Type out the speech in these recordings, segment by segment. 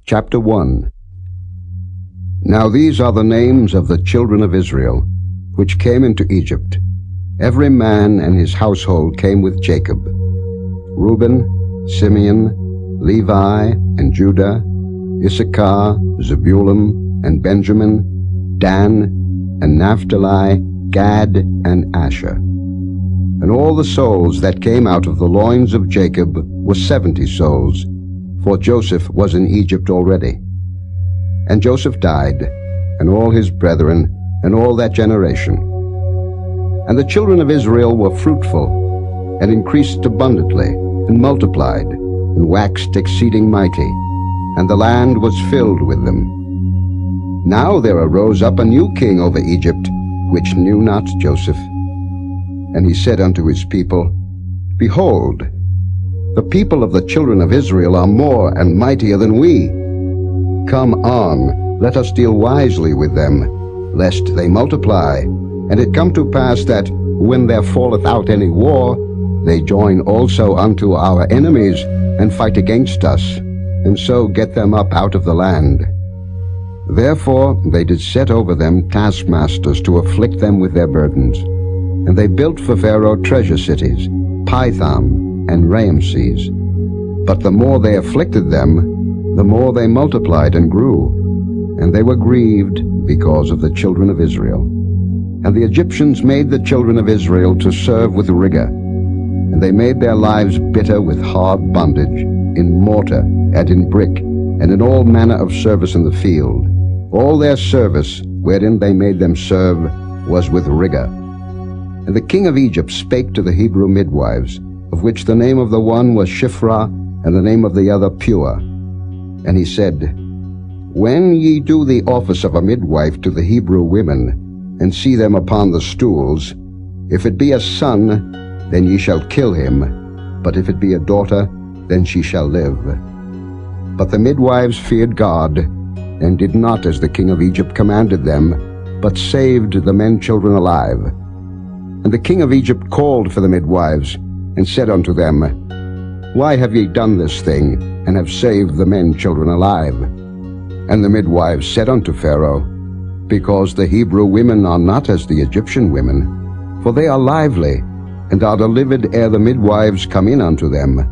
Chapter 1. Now these are the names of the children of Israel, which came into Egypt. Every man and his household came with Jacob: Reuben, Simeon, Levi, and Judah, Issachar, Zebulun, and Benjamin, Dan, and Naphtali, Gad, and Asher. And all the souls that came out of the loins of Jacob were 70 souls, for Joseph was in Egypt already. And Joseph died, and all his brethren, and all that generation. And the children of Israel were fruitful, and increased abundantly, and multiplied, and waxed exceeding mighty, and the land was filled with them. Now there arose up a new king over Egypt, which knew not Joseph. And he said unto his people, Behold, the people of the children of Israel are more and mightier than we. Come on, let us deal wisely with them, lest they multiply. And it come to pass that, when there falleth out any war, they join also unto our enemies, and fight against us, and so get them up out of the land. Therefore they did set over them taskmasters to afflict them with their burdens. And they built for Pharaoh treasure cities, Pithom and Raamses. But the more they afflicted them, the more they multiplied and grew. And they were grieved because of the children of Israel. And the Egyptians made the children of Israel to serve with rigor. And they made their lives bitter with hard bondage, in mortar and in brick, and in all manner of service in the field. All their service, wherein they made them serve, was with rigor. And the king of Egypt spake to the Hebrew midwives, of which the name of the one was Shiphrah, and the name of the other Pua. And he said, When ye do the office of a midwife to the Hebrew women, and see them upon the stools, if it be a son, then ye shall kill him, but if it be a daughter, then she shall live. But the midwives feared God, and did not as the king of Egypt commanded them, but saved the men children alive. And the king of Egypt called for the midwives, and said unto them, Why have ye done this thing, and have saved the men children alive? And the midwives said unto Pharaoh, Because the Hebrew women are not as the Egyptian women, for they are lively, and are delivered ere the midwives come in unto them.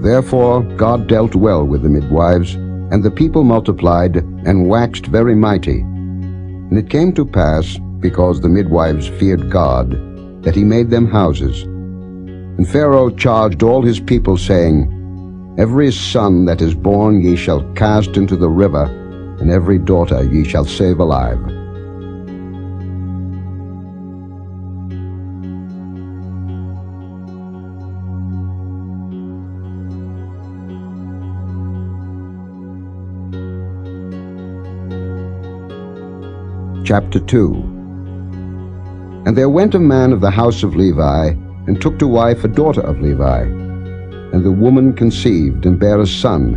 Therefore God dealt well with the midwives, and the people multiplied, and waxed very mighty. And it came to pass, because the midwives feared God, that he made them houses. And Pharaoh charged all his people, saying, Every son that is born ye shall cast into the river, and every daughter ye shall save alive. Chapter 2. And there went a man of the house of Levi, and took to wife a daughter of Levi. And the woman conceived, and bare a son.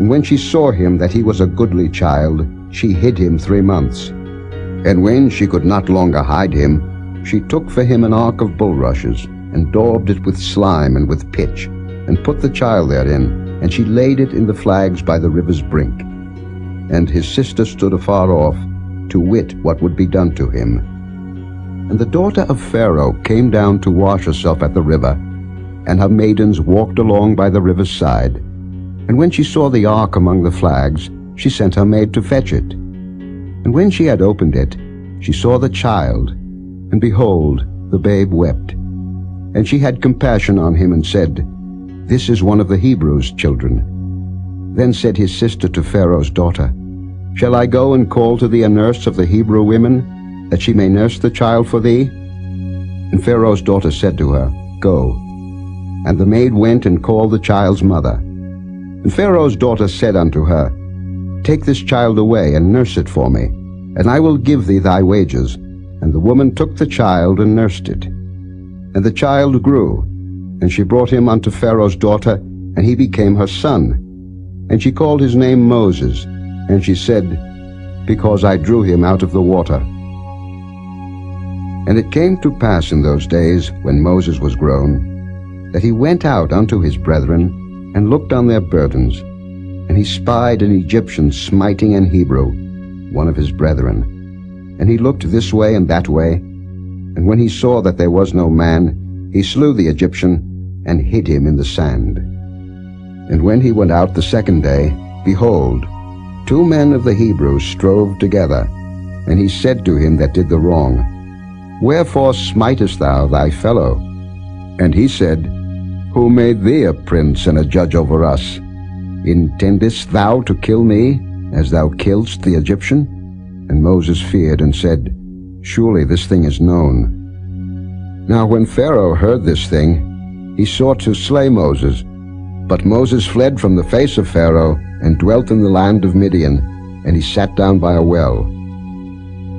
And when she saw him that he was a goodly child, she hid him 3 months. And when she could not longer hide him, she took for him an ark of bulrushes, and daubed it with slime and with pitch, and put the child therein, and she laid it in the flags by the river's brink. And his sister stood afar off, to wit what would be done to him. And the daughter of Pharaoh came down to wash herself at the river, and her maidens walked along by the river's side. And when she saw the ark among the flags, she sent her maid to fetch it. And when she had opened it, she saw the child, and behold, the babe wept. And she had compassion on him, and said, This is one of the Hebrews' children. Then said his sister to Pharaoh's daughter, Shall I go and call to thee a nurse of the Hebrew women, that she may nurse the child for thee? And Pharaoh's daughter said to her, Go. And the maid went and called the child's mother. And Pharaoh's daughter said unto her, Take this child away, and nurse it for me, and I will give thee thy wages. And the woman took the child, and nursed it. And the child grew, and she brought him unto Pharaoh's daughter, and he became her son. And she called his name Moses, and she said, Because I drew him out of the water. And it came to pass in those days, when Moses was grown, that he went out unto his brethren, and looked on their burdens. And he spied an Egyptian smiting an Hebrew, one of his brethren. And he looked this way and that way, and when he saw that there was no man, he slew the Egyptian, and hid him in the sand. And when he went out the second day, behold, 2 men of the Hebrews strove together. And he said to him that did the wrong, Wherefore smitest thou thy fellow? And he said, Who made thee a prince and a judge over us? Intendest thou to kill me, as thou killedst the Egyptian? And Moses feared and said, Surely this thing is known. Now when Pharaoh heard this thing, he sought to slay Moses. But Moses fled from the face of Pharaoh, and dwelt in the land of Midian, and he sat down by a well.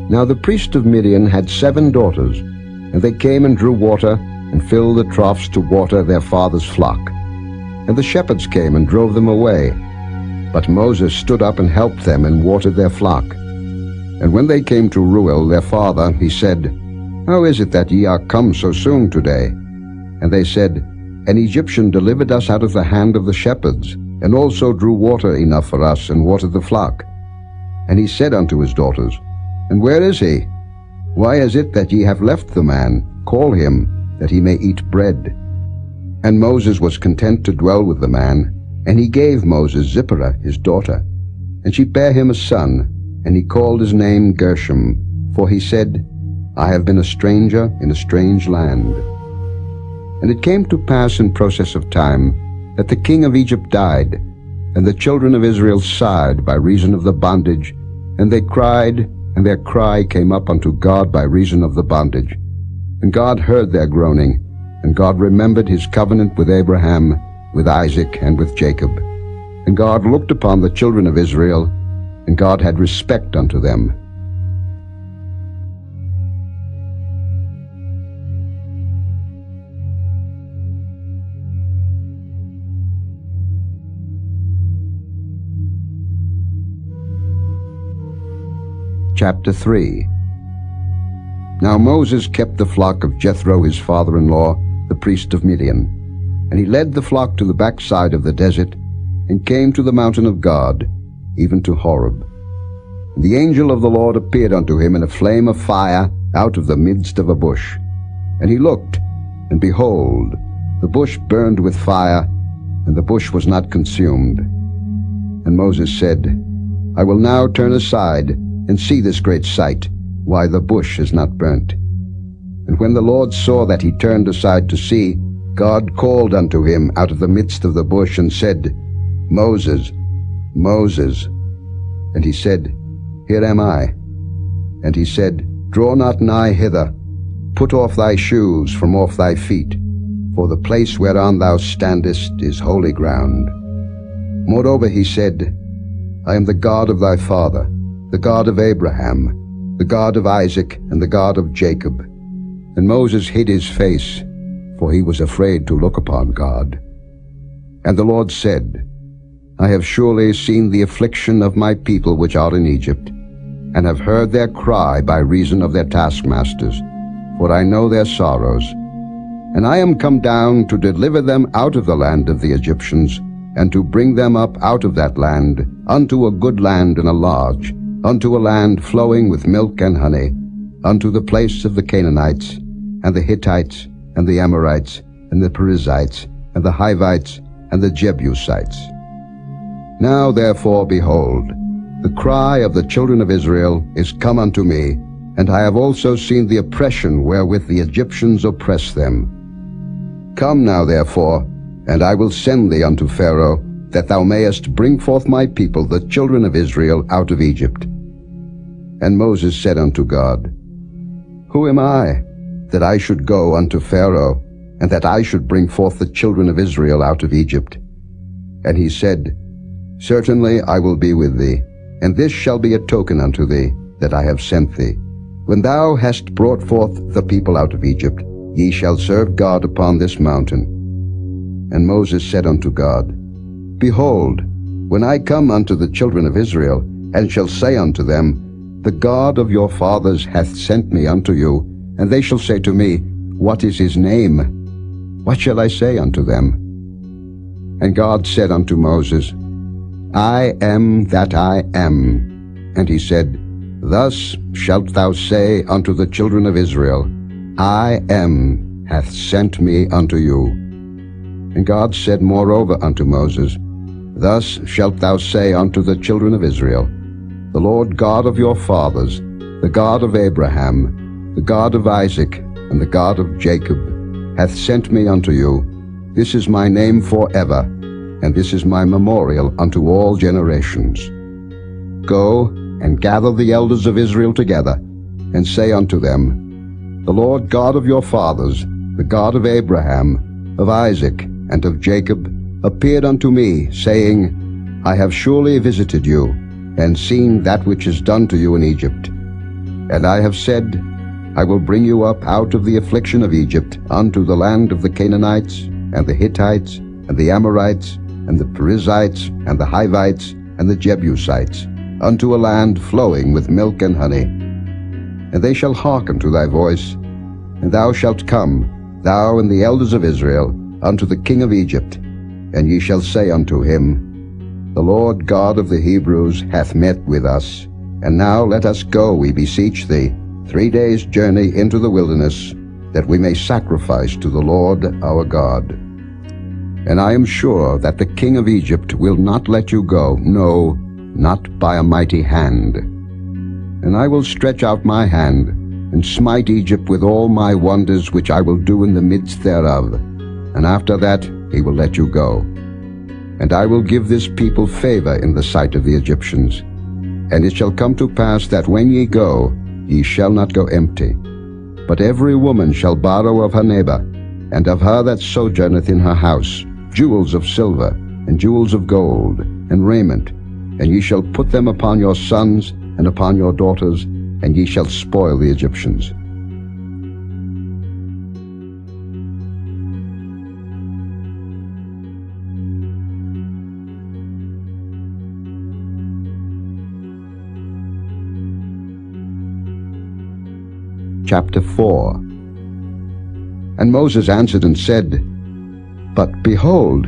Now the priest of Midian had 7 daughters, and they came and drew water, and filled the troughs to water their father's flock. And the shepherds came and drove them away. But Moses stood up and helped them, and watered their flock. And when they came to Reuel their father, he said, How is it that ye are come so soon today? And they said, An Egyptian delivered us out of the hand of the shepherds, and also drew water enough for us, and watered the flock. And he said unto his daughters, And where is he? Why is it that ye have left the man? Call him, that he may eat bread. And Moses was content to dwell with the man, and he gave Moses Zipporah his daughter. And she bare him a son, and he called his name Gershom, for he said, I have been a stranger in a strange land. And it came to pass in process of time that the king of Egypt died, and the children of Israel sighed by reason of the bondage, and they cried, and their cry came up unto God by reason of the bondage. And God heard their groaning, and God remembered his covenant with Abraham, with Isaac, and with Jacob. And God looked upon the children of Israel, and God had respect unto them. Chapter 3. Now Moses kept the flock of Jethro his father-in-law, the priest of Midian. And he led the flock to the backside of the desert, and came to the mountain of God, even to Horeb. And the angel of the Lord appeared unto him in a flame of fire out of the midst of a bush. And he looked, and behold, the bush burned with fire, and the bush was not consumed. And Moses said, I will now turn aside, and see this great sight, why the bush is not burnt. And when the Lord saw that he turned aside to see, God called unto him out of the midst of the bush, and said, Moses, Moses. And he said, Here am I. And he said, Draw not nigh hither. Put off thy shoes from off thy feet, for the place whereon thou standest is holy ground. Moreover he said, I am the God of thy father, the God of Abraham, the God of Isaac, and the God of Jacob. And Moses hid his face, for he was afraid to look upon God. And the Lord said, I have surely seen the affliction of my people which are in Egypt, and have heard their cry by reason of their taskmasters, for I know their sorrows. And I am come down to deliver them out of the land of the Egyptians, and to bring them up out of that land unto a good land and a large, unto a land flowing with milk and honey, unto the place of the Canaanites, and the Hittites, and the Amorites, and the Perizzites, and the Hivites, and the Jebusites. Now therefore, behold, the cry of the children of Israel is come unto me, and I have also seen the oppression wherewith the Egyptians oppress them. Come now therefore, and I will send thee unto Pharaoh, that thou mayest bring forth my people, the children of Israel, out of Egypt. And Moses said unto God, Who am I, that I should go unto Pharaoh, and that I should bring forth the children of Israel out of Egypt? And he said, Certainly I will be with thee, and this shall be a token unto thee, that I have sent thee. When thou hast brought forth the people out of Egypt, ye shall serve God upon this mountain. And Moses said unto God, Behold, when I come unto the children of Israel, and shall say unto them, The God of your fathers hath sent me unto you, and they shall say to me, What is his name? What shall I say unto them? And God said unto Moses, I am that I am. And he said, Thus shalt thou say unto the children of Israel, I am hath sent me unto you. And God said moreover unto Moses, Thus shalt thou say unto the children of Israel, The Lord God of your fathers, the God of Abraham, the God of Isaac, and the God of Jacob, hath sent me unto you. This is my name forever, and this is my memorial unto all generations. Go and gather the elders of Israel together, and say unto them, The Lord God of your fathers, the God of Abraham, of Isaac, and of Jacob, appeared unto me, saying, I have surely visited you, and seen that which is done to you in Egypt. And I have said, I will bring you up out of the affliction of Egypt unto the land of the Canaanites, and the Hittites, and the Amorites, and the Perizzites, and the Hivites, and the Jebusites, unto a land flowing with milk and honey. And they shall hearken to thy voice, and thou shalt come, thou and the elders of Israel, unto the king of Egypt, and ye shall say unto him, The Lord God of the Hebrews hath met with us. And now let us go, we beseech thee, 3 days' journey into the wilderness, that we may sacrifice to the Lord our God. And I am sure that the king of Egypt will not let you go, no, not by a mighty hand. And I will stretch out my hand, and smite Egypt with all my wonders which I will do in the midst thereof. And after that he will let you go. And I will give this people favor in the sight of the Egyptians. And it shall come to pass that when ye go, ye shall not go empty. But every woman shall borrow of her neighbor, and of her that sojourneth in her house, jewels of silver, and jewels of gold, and raiment. And ye shall put them upon your sons, and upon your daughters, and ye shall spoil the Egyptians. Chapter 4. And Moses answered and said, But behold,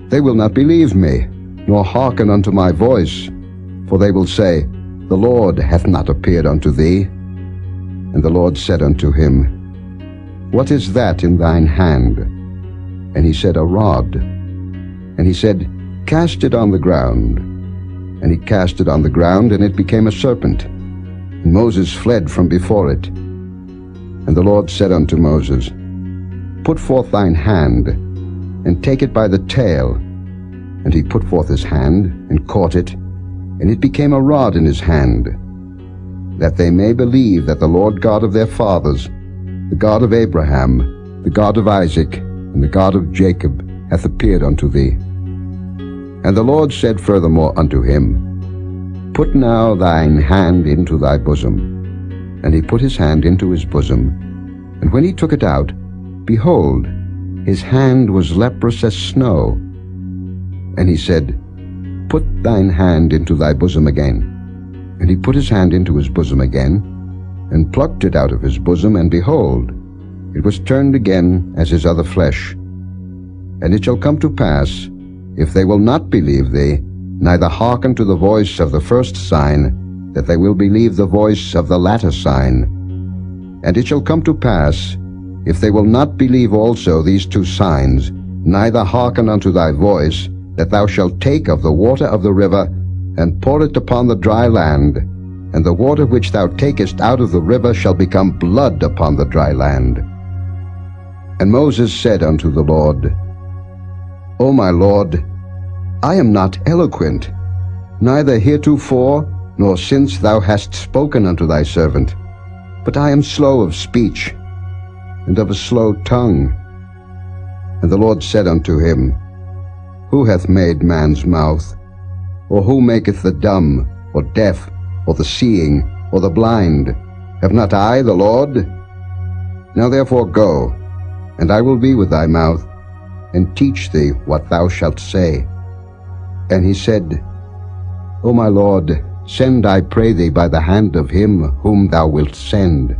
they will not believe me, nor hearken unto my voice. For they will say, The Lord hath not appeared unto thee. And the Lord said unto him, What is that in thine hand? And he said, A rod. And he said, Cast it on the ground. And he cast it on the ground, and it became a serpent. And Moses fled from before it. And the Lord said unto Moses, Put forth thine hand, and take it by the tail. And he put forth his hand, and caught it, and it became a rod in his hand, that they may believe that the Lord God of their fathers, the God of Abraham, the God of Isaac, and the God of Jacob, hath appeared unto thee. And the Lord said furthermore unto him, Put now thine hand into thy bosom. And he put his hand into his bosom. And when he took it out, behold, his hand was leprous as snow. And he said, Put thine hand into thy bosom again. And he put his hand into his bosom again, and plucked it out of his bosom, and behold, it was turned again as his other flesh. And it shall come to pass, if they will not believe thee, neither hearken to the voice of the first sign, that they will believe the voice of the latter sign. And it shall come to pass, if they will not believe also these 2 signs, neither hearken unto thy voice, that thou shalt take of the water of the river, and pour it upon the dry land, and the water which thou takest out of the river shall become blood upon the dry land. And Moses said unto the Lord, O my Lord, I am not eloquent, neither heretofore, nor since thou hast spoken unto thy servant, but I am slow of speech, and of a slow tongue. And the Lord said unto him, Who hath made man's mouth? Or who maketh the dumb, or deaf, or the seeing, or the blind? Have not I the Lord? Now therefore go, and I will be with thy mouth, and teach thee what thou shalt say. And he said, O my Lord, send, I pray thee, by the hand of him whom thou wilt send.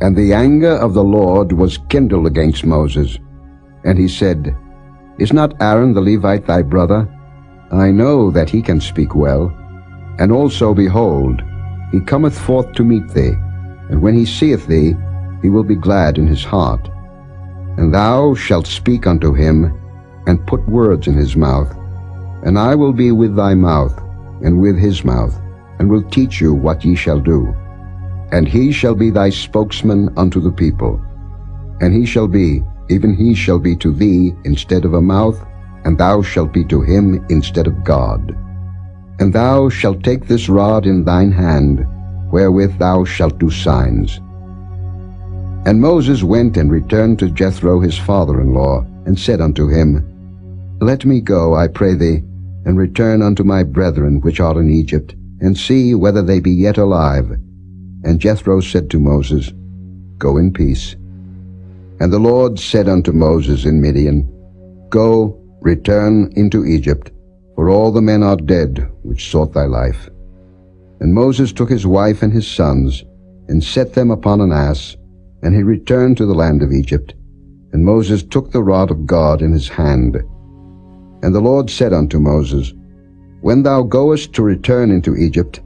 And the anger of the Lord was kindled against Moses. And he said, Is not Aaron the Levite thy brother? I know that he can speak well. And also, behold, he cometh forth to meet thee, and when he seeth thee, he will be glad in his heart. And thou shalt speak unto him, and put words in his mouth. And I will be with thy mouth, and with his mouth, and will teach you what ye shall do. And he shall be thy spokesman unto the people. And he shall be, even he shall be to thee instead of a mouth, and thou shalt be to him instead of God. And thou shalt take this rod in thine hand, wherewith thou shalt do signs. And Moses went and returned to Jethro his father-in-law, and said unto him, Let me go, I pray thee, and return unto my brethren which are in Egypt, and see whether they be yet alive. And Jethro said to Moses, Go in peace. And the Lord said unto Moses in Midian, Go, return into Egypt, for all the men are dead which sought thy life. And Moses took his wife and his sons, and set them upon an ass, and he returned to the land of Egypt. And Moses took the rod of God in his hand. And the Lord said unto Moses, When thou goest to return into Egypt,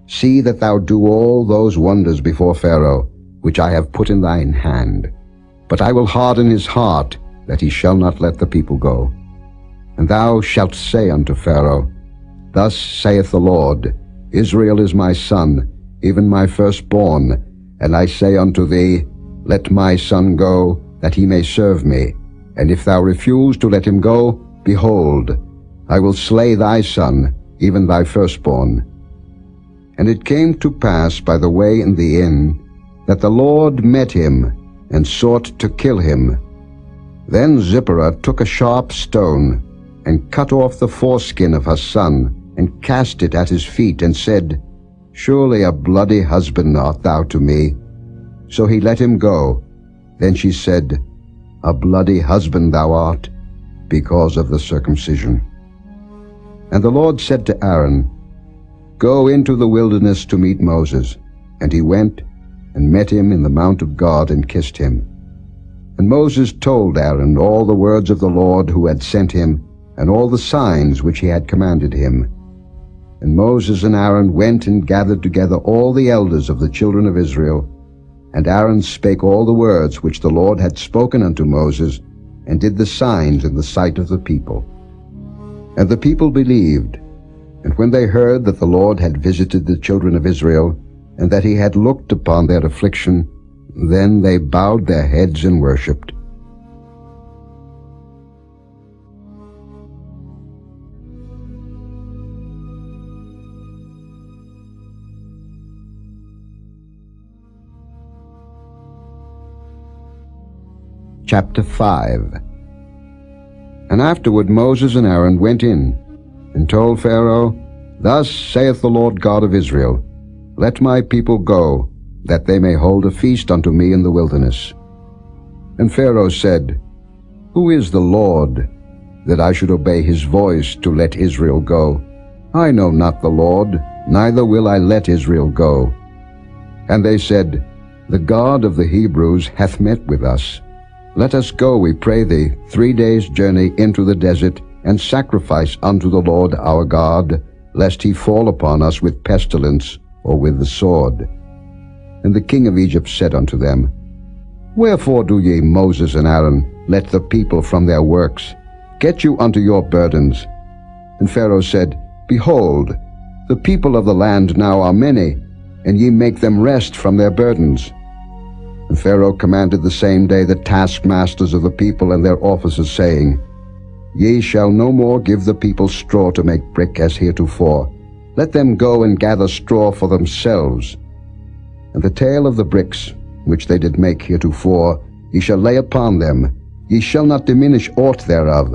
see that thou do all those wonders before Pharaoh, which I have put in thine hand. But I will harden his heart, that he shall not let the people go. And thou shalt say unto Pharaoh, Thus saith the Lord, Israel is my son, even my firstborn. And I say unto thee, Let my son go, that he may serve me. And if thou refuse to let him go, behold, I will slay thy son, even thy firstborn. And it came to pass by the way in the inn, that the Lord met him, and sought to kill him. Then Zipporah took a sharp stone, and cut off the foreskin of her son, and cast it at his feet, and said, Surely a bloody husband art thou to me. So he let him go. Then she said, A bloody husband thou art, because of the circumcision. And the Lord said to Aaron, Go into the wilderness to meet Moses. And he went, and met him in the mount of God, and kissed him. And Moses told Aaron all the words of the Lord who had sent him, and all the signs which he had commanded him. And Moses and Aaron went and gathered together all the elders of the children of Israel. And Aaron spake all the words which the Lord had spoken unto Moses, and did the signs in the sight of the people. And the people believed. And when they heard that the Lord had visited the children of Israel, and that he had looked upon their affliction, then they bowed their heads and worshipped. Chapter 5. And afterward Moses and Aaron went in, and told Pharaoh, Thus saith the Lord God of Israel, Let my people go, that they may hold a feast unto me in the wilderness. And Pharaoh said, Who is the Lord, that I should obey his voice to let Israel go? I know not the Lord, neither will I let Israel go. And they said, The God of the Hebrews hath met with us. Let us go, we pray thee, 3 days' journey into the desert, and sacrifice unto the Lord our God, lest he fall upon us with pestilence, or with the sword. And the king of Egypt said unto them, Wherefore do ye, Moses and Aaron, let the people from their works? Get you unto your burdens. And Pharaoh said, Behold, the people of the land now are many, and ye make them rest from their burdens. And Pharaoh commanded the same day the taskmasters of the people and their officers, saying, Ye shall no more give the people straw to make brick as heretofore. Let them go and gather straw for themselves. And the tale of the bricks, which they did make heretofore, ye shall lay upon them. Ye shall not diminish aught thereof.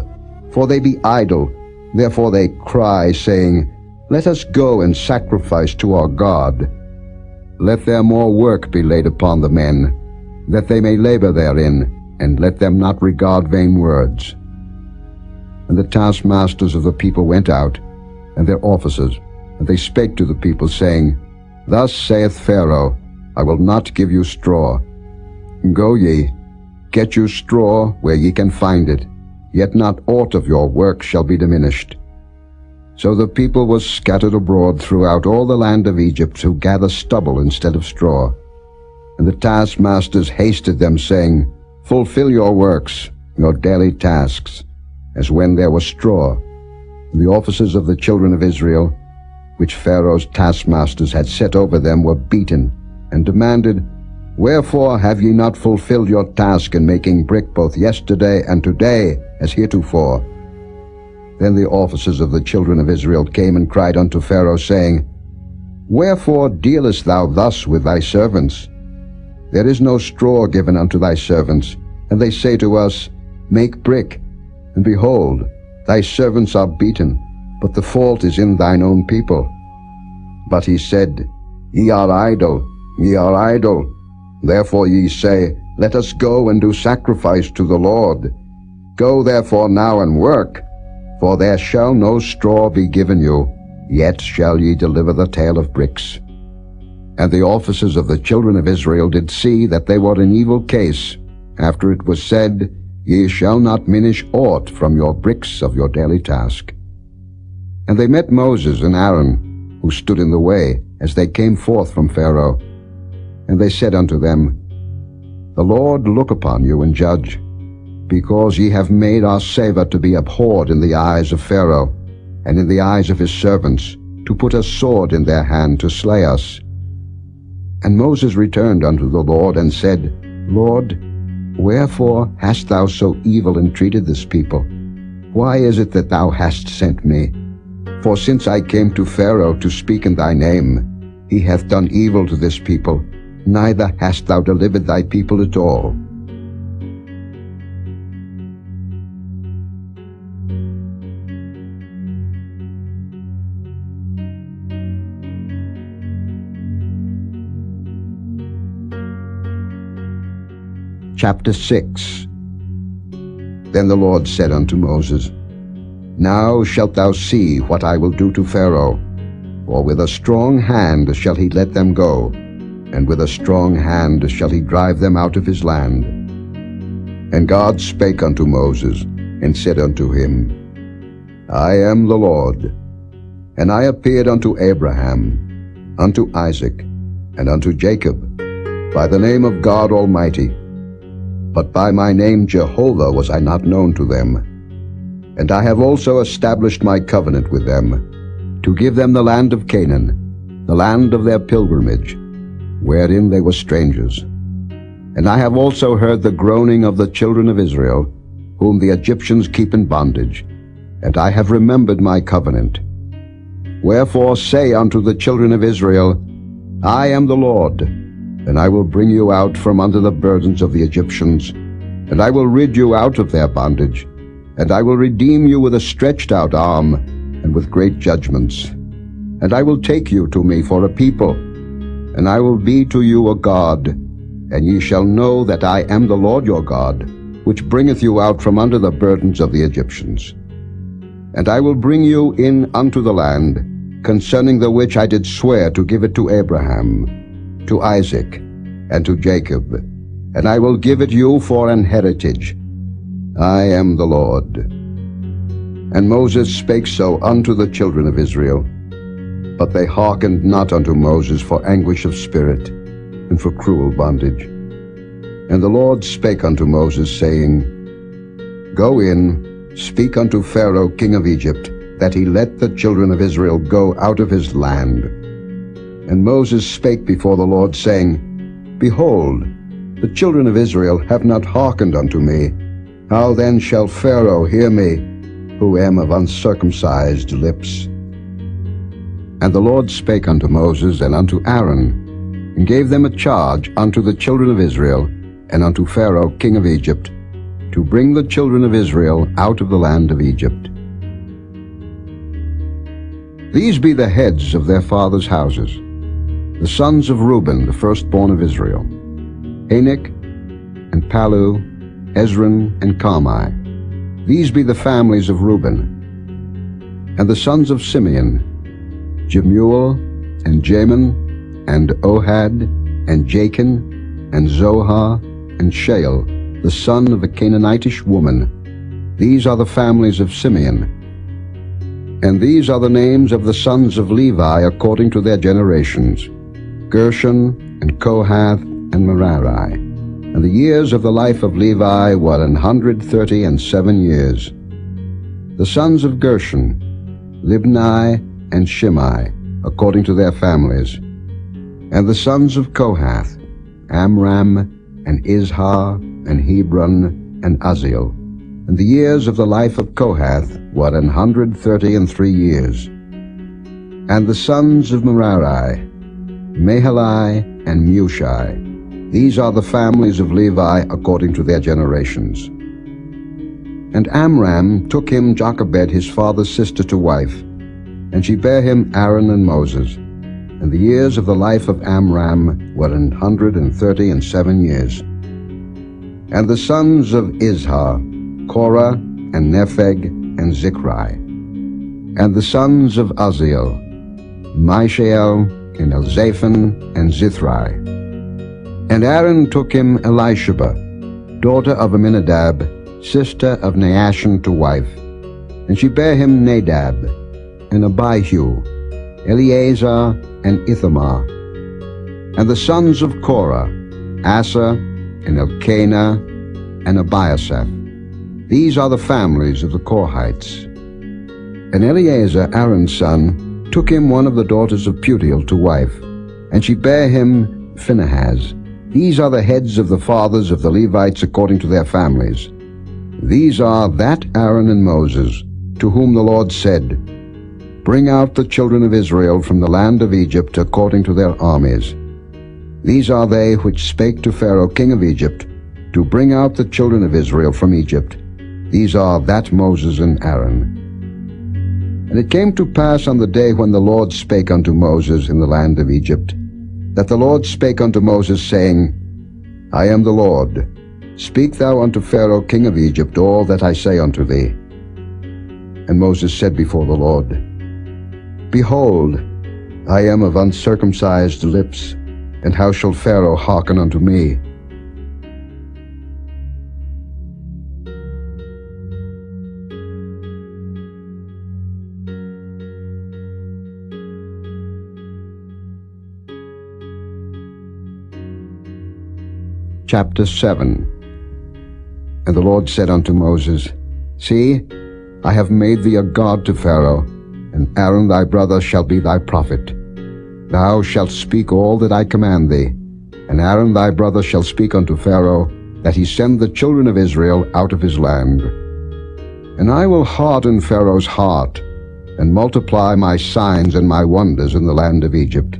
For they be idle. Therefore they cry, saying, Let us go and sacrifice to our God. Let their more work be laid upon the men, that they may labor therein, and let them not regard vain words. And the taskmasters of the people went out, and their officers, and they spake to the people, saying, Thus saith Pharaoh, I will not give you straw. Go ye, get you straw where ye can find it, yet not aught of your work shall be diminished. So the people was scattered abroad throughout all the land of Egypt, who gather stubble instead of straw. And the taskmasters hasted them, saying, Fulfill your works, your daily tasks, as when there was straw. And the officers of the children of Israel, which Pharaoh's taskmasters had set over them, were beaten, and demanded, Wherefore have ye not fulfilled your task in making brick both yesterday and today, as heretofore? Then the officers of the children of Israel came and cried unto Pharaoh, saying, Wherefore dealest thou thus with thy servants? There is no straw given unto thy servants. And they say to us, Make brick. And behold, thy servants are beaten, but the fault is in thine own people. But he said, Ye are idle, ye are idle. Therefore ye say, Let us go and do sacrifice to the Lord. Go therefore now and work, for there shall no straw be given you, yet shall ye deliver the tale of bricks. And the officers of the children of Israel did see that they were in evil case, after it was said, Ye shall not minish aught from your bricks of your daily task. And they met Moses and Aaron, who stood in the way, as they came forth from Pharaoh. And they said unto them, The Lord look upon you and judge, because ye have made our savor to be abhorred in the eyes of Pharaoh, and in the eyes of his servants, to put a sword in their hand to slay us. And Moses returned unto the Lord, and said, Lord, wherefore hast thou so evil entreated this people? Why is it that thou hast sent me? For since I came to Pharaoh to speak in thy name, he hath done evil to this people, neither hast thou delivered thy people at all. Chapter 6. Then the Lord said unto Moses, Now shalt thou see what I will do to Pharaoh, for with a strong hand shall he let them go, and with a strong hand shall he drive them out of his land. And God spake unto Moses, and said unto him, I am the Lord. And I appeared unto Abraham, unto Isaac, and unto Jacob, by the name of God Almighty. But by my name Jehovah was I not known to them. And I have also established my covenant with them, to give them the land of Canaan, the land of their pilgrimage, wherein they were strangers. And I have also heard the groaning of the children of Israel, whom the Egyptians keep in bondage, and I have remembered my covenant. Wherefore say unto the children of Israel, I am the Lord, and I will bring you out from under the burdens of the Egyptians, and I will rid you out of their bondage, and I will redeem you with a stretched out arm, and with great judgments. And I will take you to me for a people, and I will be to you a God, and ye shall know that I am the Lord your God, which bringeth you out from under the burdens of the Egyptians. And I will bring you in unto the land, concerning the which I did swear to give it to Abraham, to Isaac, and to Jacob, and I will give it you for an heritage. I am the Lord. And Moses spake so unto the children of Israel, but they hearkened not unto Moses for anguish of spirit, and for cruel bondage. And the Lord spake unto Moses, saying, Go in, speak unto Pharaoh king of Egypt, that he let the children of Israel go out of his land. And Moses spake before the Lord, saying, Behold, the children of Israel have not hearkened unto me. How then shall Pharaoh hear me, who am of uncircumcised lips? And the Lord spake unto Moses and unto Aaron, and gave them a charge unto the children of Israel, and unto Pharaoh king of Egypt, to bring the children of Israel out of the land of Egypt. These be the heads of their fathers' houses, the sons of Reuben, the firstborn of Israel, Anak, and Palu, Hezron, and Carmi. These be the families of Reuben. And the sons of Simeon, Jemuel, and Jamin, and Ohad, and Jachin, and Zohar, and Shael, the son of a Canaanitish woman. These are the families of Simeon. And these are the names of the sons of Levi according to their generations: Gershon, and Kohath, and Merari. And the years of the life of Levi were 137 years. The sons of Gershon, Libni and Shimei, according to their families. And the sons of Kohath, Amram, and Izhar, and Hebron, and Uzziel. And the years of the life of Kohath were 133 years. And the sons of Merari, Mahali and Mushi. These are the families of Levi according to their generations. And Amram took him Jochebed his father's sister to wife, and she bare him Aaron and Moses. And the years of the life of Amram were 137 years. And the sons of Izhar, Korah, and Nepheg, and Zichri. And the sons of Uzziel, Mishael, and Elzaphan, and Zithri. And Aaron took him Elisheba, daughter of Amminadab, sister of Naashon, to wife. And she bare him Nadab, and Abihu, Eleazar, and Ithamar. And the sons of Korah, Asa, and Elkanah, and Abiasaph. These are the families of the Korhites. And Eleazar, Aaron's son, took him one of the daughters of Putiel to wife, and she bare him Phinehas. These are the heads of the fathers of the Levites according to their families. These are that Aaron and Moses, to whom the Lord said, Bring out the children of Israel from the land of Egypt according to their armies. These are they which spake to Pharaoh king of Egypt, to bring out the children of Israel from Egypt. These are that Moses and Aaron. And it came to pass on the day when the Lord spake unto Moses in the land of Egypt, that the Lord spake unto Moses, saying, I am the Lord. Speak thou unto Pharaoh king of Egypt all that I say unto thee. And Moses said before the Lord, Behold, I am of uncircumcised lips, and how shall Pharaoh hearken unto me? Chapter 7. And the Lord said unto Moses, See, I have made thee a god to Pharaoh, and Aaron thy brother shall be thy prophet. Thou shalt speak all that I command thee, and Aaron thy brother shall speak unto Pharaoh, that he send the children of Israel out of his land. And I will harden Pharaoh's heart, and multiply my signs and my wonders in the land of Egypt.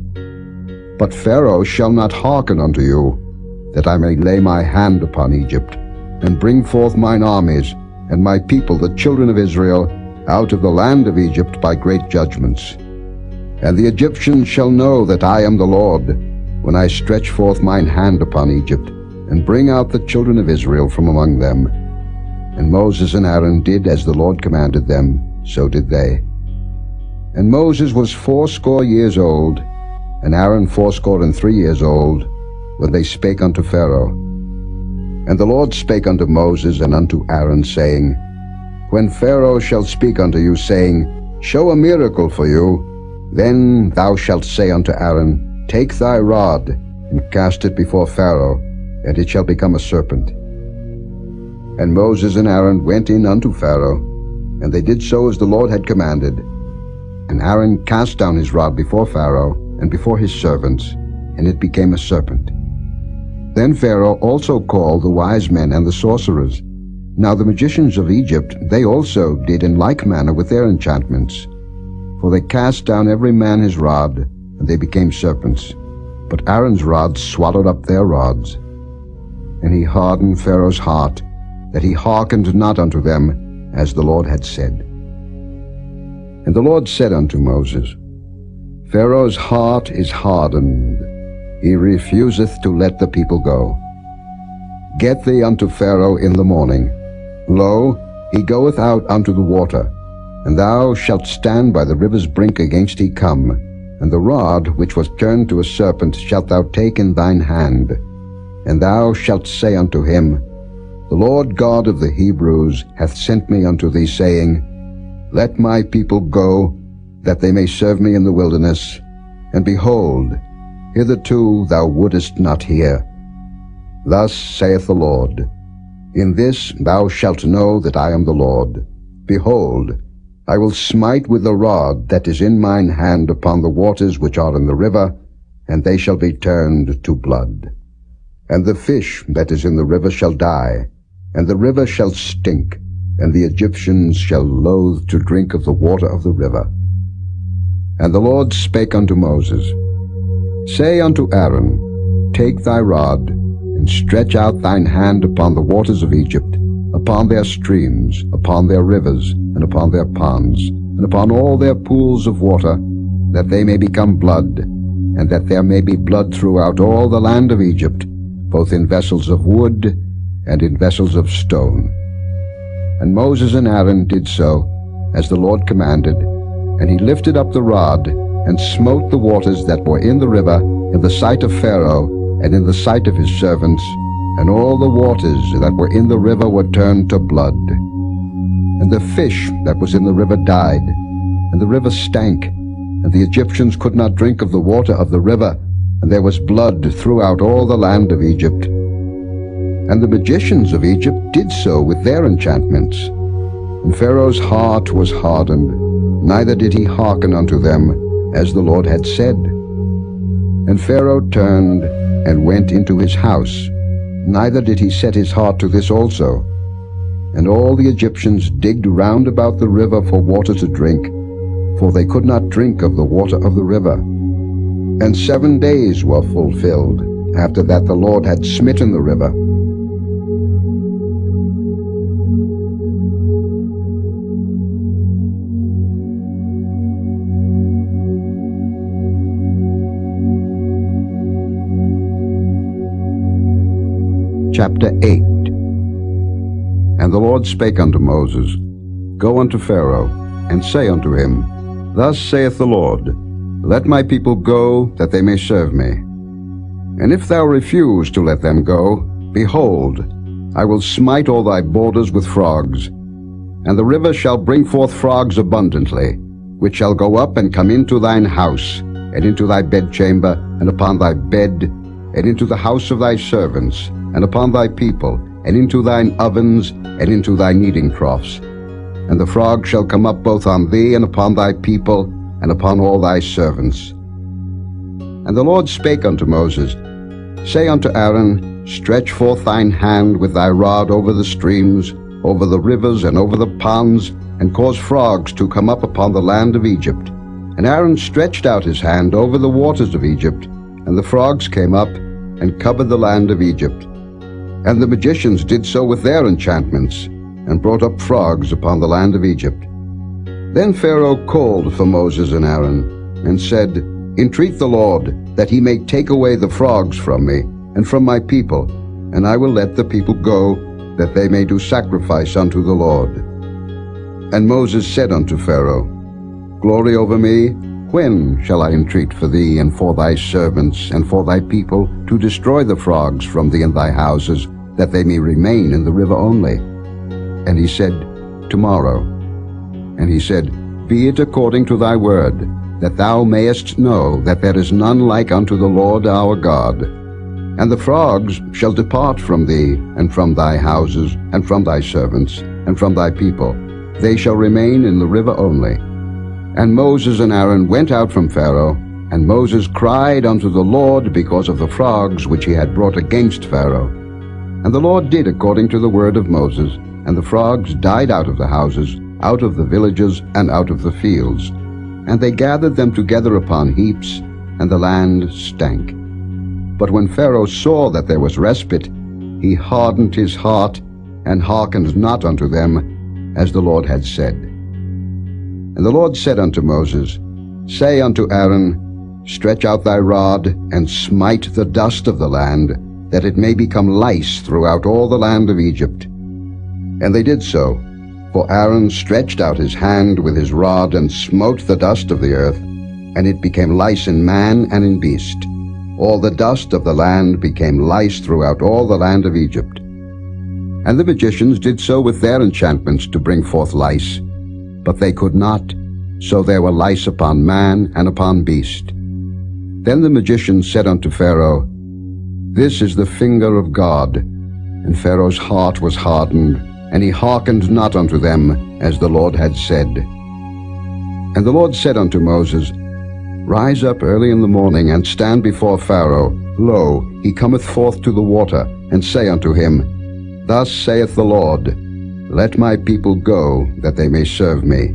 But Pharaoh shall not hearken unto you, that I may lay my hand upon Egypt, and bring forth mine armies, and my people the children of Israel, out of the land of Egypt by great judgments. And the Egyptians shall know that I am the Lord, when I stretch forth mine hand upon Egypt, and bring out the children of Israel from among them. And Moses and Aaron did as the Lord commanded them, so did they. And Moses was 80 years old, and Aaron 83 years old, when they spake unto Pharaoh. And the Lord spake unto Moses and unto Aaron, saying, When Pharaoh shall speak unto you, saying, Show a miracle for you, then thou shalt say unto Aaron, Take thy rod, and cast it before Pharaoh, and it shall become a serpent. And Moses and Aaron went in unto Pharaoh, and they did so as the Lord had commanded. And Aaron cast down his rod before Pharaoh, and before his servants, and it became a serpent. Then Pharaoh also called the wise men and the sorcerers. Now the magicians of Egypt, they also did in like manner with their enchantments. For they cast down every man his rod, and they became serpents. But Aaron's rod swallowed up their rods. And he hardened Pharaoh's heart, that he hearkened not unto them, as the Lord had said. And the Lord said unto Moses, Pharaoh's heart is hardened. He refuseth to let the people go. Get thee unto Pharaoh in the morning. Lo, he goeth out unto the water, and thou shalt stand by the river's brink against he come, and the rod which was turned to a serpent shalt thou take in thine hand, and thou shalt say unto him, The Lord God of the Hebrews hath sent me unto thee, saying, Let my people go, that they may serve me in the wilderness. And behold, hitherto thou wouldest not hear. Thus saith the Lord, In this thou shalt know that I am the Lord. Behold, I will smite with the rod that is in mine hand upon the waters which are in the river, and they shall be turned to blood. And the fish that is in the river shall die, and the river shall stink, and the Egyptians shall loathe to drink of the water of the river. And the Lord spake unto Moses, Say unto Aaron, Take thy rod, and stretch out thine hand upon the waters of Egypt, upon their streams, upon their rivers, and upon their ponds, and upon all their pools of water, that they may become blood, and that there may be blood throughout all the land of Egypt, both in vessels of wood and in vessels of stone. And Moses and Aaron did so, as the Lord commanded, and he lifted up the rod, and smote the waters that were in the river in the sight of Pharaoh, and in the sight of his servants, and all the waters that were in the river were turned to blood. And the fish that was in the river died, and the river stank, and the Egyptians could not drink of the water of the river, and there was blood throughout all the land of Egypt. And the magicians of Egypt did so with their enchantments. And Pharaoh's heart was hardened, neither did he hearken unto them, as the Lord had said. And Pharaoh turned and went into his house, neither did he set his heart to this also. And all the Egyptians digged round about the river for water to drink, for they could not drink of the water of the river. And 7 days were fulfilled, after that the Lord had smitten the river. Chapter 8. And the Lord spake unto Moses, Go unto Pharaoh, and say unto him, Thus saith the Lord, Let my people go, that they may serve me. And if thou refuse to let them go, behold, I will smite all thy borders with frogs. And the river shall bring forth frogs abundantly, which shall go up and come into thine house, and into thy bedchamber, and upon thy bed, and into the house of thy servants, and upon thy people, and into thine ovens, and into thy kneading troughs. And the frog shall come up both on thee, and upon thy people, and upon all thy servants. And the Lord spake unto Moses, Say unto Aaron, Stretch forth thine hand with thy rod over the streams, over the rivers, and over the ponds, and cause frogs to come up upon the land of Egypt. And Aaron stretched out his hand over the waters of Egypt, and the frogs came up, and covered the land of Egypt. And the magicians did so with their enchantments, and brought up frogs upon the land of Egypt. Then Pharaoh called for Moses and Aaron, and said, Entreat the Lord, that he may take away the frogs from me, and from my people, and I will let the people go, that they may do sacrifice unto the Lord. And Moses said unto Pharaoh, Glory over me, when shall I entreat for thee, and for thy servants, and for thy people, to destroy the frogs from thee and thy houses, that they may remain in the river only? And he said, Tomorrow. And he said, Be it according to thy word, that thou mayest know that there is none like unto the Lord our God. And the frogs shall depart from thee, and from thy houses, and from thy servants, and from thy people. They shall remain in the river only. And Moses and Aaron went out from Pharaoh, and Moses cried unto the Lord because of the frogs which he had brought against Pharaoh. And the Lord did according to the word of Moses, and the frogs died out of the houses, out of the villages, and out of the fields. And they gathered them together upon heaps, and the land stank. But when Pharaoh saw that there was respite, he hardened his heart, and hearkened not unto them, as the Lord had said. And the Lord said unto Moses, Say unto Aaron, Stretch out thy rod, and smite the dust of the land, that it may become lice throughout all the land of Egypt. And they did so, for Aaron stretched out his hand with his rod, and smote the dust of the earth, and it became lice in man and in beast. All the dust of the land became lice throughout all the land of Egypt. And the magicians did so with their enchantments to bring forth lice. but they could not, so there were lice upon man and upon beast. Then the magicians said unto Pharaoh, This is the finger of God. And Pharaoh's heart was hardened, and he hearkened not unto them, as the Lord had said. And the Lord said unto Moses, Rise up early in the morning, and stand before Pharaoh. Lo, he cometh forth to the water, and say unto him, Thus saith the Lord, Let my people go, that they may serve me.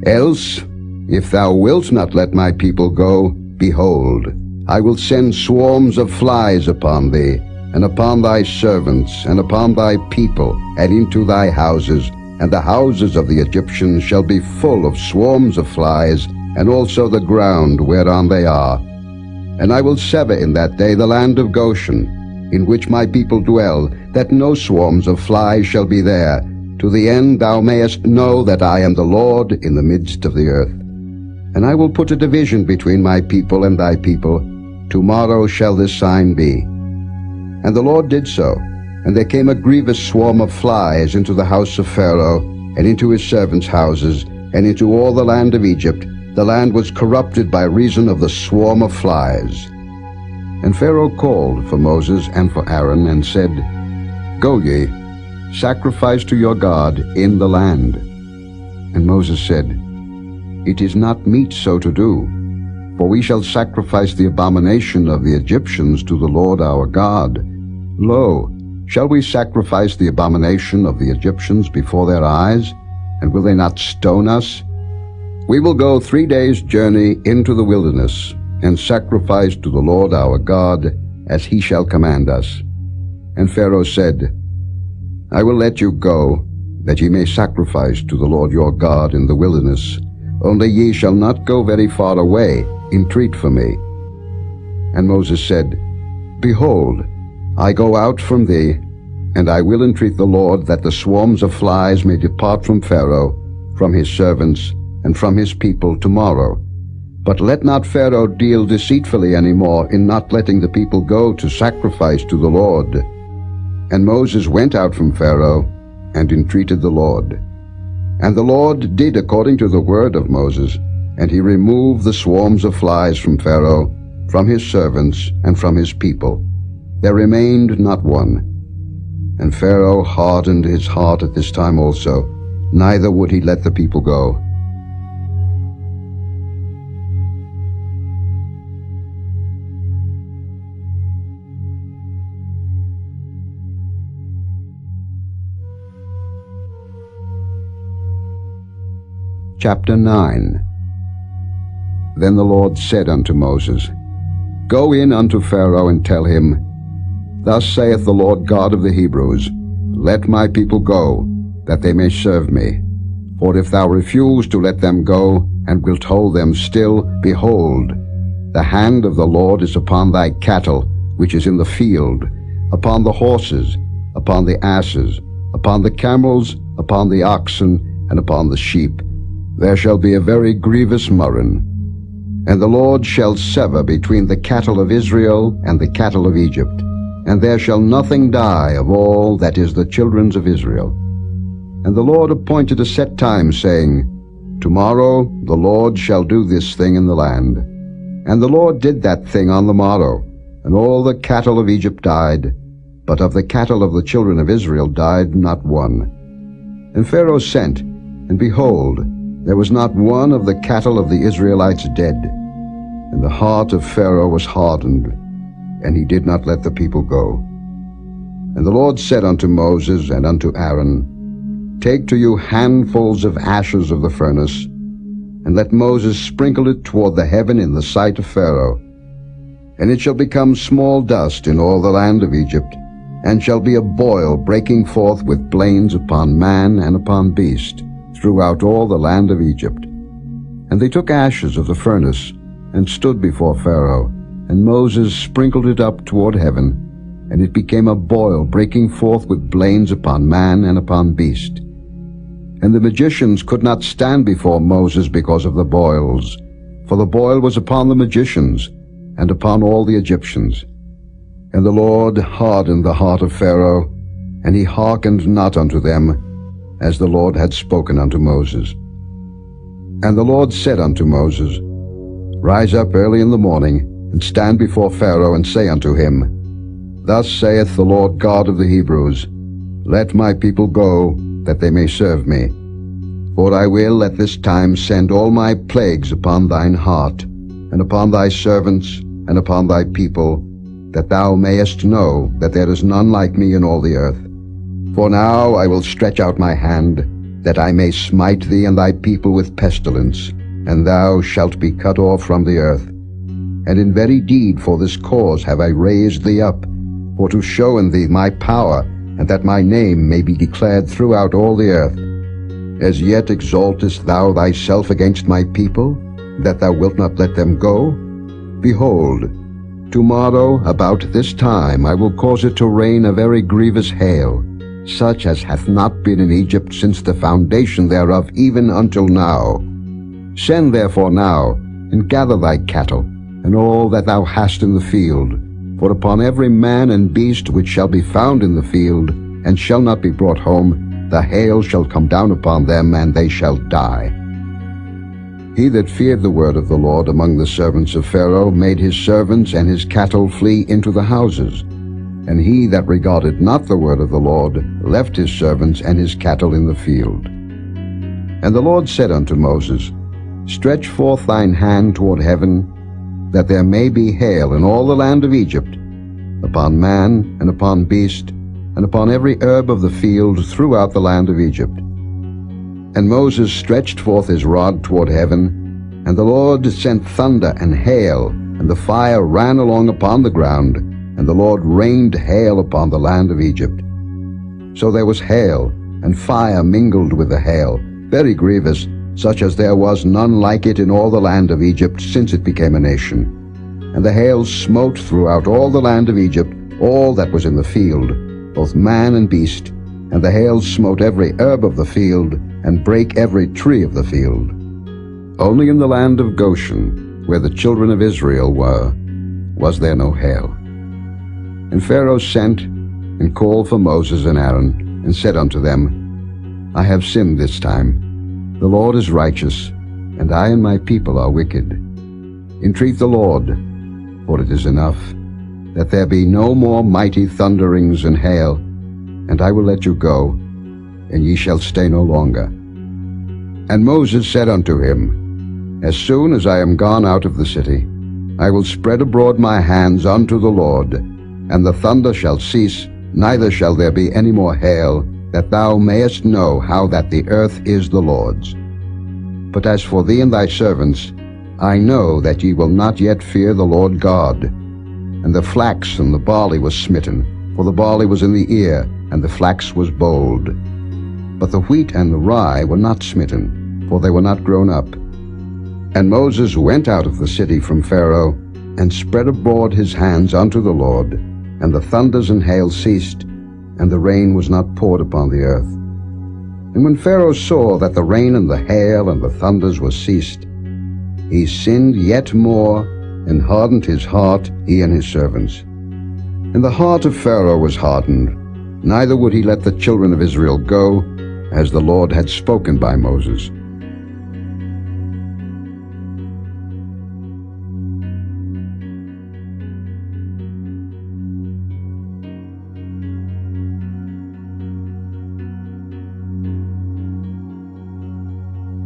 Else, if thou wilt not let my people go, behold, I will send swarms of flies upon thee, and upon thy servants, and upon thy people, and into thy houses, and the houses of the Egyptians shall be full of swarms of flies, and also the ground whereon they are. And I will sever in that day the land of Goshen, in which my people dwell, that no swarms of flies shall be there, to the end thou mayest know that I am the Lord in the midst of the earth. And I will put a division between my people and thy people. Tomorrow shall this sign be. And the Lord did so, and there came a grievous swarm of flies into the house of Pharaoh, and into his servants' houses, and into all the land of Egypt. The land was corrupted by reason of the swarm of flies. And Pharaoh called for Moses and for Aaron, and said, Go ye, sacrifice to your God in the land. And Moses said, It is not meet so to do, for we shall sacrifice the abomination of the Egyptians to the Lord our God. Lo, shall we sacrifice the abomination of the Egyptians before their eyes? And will they not stone us? We will go 3 days' journey into the wilderness, and sacrifice to the Lord our God, as he shall command us. And Pharaoh said, I will let you go, that ye may sacrifice to the Lord your God in the wilderness. Only ye shall not go very far away, entreat for me. And Moses said, Behold, I go out from thee, and I will entreat the Lord that the swarms of flies may depart from Pharaoh, from his servants, and from his people tomorrow. But let not Pharaoh deal deceitfully any more in not letting the people go to sacrifice to the Lord. And Moses went out from Pharaoh, and entreated the Lord. And the Lord did according to the word of Moses, and he removed the swarms of flies from Pharaoh, from his servants, and from his people. There remained not one. And Pharaoh hardened his heart at this time also, neither would he let the people go. Chapter 9. Then the Lord said unto Moses, Go in unto Pharaoh, and tell him, Thus saith the Lord God of the Hebrews, Let my people go, that they may serve me. For if thou refuse to let them go, and wilt hold them still, behold, the hand of the Lord is upon thy cattle, which is in the field, upon the horses, upon the asses, upon the camels, upon the oxen, and upon the sheep. There shall be a very grievous murrain. And the Lord shall sever between the cattle of Israel and the cattle of Egypt, and there shall nothing die of all that is the children's of Israel. And the Lord appointed a set time, saying, Tomorrow the Lord shall do this thing in the land. And the Lord did that thing on the morrow, and all the cattle of Egypt died, but of the cattle of the children of Israel died not one. And Pharaoh sent, and behold, there was not one of the cattle of the Israelites dead. And the heart of Pharaoh was hardened, and he did not let the people go. And the Lord said unto Moses and unto Aaron, Take to you handfuls of ashes of the furnace, and let Moses sprinkle it toward the heaven in the sight of Pharaoh. And it shall become small dust in all the land of Egypt, and shall be a boil breaking forth with blains upon man and upon beast, throughout all the land of Egypt. And they took ashes of the furnace, and stood before Pharaoh, and Moses sprinkled it up toward heaven, and it became a boil breaking forth with blains upon man and upon beast. And the magicians could not stand before Moses because of the boils, for the boil was upon the magicians, and upon all the Egyptians. And the Lord hardened the heart of Pharaoh, and he hearkened not unto them, as the Lord had spoken unto Moses. And the Lord said unto Moses, Rise up early in the morning, and stand before Pharaoh, and say unto him, Thus saith the Lord God of the Hebrews, Let my people go, that they may serve me. For I will at this time send all my plagues upon thine heart, and upon thy servants, and upon thy people, that thou mayest know that there is none like me in all the earth. For now I will stretch out my hand, that I may smite thee and thy people with pestilence, and thou shalt be cut off from the earth. And in very deed for this cause have I raised thee up, for to show in thee my power, and that my name may be declared throughout all the earth. As yet exaltest thou thyself against my people, that thou wilt not let them go? Behold, tomorrow about this time I will cause it to rain a very grievous hail, such as hath not been in Egypt since the foundation thereof even until now. Send therefore now, and gather thy cattle, and all that thou hast in the field, for upon every man and beast which shall be found in the field, and shall not be brought home, the hail shall come down upon them, and they shall die. He that feared the word of the Lord among the servants of Pharaoh made his servants and his cattle flee into the houses. And he that regarded not the word of the Lord left his servants and his cattle in the field. And the Lord said unto Moses, Stretch forth thine hand toward heaven, that there may be hail in all the land of Egypt, upon man, and upon beast, and upon every herb of the field throughout the land of Egypt. And Moses stretched forth his rod toward heaven, and the Lord sent thunder and hail, and the fire ran along upon the ground, and the Lord rained hail upon the land of Egypt. So there was hail, and fire mingled with the hail, very grievous, such as there was none like it in all the land of Egypt since it became a nation. And the hail smote throughout all the land of Egypt all that was in the field, both man and beast, and the hail smote every herb of the field, and brake every tree of the field. Only in the land of Goshen, where the children of Israel were, was there no hail. And Pharaoh sent and called for Moses and Aaron, and said unto them, I have sinned this time. The Lord is righteous, and I and my people are wicked. Entreat the Lord, for it is enough, that there be no more mighty thunderings and hail, and I will let you go, and ye shall stay no longer. And Moses said unto him, As soon as I am gone out of the city, I will spread abroad my hands unto the Lord, and the thunder shall cease, neither shall there be any more hail, that thou mayest know how that the earth is the Lord's. But as for thee and thy servants, I know that ye will not yet fear the Lord God. And the flax and the barley was smitten, for the barley was in the ear, and the flax was bold. But the wheat and the rye were not smitten, for they were not grown up. And Moses went out of the city from Pharaoh, and spread abroad his hands unto the Lord, and the thunders and hail ceased, and the rain was not poured upon the earth. And when Pharaoh saw that the rain and the hail and the thunders were ceased, he sinned yet more, and hardened his heart, he and his servants. And the heart of Pharaoh was hardened, neither would he let the children of Israel go, as the Lord had spoken by Moses.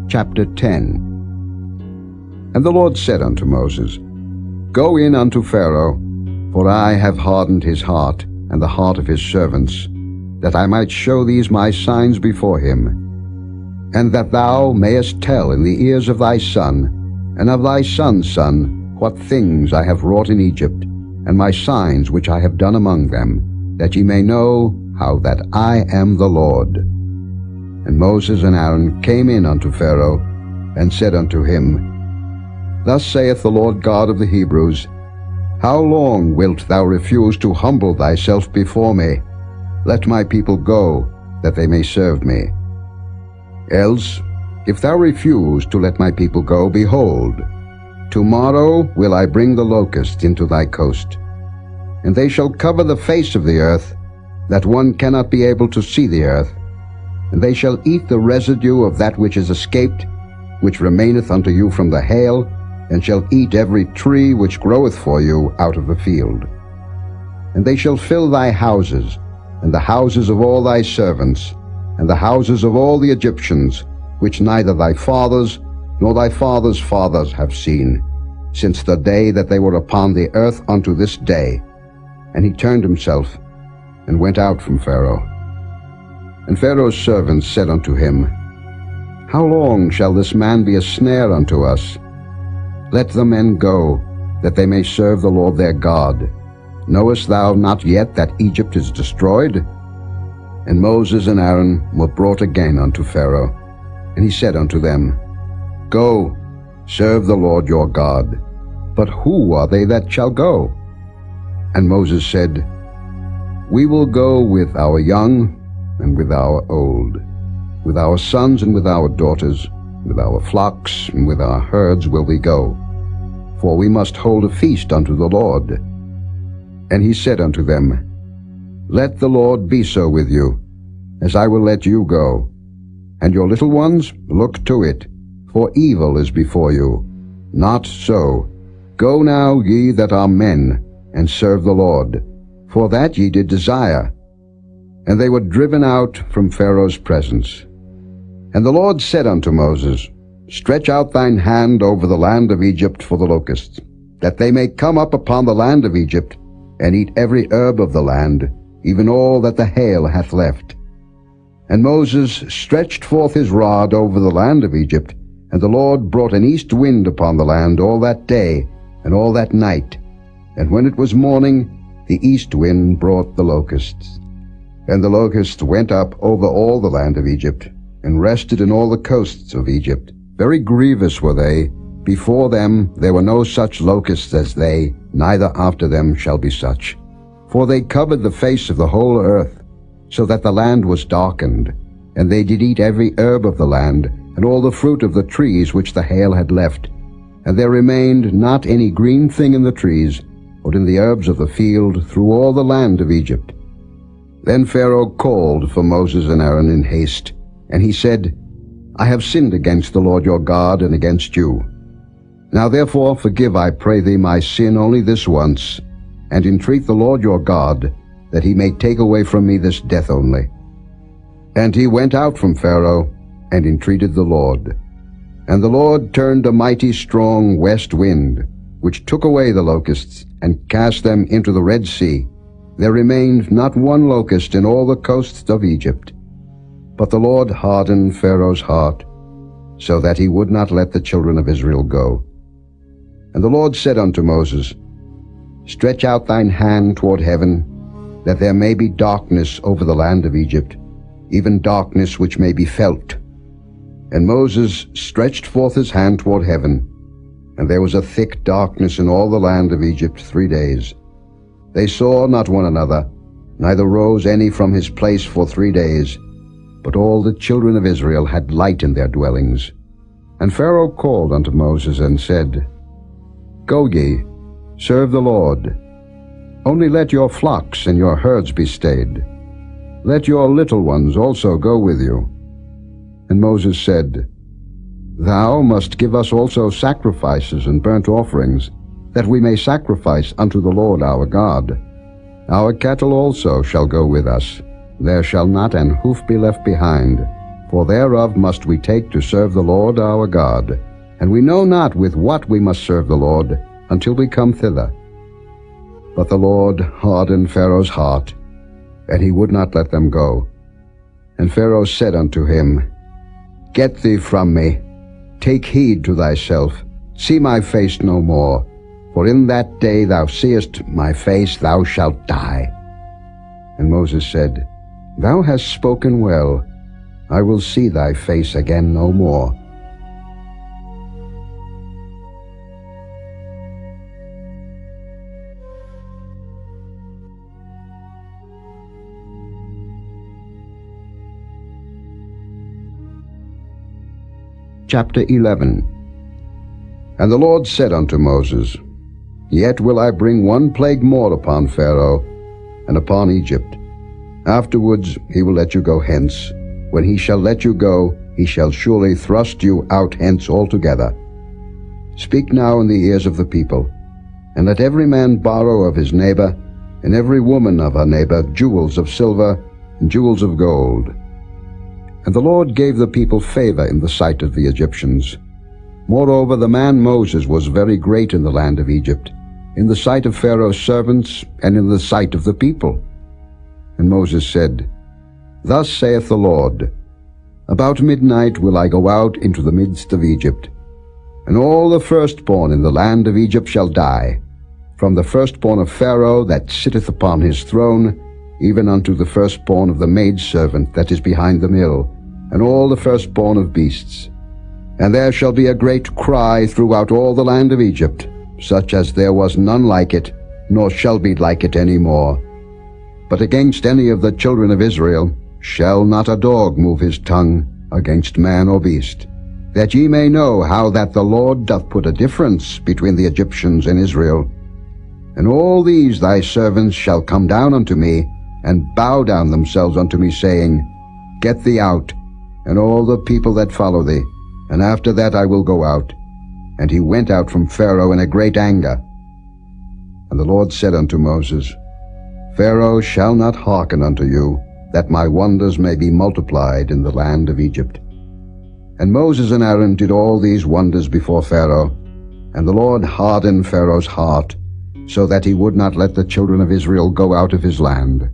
Chapter 10. And the Lord said unto Moses, Go in unto Pharaoh, for I have hardened his heart, and the heart of his servants, that I might show these my signs before him, and that thou mayest tell in the ears of thy son, and of thy son's son, what things I have wrought in Egypt, and my signs which I have done among them, that ye may know how that I am the Lord. And Moses and Aaron came in unto Pharaoh, and said unto him, Thus saith the Lord God of the Hebrews, How long wilt thou refuse to humble thyself before me? Let my people go, that they may serve me. Else, if thou refuse to let my people go, behold, tomorrow will I bring the locusts into thy coast, and they shall cover the face of the earth, that one cannot be able to see the earth, and they shall eat the residue of that which is escaped, which remaineth unto you from the hail, and shall eat every tree which groweth for you out of the field. And they shall fill thy houses, and the houses of all thy servants, and the houses of all the Egyptians, which neither thy fathers nor thy fathers' fathers have seen, since the day that they were upon the earth unto this day. And he turned himself, and went out from Pharaoh. And Pharaoh's servants said unto him, How long shall this man be a snare unto us? Let the men go, that they may serve the Lord their God. Knowest thou not yet that Egypt is destroyed? And Moses and Aaron were brought again unto Pharaoh. And he said unto them, Go, serve the Lord your God. But who are they that shall go? And Moses said, We will go with our young and with our old, with our sons and with our daughters, with our flocks and with our herds will we go, for we must hold a feast unto the Lord. And he said unto them, Let the Lord be so with you, as I will let you go. And your little ones, look to it, for evil is before you. Not so. Go now, ye that are men, and serve the Lord, for that ye did desire. And they were driven out from Pharaoh's presence. And the Lord said unto Moses, Stretch out thine hand over the land of Egypt for the locusts, that they may come up upon the land of Egypt, and eat every herb of the land, even all that the hail hath left. And Moses stretched forth his rod over the land of Egypt, and the Lord brought an east wind upon the land all that day and all that night. And when it was morning, the east wind brought the locusts. And the locusts went up over all the land of Egypt, and rested in all the coasts of Egypt. Very grievous were they. Before them there were no such locusts as they, neither after them shall be such. For they covered the face of the whole earth, so that the land was darkened. And they did eat every herb of the land, and all the fruit of the trees which the hail had left. And there remained not any green thing in the trees, or in the herbs of the field, through all the land of Egypt. Then Pharaoh called for Moses and Aaron in haste, and he said, I have sinned against the Lord your God and against you. Now therefore forgive, I pray thee, my sin only this once, and entreat the Lord your God, that he may take away from me this death only. And he went out from Pharaoh, and entreated the Lord. And the Lord turned a mighty strong west wind, which took away the locusts, and cast them into the Red Sea. There remained not one locust in all the coasts of Egypt. But the Lord hardened Pharaoh's heart, so that he would not let the children of Israel go. And the Lord said unto Moses, Stretch out thine hand toward heaven, that there may be darkness over the land of Egypt, even darkness which may be felt. And Moses stretched forth his hand toward heaven, and there was a thick darkness in all the land of Egypt 3 days. They saw not one another, neither rose any from his place for 3 days. But all the children of Israel had light in their dwellings. And Pharaoh called unto Moses and said, Go ye, serve the Lord. Only let your flocks and your herds be stayed. Let your little ones also go with you. And Moses said, Thou must give us also sacrifices and burnt offerings, that we may sacrifice unto the Lord our God. Our cattle also shall go with us. There shall not an hoof be left behind, for thereof must we take to serve the Lord our God. And we know not with what we must serve the Lord, until we come thither. But the Lord hardened Pharaoh's heart, and he would not let them go. And Pharaoh said unto him, Get thee from me, take heed to thyself, see my face no more, for in that day thou seest my face, thou shalt die. And Moses said, Thou hast spoken well. I will see thy face again no more. Chapter 11. And the Lord said unto Moses, Yet will I bring one plague more upon Pharaoh, and upon Egypt. Afterwards he will let you go hence. When he shall let you go, he shall surely thrust you out hence altogether. Speak now in the ears of the people, and let every man borrow of his neighbor, and every woman of her neighbor, jewels of silver and jewels of gold. And the Lord gave the people favor in the sight of the Egyptians. Moreover, the man Moses was very great in the land of Egypt, in the sight of Pharaoh's servants, and in the sight of the people. And Moses said, Thus saith the Lord, About midnight will I go out into the midst of Egypt, and all the firstborn in the land of Egypt shall die, from the firstborn of Pharaoh that sitteth upon his throne, even unto the firstborn of the maidservant that is behind the mill, and all the firstborn of beasts. And there shall be a great cry throughout all the land of Egypt, such as there was none like it, nor shall be like it any more. But against any of the children of Israel shall not a dog move his tongue against man or beast, that ye may know how that the Lord doth put a difference between the Egyptians and Israel. And all these thy servants shall come down unto me, and bow down themselves unto me, saying, Get thee out, and all the people that follow thee, and after that I will go out. And he went out from Pharaoh in a great anger. And the Lord said unto Moses, Pharaoh shall not hearken unto you, that my wonders may be multiplied in the land of Egypt. And Moses and Aaron did all these wonders before Pharaoh, and the Lord hardened Pharaoh's heart, so that he would not let the children of Israel go out of his land.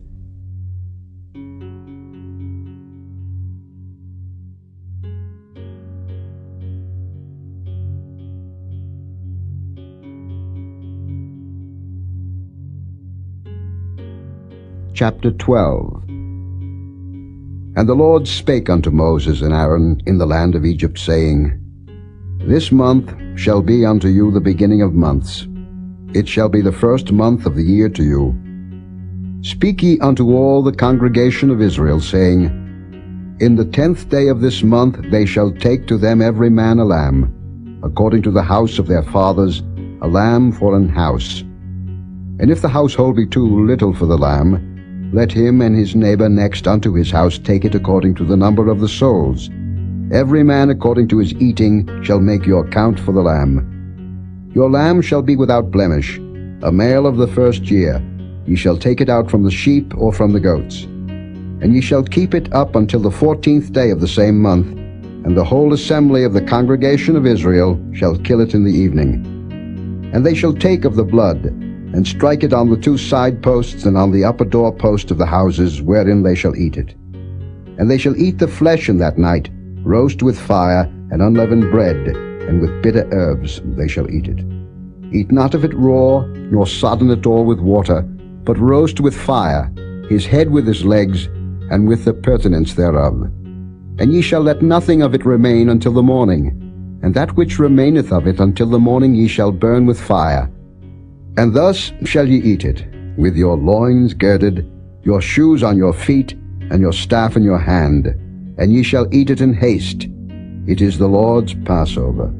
Chapter 12. And the Lord spake unto Moses and Aaron in the land of Egypt, saying, This month shall be unto you the beginning of months. It shall be the first month of the year to you. Speak ye unto all the congregation of Israel, saying, In the 10th day of this month they shall take to them every man a lamb, according to the house of their fathers, a lamb for an house. And if the household be too little for the lamb, let him and his neighbor next unto his house take it according to the number of the souls. Every man according to his eating shall make your count for the lamb. Your lamb shall be without blemish, a male of the first year. Ye shall take it out from the sheep or from the goats. And ye shall keep it up until the 14th day of the same month, and the whole assembly of the congregation of Israel shall kill it in the evening. And they shall take of the blood, and strike it on the 2 side posts and on the upper door post of the houses wherein they shall eat it. And they shall eat the flesh in that night, roast with fire, and unleavened bread, and with bitter herbs they shall eat it. Eat not of it raw, nor sodden it all with water, but roast with fire, his head with his legs, and with the purtenance thereof. And ye shall let nothing of it remain until the morning, and that which remaineth of it until the morning ye shall burn with fire. And thus shall ye eat it, with your loins girded, your shoes on your feet, and your staff in your hand, and ye shall eat it in haste. It is the Lord's Passover.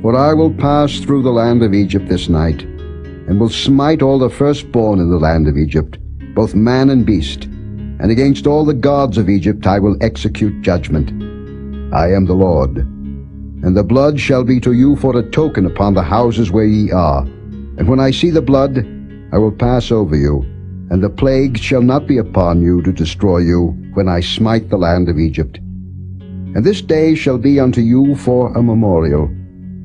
For I will pass through the land of Egypt this night, and will smite all the firstborn in the land of Egypt, both man and beast, and against all the gods of Egypt I will execute judgment. I am the Lord. And the blood shall be to you for a token upon the houses where ye are. And when I see the blood, I will pass over you, and the plague shall not be upon you to destroy you when I smite the land of Egypt. And this day shall be unto you for a memorial,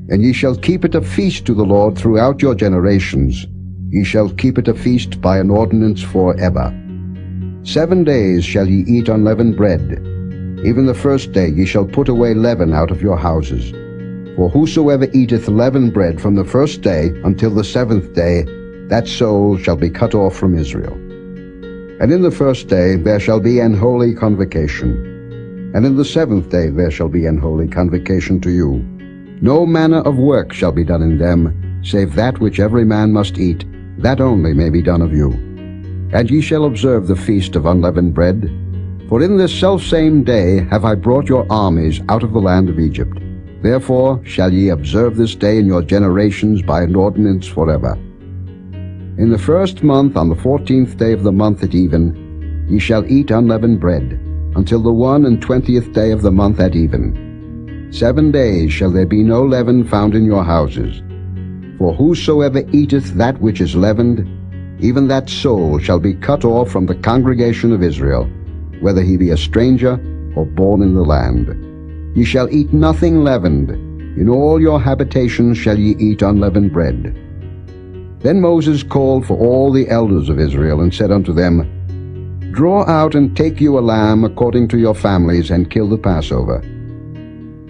and ye shall keep it a feast to the Lord throughout your generations. Ye shall keep it a feast by an ordinance forever. 7 days shall ye eat unleavened bread. Even the first day ye shall put away leaven out of your houses. For whosoever eateth leavened bread from the first day until the 7th day, that soul shall be cut off from Israel. And in the first day there shall be an holy convocation, and in the 7th day there shall be an holy convocation to you. No manner of work shall be done in them, save that which every man must eat, that only may be done of you. And ye shall observe the feast of unleavened bread, for in this selfsame day have I brought your armies out of the land of Egypt. Therefore shall ye observe this day in your generations by an ordinance forever. In the 1st month, on the 14th day of the month at even, ye shall eat unleavened bread. until the 21st day of the month at even. 7 days shall there be no leaven found in your houses. For whosoever eateth that which is leavened, even that soul shall be cut off from the congregation of Israel, whether he be a stranger or born in the land. Ye shall eat nothing leavened. In all your habitations shall ye eat unleavened bread. Then Moses called for all the elders of Israel, and said unto them, Draw out and take you a lamb according to your families, and kill the Passover.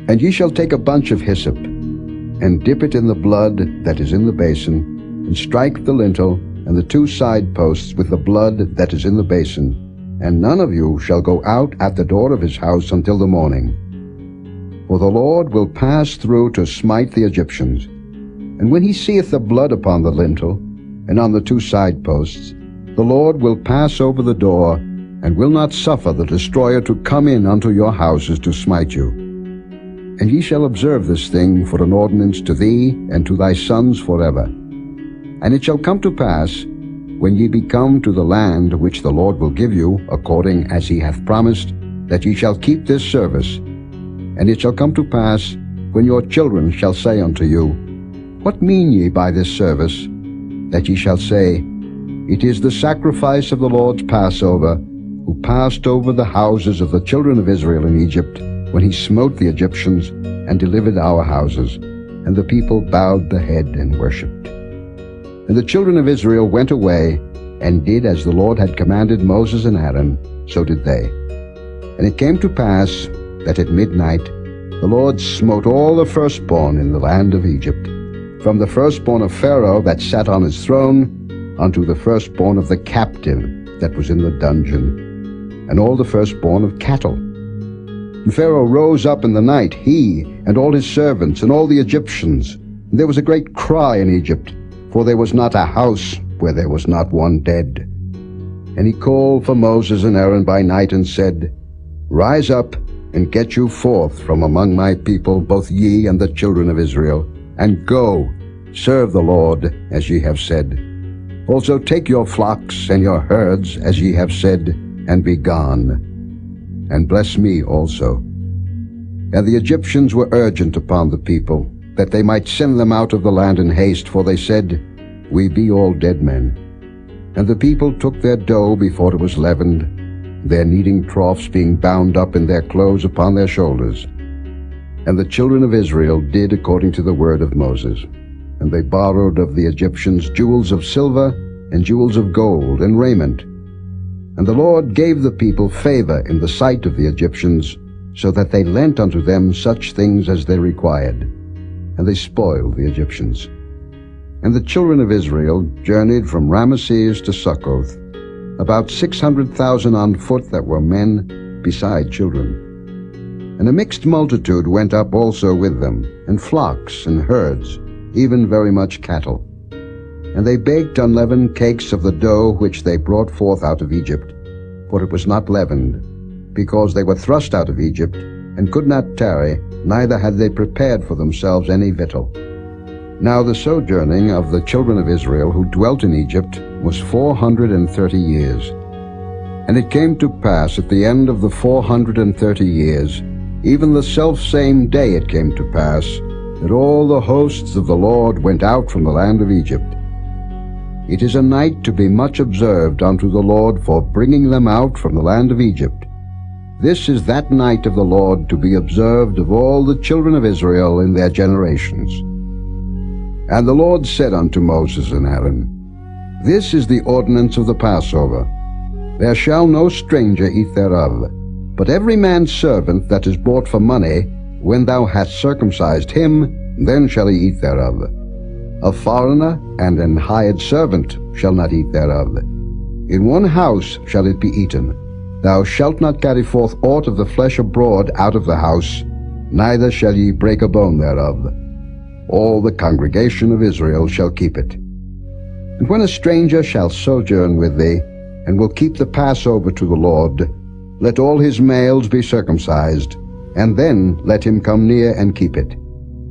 And ye shall take a bunch of hyssop, and dip it in the blood that is in the basin, and strike the lintel and the 2 side posts with the blood that is in the basin, and none of you shall go out at the door of his house until the morning. For the Lord will pass through to smite the Egyptians. And when he seeth the blood upon the lintel, and on the 2 side posts, the Lord will pass over the door, and will not suffer the destroyer to come in unto your houses to smite you. And ye shall observe this thing for an ordinance to thee and to thy sons forever. And it shall come to pass, when ye be come to the land which the Lord will give you, according as he hath promised, that ye shall keep this service. And it shall come to pass, when your children shall say unto you, What mean ye by this service? That ye shall say, It is the sacrifice of the Lord's Passover, who passed over the houses of the children of Israel in Egypt, when he smote the Egyptians, and delivered our houses. And the people bowed the head and worshipped. And the children of Israel went away, and did as the Lord had commanded Moses and Aaron, so did they. And it came to pass, that at midnight the Lord smote all the firstborn in the land of Egypt, from the firstborn of Pharaoh that sat on his throne, unto the firstborn of the captive that was in the dungeon, and all the firstborn of cattle. And Pharaoh rose up in the night, he and all his servants, and all the Egyptians. And there was a great cry in Egypt, for there was not a house where there was not one dead. And he called for Moses and Aaron by night, and said, Rise up, and get you forth from among my people, both ye and the children of Israel, and go, serve the Lord, as ye have said. Also take your flocks and your herds, as ye have said, and be gone. And bless me also. And the Egyptians were urgent upon the people, that they might send them out of the land in haste, for they said, We be all dead men. And the people took their dough before it was leavened, their kneading troughs being bound up in their clothes upon their shoulders. And the children of Israel did according to the word of Moses. And they borrowed of the Egyptians jewels of silver, and jewels of gold, and raiment. And the Lord gave the people favor in the sight of the Egyptians, so that they lent unto them such things as they required. And they spoiled the Egyptians. And the children of Israel journeyed from Ramesses to Succoth, about 600,000 on foot that were men, beside children. And a mixed multitude went up also with them, and flocks and herds, even very much cattle. And they baked unleavened cakes of the dough which they brought forth out of Egypt, for it was not leavened, because they were thrust out of Egypt, and could not tarry, neither had they prepared for themselves any victual. Now the sojourning of the children of Israel who dwelt in Egypt was 430 years. And it came to pass at the end of the 430 years, even the selfsame day it came to pass, that all the hosts of the Lord went out from the land of Egypt. It is a night to be much observed unto the Lord for bringing them out from the land of Egypt. This is that night of the Lord to be observed of all the children of Israel in their generations. And the Lord said unto Moses and Aaron, This is the ordinance of the Passover. There shall no stranger eat thereof, but every man's servant that is bought for money, when thou hast circumcised him, then shall he eat thereof. A foreigner and an hired servant shall not eat thereof. In one house shall it be eaten. Thou shalt not carry forth aught of the flesh abroad out of the house, neither shall ye break a bone thereof. All the congregation of Israel shall keep it. And when a stranger shall sojourn with thee, and will keep the Passover to the Lord, let all his males be circumcised, and then let him come near and keep it.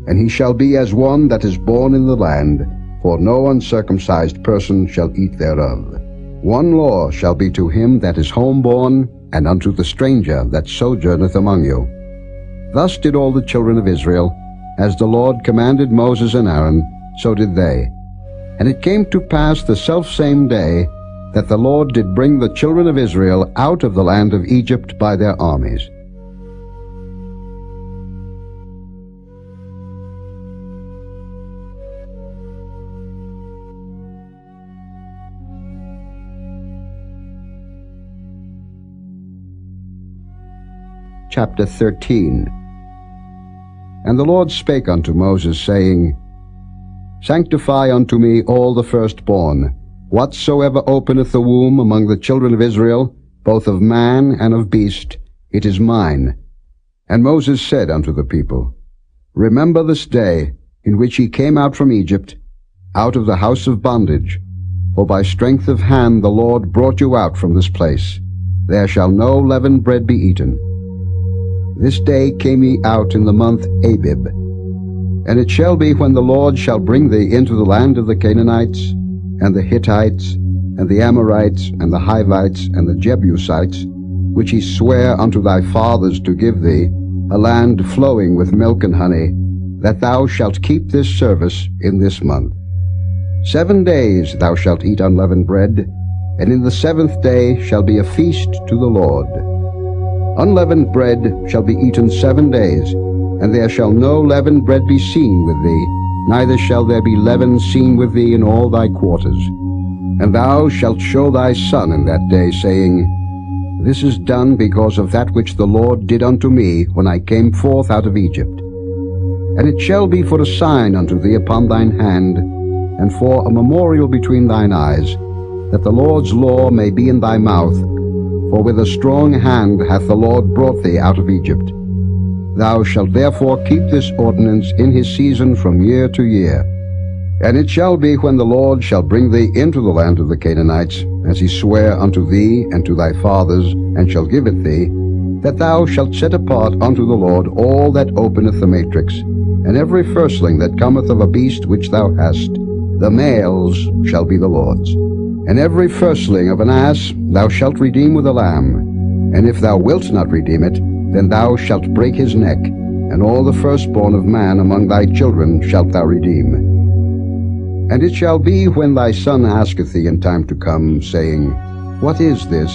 And he shall be as one that is born in the land, for no uncircumcised person shall eat thereof. One law shall be to him that is homeborn, and unto the stranger that sojourneth among you. Thus did all the children of Israel, as the Lord commanded Moses and Aaron, so did they. And it came to pass the selfsame day that the Lord did bring the children of Israel out of the land of Egypt by their armies. Chapter 13. And the Lord spake unto Moses, saying, Sanctify unto me all the firstborn, whatsoever openeth the womb among the children of Israel, both of man and of beast, it is mine. And Moses said unto the people, Remember this day in which ye came out from Egypt, out of the house of bondage, for by strength of hand the Lord brought you out from this place. There shall no leavened bread be eaten. This day came ye out in the month Abib. And it shall be, when the Lord shall bring thee into the land of the Canaanites, and the Hittites, and the Amorites, and the Hivites, and the Jebusites, which he sware unto thy fathers to give thee, a land flowing with milk and honey, that thou shalt keep this service in this month. 7 days thou shalt eat unleavened bread, and in the 7th day shall be a feast to the Lord. Unleavened bread shall be eaten 7 days, and there shall no leavened bread be seen with thee, neither shall there be leaven seen with thee in all thy quarters. And thou shalt show thy son in that day, saying, This is done because of that which the Lord did unto me when I came forth out of Egypt. And it shall be for a sign unto thee upon thine hand, and for a memorial between thine eyes, that the Lord's law may be in thy mouth, for with a strong hand hath the Lord brought thee out of Egypt. Thou shalt therefore keep this ordinance in his season from year to year. And it shall be, when the Lord shall bring thee into the land of the Canaanites, as he sware unto thee and to thy fathers, and shall give it thee, that thou shalt set apart unto the Lord all that openeth the matrix, and every firstling that cometh of a beast which thou hast, the males shall be the Lord's. And every firstling of an ass thou shalt redeem with a lamb. And if thou wilt not redeem it, then thou shalt break his neck, and all the firstborn of man among thy children shalt thou redeem. And it shall be, when thy son asketh thee in time to come, saying, What is this?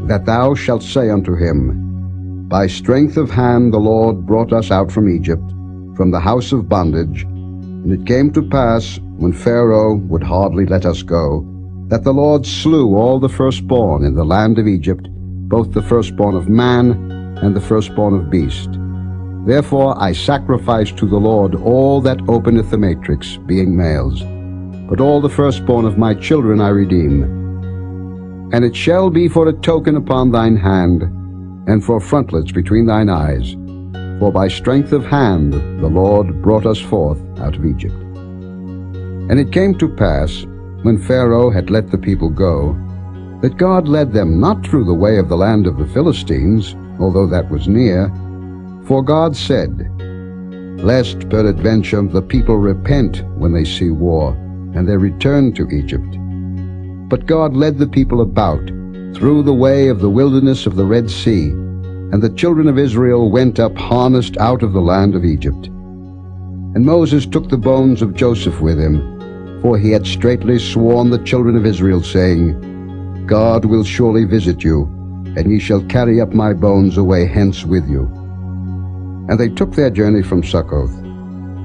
That thou shalt say unto him, By strength of hand the Lord brought us out from Egypt, from the house of bondage. And it came to pass, when Pharaoh would hardly let us go, that the Lord slew all the firstborn in the land of Egypt, both the firstborn of man and the firstborn of beast. Therefore I sacrifice to the Lord all that openeth the matrix, being males. But all the firstborn of my children I redeem. And it shall be for a token upon thine hand, and for frontlets between thine eyes. For by strength of hand the Lord brought us forth out of Egypt. And it came to pass, when Pharaoh had let the people go, that God led them not through the way of the land of the Philistines, although that was near. For God said, Lest peradventure the people repent when they see war, and they return to Egypt. But God led the people about through the way of the wilderness of the Red Sea, and the children of Israel went up harnessed out of the land of Egypt. And Moses took the bones of Joseph with him, for he had straitly sworn the children of Israel, saying, God will surely visit you, and ye shall carry up my bones away hence with you. And they took their journey from Succoth,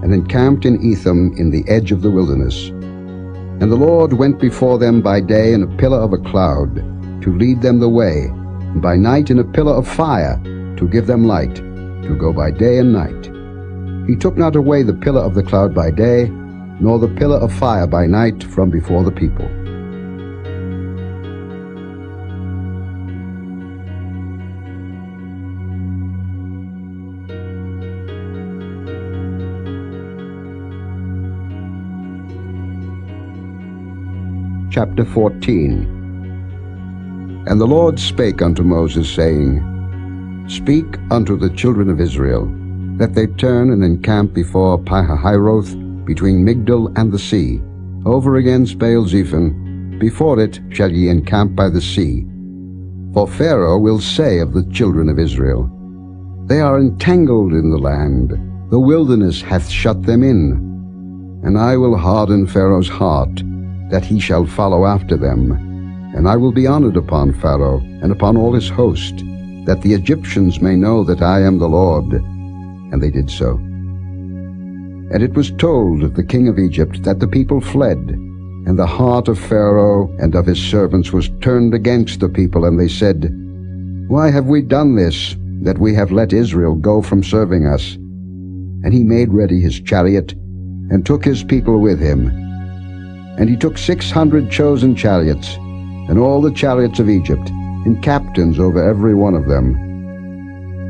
and encamped in Etham in the edge of the wilderness. And the Lord went before them by day in a pillar of a cloud, to lead them the way, and by night in a pillar of fire, to give them light, to go by day and night. He took not away the pillar of the cloud by day, nor the pillar of fire by night from before the people. Chapter 14. And the Lord spake unto Moses, saying, Speak unto the children of Israel, that they turn and encamp before Pihahiroth, between Migdol and the sea, over against Baal-zephon. Before it shall ye encamp by the sea. For Pharaoh will say of the children of Israel, They are entangled in the land, the wilderness hath shut them in. And I will harden Pharaoh's heart, that he shall follow after them. And I will be honored upon Pharaoh, and upon all his host, that the Egyptians may know that I am the Lord. And they did so. And it was told of the king of Egypt that the people fled, and the heart of Pharaoh and of his servants was turned against the people, and they said, Why have we done this, that we have let Israel go from serving us? And he made ready his chariot, and took his people with him. And he took 600 chosen chariots, and all the chariots of Egypt, and captains over every one of them.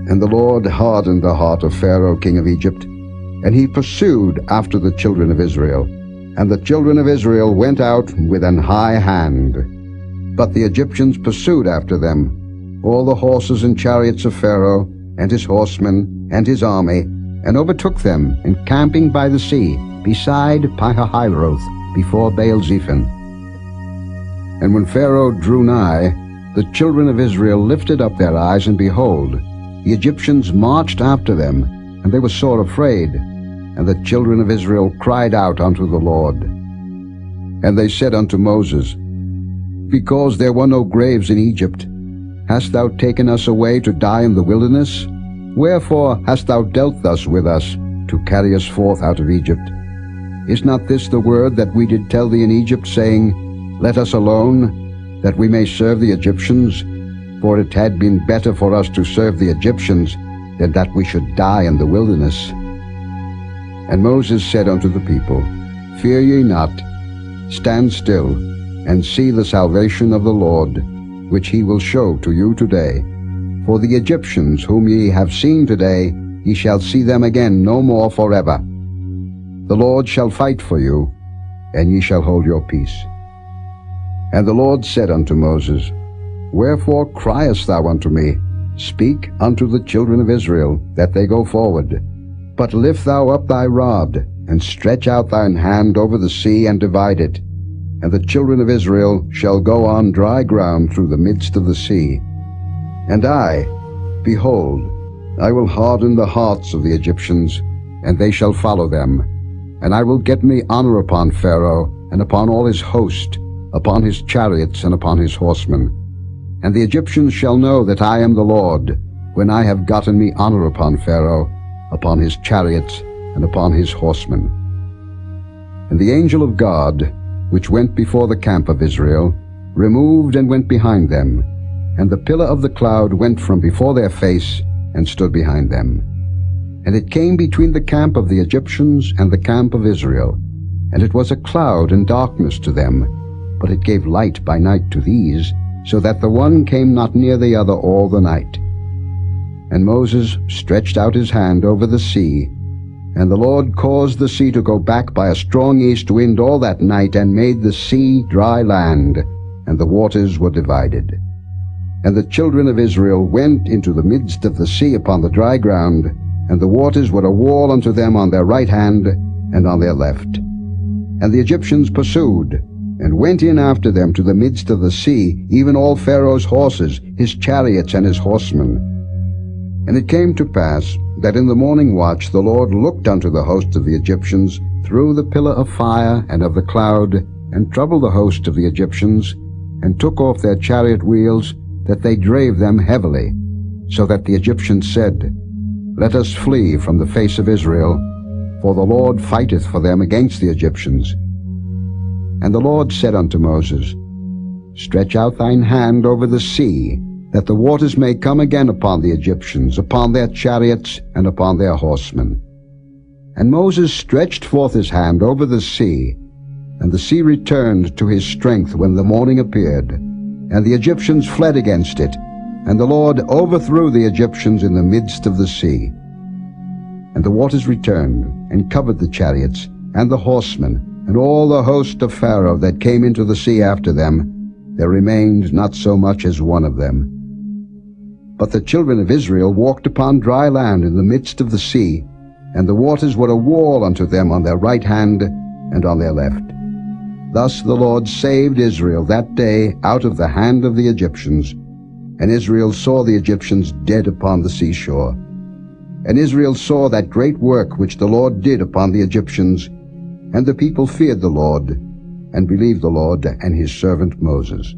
And the Lord hardened the heart of Pharaoh king of Egypt, and he pursued after the children of Israel. And the children of Israel went out with an high hand. But the Egyptians pursued after them, all the horses and chariots of Pharaoh, and his horsemen, and his army, and overtook them, encamping by the sea, beside Pi-hahiroth, before Baal-zephon. And when Pharaoh drew nigh, the children of Israel lifted up their eyes, and behold, the Egyptians marched after them, and they were sore afraid. And the children of Israel cried out unto the Lord. And they said unto Moses, Because there were no graves in Egypt, hast thou taken us away to die in the wilderness? Wherefore hast thou dealt thus with us, to carry us forth out of Egypt? Is not this the word that we did tell thee in Egypt, saying, Let us alone, that we may serve the Egyptians? For it had been better for us to serve the Egyptians, than that we should die in the wilderness. And Moses said unto the people, Fear ye not, stand still, and see the salvation of the Lord, which he will show to you today. For the Egyptians whom ye have seen today, ye shall see them again no more forever. The Lord shall fight for you, and ye shall hold your peace. And the Lord said unto Moses, Wherefore criest thou unto me? Speak unto the children of Israel, that they go forward. But lift thou up thy rod, and stretch out thine hand over the sea, and divide it. And the children of Israel shall go on dry ground through the midst of the sea. And I, behold, I will harden the hearts of the Egyptians, and they shall follow them. And I will get me honor upon Pharaoh, and upon all his host, upon his chariots, and upon his horsemen. And the Egyptians shall know that I am the Lord, when I have gotten me honor upon Pharaoh, upon his chariots, and upon his horsemen. And the angel of God, which went before the camp of Israel, removed and went behind them. And the pillar of the cloud went from before their face, and stood behind them. And it came between the camp of the Egyptians and the camp of Israel. And it was a cloud and darkness to them, but it gave light by night to these, so that the one came not near the other all the night. And Moses stretched out his hand over the sea, and the Lord caused the sea to go back by a strong east wind all that night, and made the sea dry land, and the waters were divided. And the children of Israel went into the midst of the sea upon the dry ground, and the waters were a wall unto them on their right hand and on their left. And the Egyptians pursued, and went in after them to the midst of the sea, even all Pharaoh's horses, his chariots, and his horsemen. And it came to pass that in the morning watch the Lord looked unto the host of the Egyptians through the pillar of fire and of the cloud, and troubled the host of the Egyptians, and took off their chariot wheels, that they drave them heavily, so that the Egyptians said, Let us flee from the face of Israel, for the Lord fighteth for them against the Egyptians. And the Lord said unto Moses, Stretch out thine hand over the sea, that the waters may come again upon the Egyptians, upon their chariots, and upon their horsemen. And Moses stretched forth his hand over the sea, and the sea returned to his strength when the morning appeared, and the Egyptians fled against it, and the Lord overthrew the Egyptians in the midst of the sea. And the waters returned, and covered the chariots, and the horsemen, and all the host of Pharaoh that came into the sea after them. There remained not so much as one of them. But the children of Israel walked upon dry land in the midst of the sea, and the waters were a wall unto them on their right hand and on their left. Thus the Lord saved Israel that day out of the hand of the Egyptians, And Israel saw the Egyptians dead upon the seashore. And Israel saw that great work which the Lord did upon the Egyptians, and the people feared the Lord, and believed the Lord and his servant Moses.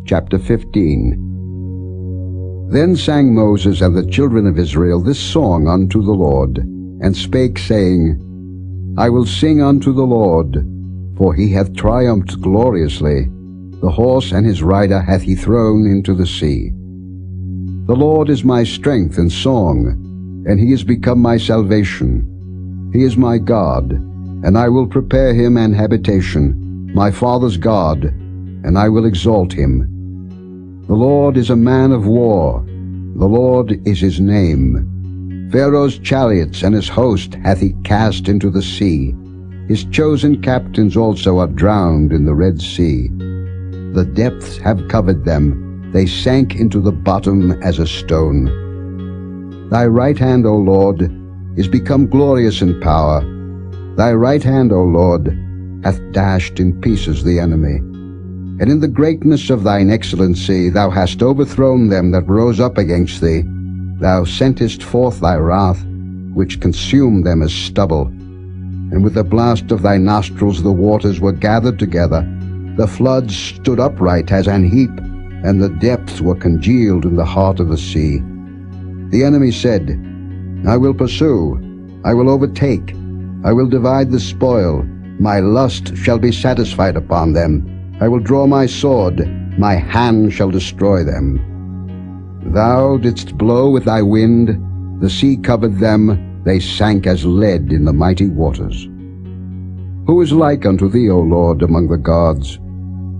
Chapter 15. Then sang Moses and the children of Israel this song unto the Lord, and spake, saying, I will sing unto the Lord, for he hath triumphed gloriously. The horse and his rider hath he thrown into the sea. The Lord is my strength and song, and he is become my salvation. He is my God, and I will prepare him an habitation, my father's God, and I will exalt him. The Lord is a man of war, the Lord is his name. Pharaoh's chariots and his host hath he cast into the sea. His chosen captains also are drowned in the Red Sea. The depths have covered them, they sank into the bottom as a stone. Thy right hand, O Lord, is become glorious in power. Thy right hand, O Lord, hath dashed in pieces the enemy. And in the greatness of thine excellency thou hast overthrown them that rose up against thee. Thou sentest forth thy wrath, which consumed them as stubble. And with the blast of thy nostrils the waters were gathered together. The floods stood upright as an heap, and the depths were congealed in the heart of the sea. The enemy said, I will pursue, I will overtake, I will divide the spoil, my lust shall be satisfied upon them. I will draw my sword, my hand shall destroy them. Thou didst blow with thy wind, the sea covered them, they sank as lead in the mighty waters. Who is like unto thee, O Lord, among the gods?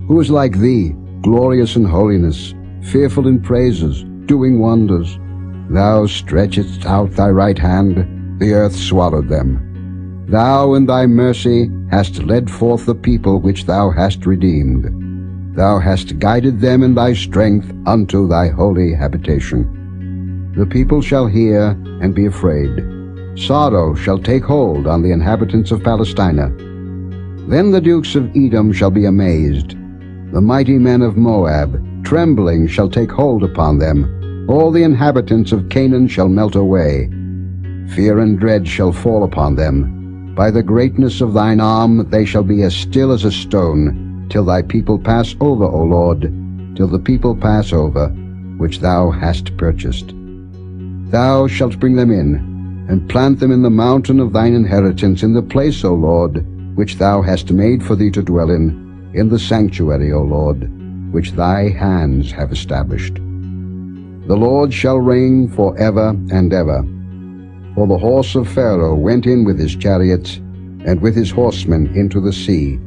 Who is like thee, glorious in holiness, fearful in praises, doing wonders? Thou stretchedst out thy right hand, the earth swallowed them. Thou in thy mercy hast led forth the people which thou hast redeemed. Thou hast guided them in thy strength unto thy holy habitation. The people shall hear and be afraid. Sorrow shall take hold on the inhabitants of Palestina. Then the dukes of Edom shall be amazed. The mighty men of Moab, trembling, shall take hold upon them. All the inhabitants of Canaan shall melt away. Fear and dread shall fall upon them. By the greatness of thine arm they shall be as still as a stone, till thy people pass over, O Lord, till the people pass over, which thou hast purchased. Thou shalt bring them in, and plant them in the mountain of thine inheritance, in the place, O Lord, which thou hast made for thee to dwell in the sanctuary, O Lord, which thy hands have established. The Lord shall reign for ever and ever. For the horse of Pharaoh went in with his chariots, and with his horsemen into the sea.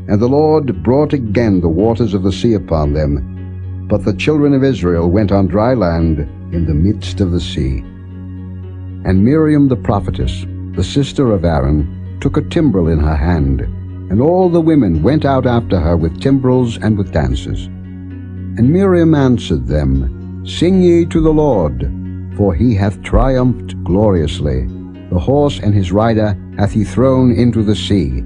And the Lord brought again the waters of the sea upon them. But the children of Israel went on dry land in the midst of the sea. And Miriam the prophetess, the sister of Aaron, took a timbrel in her hand, and all the women went out after her with timbrels and with dances. And Miriam answered them, Sing ye to the Lord, for he hath triumphed gloriously. The horse and his rider hath he thrown into the sea.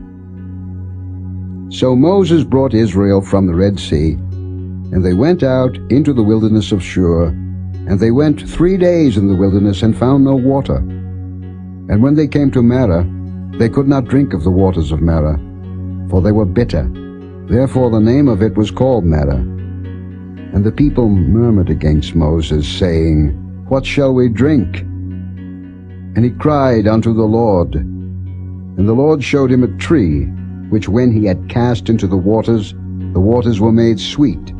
So Moses brought Israel from the Red Sea, and they went out into the wilderness of Shur, and they went 3 days in the wilderness and found no water. And when they came to Marah, they could not drink of the waters of Marah, for they were bitter. Therefore the name of it was called Marah. And the people murmured against Moses, saying, What shall we drink? And he cried unto the Lord. And the Lord showed him a tree, which when he had cast into the waters were made sweet.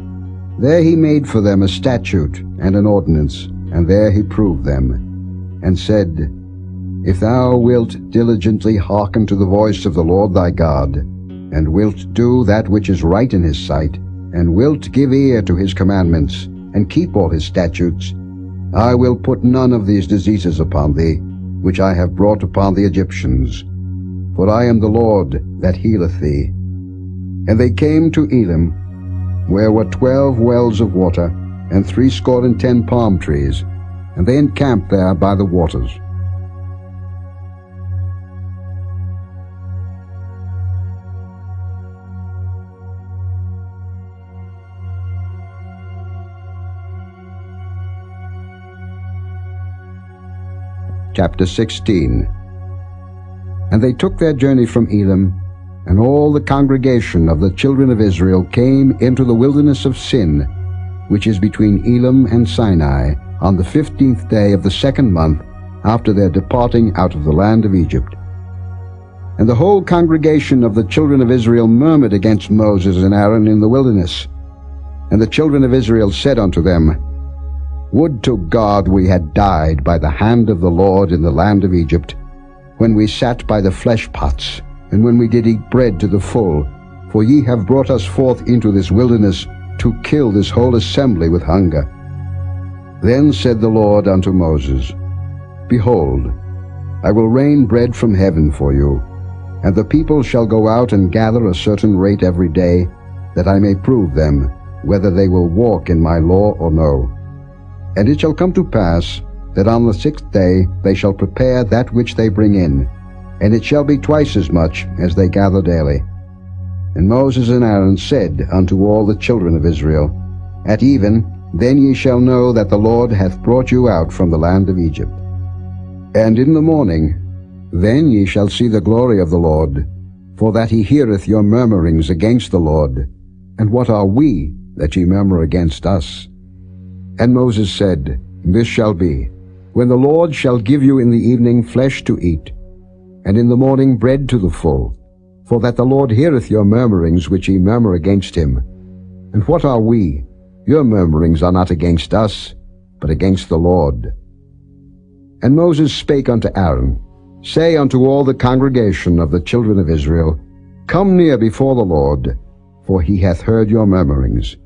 There he made for them a statute and an ordinance, and there he proved them, and said, If thou wilt diligently hearken to the voice of the Lord thy God, and wilt do that which is right in his sight, and wilt give ear to his commandments, and keep all his statutes, I will put none of these diseases upon thee, which I have brought upon the Egyptians. For I am the Lord that healeth thee. And they came to Elim, where were 12 wells of water, and 70 palm trees, and they encamped there by the waters. Chapter 16. And they took their journey from Elim, and all the congregation of the children of Israel came into the wilderness of Sin, which is between Elim and Sinai, on the 15th day of the 2nd month after their departing out of the land of Egypt. And the whole congregation of the children of Israel murmured against Moses and Aaron in the wilderness. And the children of Israel said unto them, Would to God we had died by the hand of the Lord in the land of Egypt, when we sat by the flesh pots, and when we did eat bread to the full, for ye have brought us forth into this wilderness to kill this whole assembly with hunger. Then said the Lord unto Moses, Behold, I will rain bread from heaven for you, and the people shall go out and gather a certain rate every day, that I may prove them, whether they will walk in my law or no. And it shall come to pass, that on the 6th day they shall prepare that which they bring in, and it shall be twice as much as they gather daily. And Moses and Aaron said unto all the children of Israel, At even, then ye shall know that the Lord hath brought you out from the land of Egypt. And in the morning, then ye shall see the glory of the Lord, for that he heareth your murmurings against the Lord. And what are we, that ye murmur against us? And Moses said, This shall be, when the Lord shall give you in the evening flesh to eat, and in the morning bread to the full, for that the Lord heareth your murmurings which ye murmur against him. And what are we? Your murmurings are not against us, but against the Lord. And Moses spake unto Aaron, Say unto all the congregation of the children of Israel, Come near before the Lord, for he hath heard your murmurings.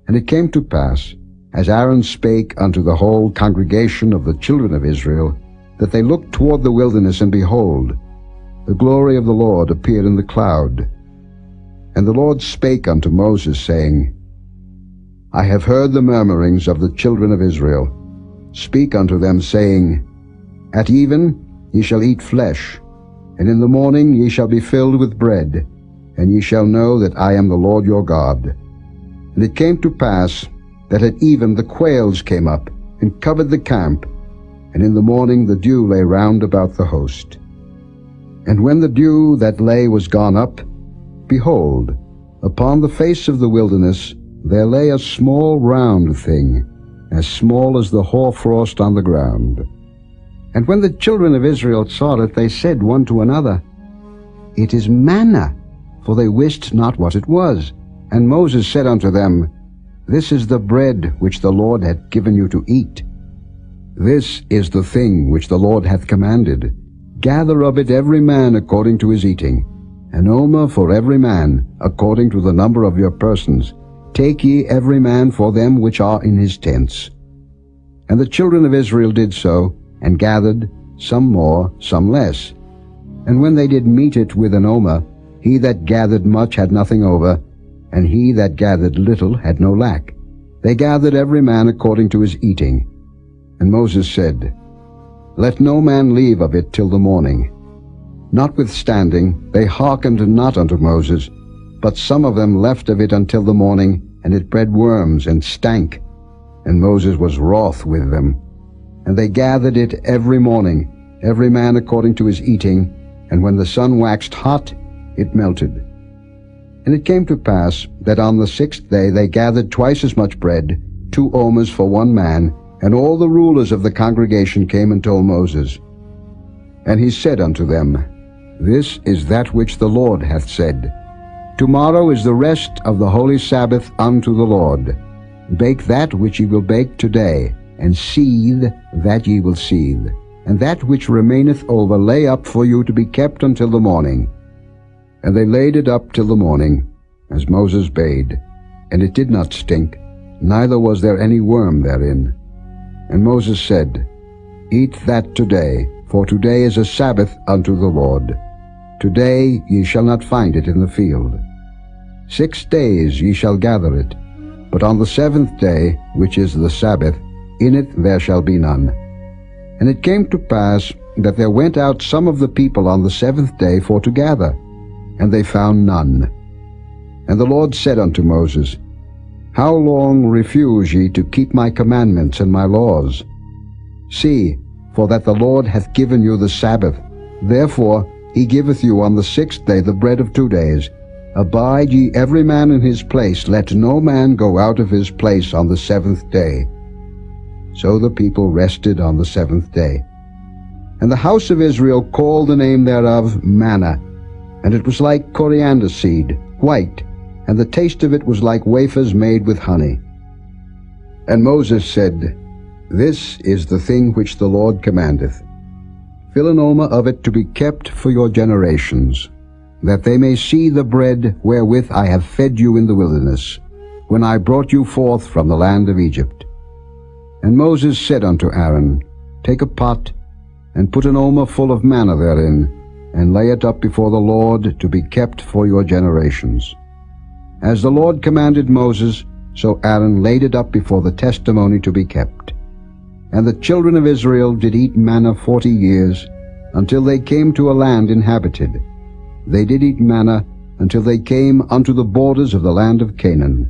And it came to pass, as Aaron spake unto the whole congregation of the children of Israel, that they looked toward the wilderness, and behold, the glory of the Lord appeared in the cloud. And the Lord spake unto Moses, saying, I have heard the murmurings of the children of Israel. Speak unto them, saying, At even ye shall eat flesh, and in the morning ye shall be filled with bread, and ye shall know that I am the Lord your God. And it came to pass, that at even the quails came up, and covered the camp, and in the morning the dew lay round about the host. And when the dew that lay was gone up, behold, upon the face of the wilderness there lay a small round thing, as small as the hoarfrost on the ground. And when the children of Israel saw it, they said one to another, It is manna, for they wist not what it was. And Moses said unto them, This is the bread which the Lord hath given you to eat. This is the thing which the Lord hath commanded. Gather of it every man according to his eating, an omer for every man, according to the number of your persons. Take ye every man for them which are in his tents. And the children of Israel did so, and gathered, some more, some less. And when they did meet it with an omer, he that gathered much had nothing over, and he that gathered little had no lack. They gathered every man according to his eating. And Moses said, Let no man leave of it till the morning. Notwithstanding, they hearkened not unto Moses, but some of them left of it until the morning, and it bred worms and stank. And Moses was wroth with them. And they gathered it every morning, every man according to his eating, and when the sun waxed hot, it melted. And it came to pass that on the 6th day they gathered twice as much bread, 2 omers for one man, and all the rulers of the congregation came and told Moses. And he said unto them, This is that which the Lord hath said. Tomorrow is the rest of the holy Sabbath unto the Lord. Bake that which ye will bake today, and seethe that ye will seethe, and that which remaineth over lay up for you to be kept until the morning. And they laid it up till the morning, as Moses bade, and it did not stink, neither was there any worm therein. And Moses said, Eat that today, for today is a Sabbath unto the Lord. Today ye shall not find it in the field. 6 days ye shall gather it, But on the seventh day, which is the Sabbath, in it there shall be none. And it came to pass that there went out some of the people on the seventh day for to gather, and they found none. And the Lord said unto Moses, How long refuse ye to keep my commandments and my laws? See, for that the Lord hath given you the Sabbath. Therefore he giveth you on the sixth day the bread of 2 days. Abide ye every man in his place, let no man go out of his place on the seventh day. So the people rested on the seventh day. And the house of Israel called the name thereof manna, and it was like coriander seed, white, and the taste of it was like wafers made with honey. And Moses said, This is the thing which the Lord commandeth. Fill an omer of it to be kept for your generations, that they may see the bread wherewith I have fed you in the wilderness, when I brought you forth from the land of Egypt. And Moses said unto Aaron, Take a pot, and put an omer full of manna therein, and lay it up before the Lord to be kept for your generations. As the Lord commanded Moses, so Aaron laid it up before the testimony to be kept. And the children of Israel did eat manna 40 years, until they came to a land inhabited. They did eat manna until they came unto the borders of the land of Canaan.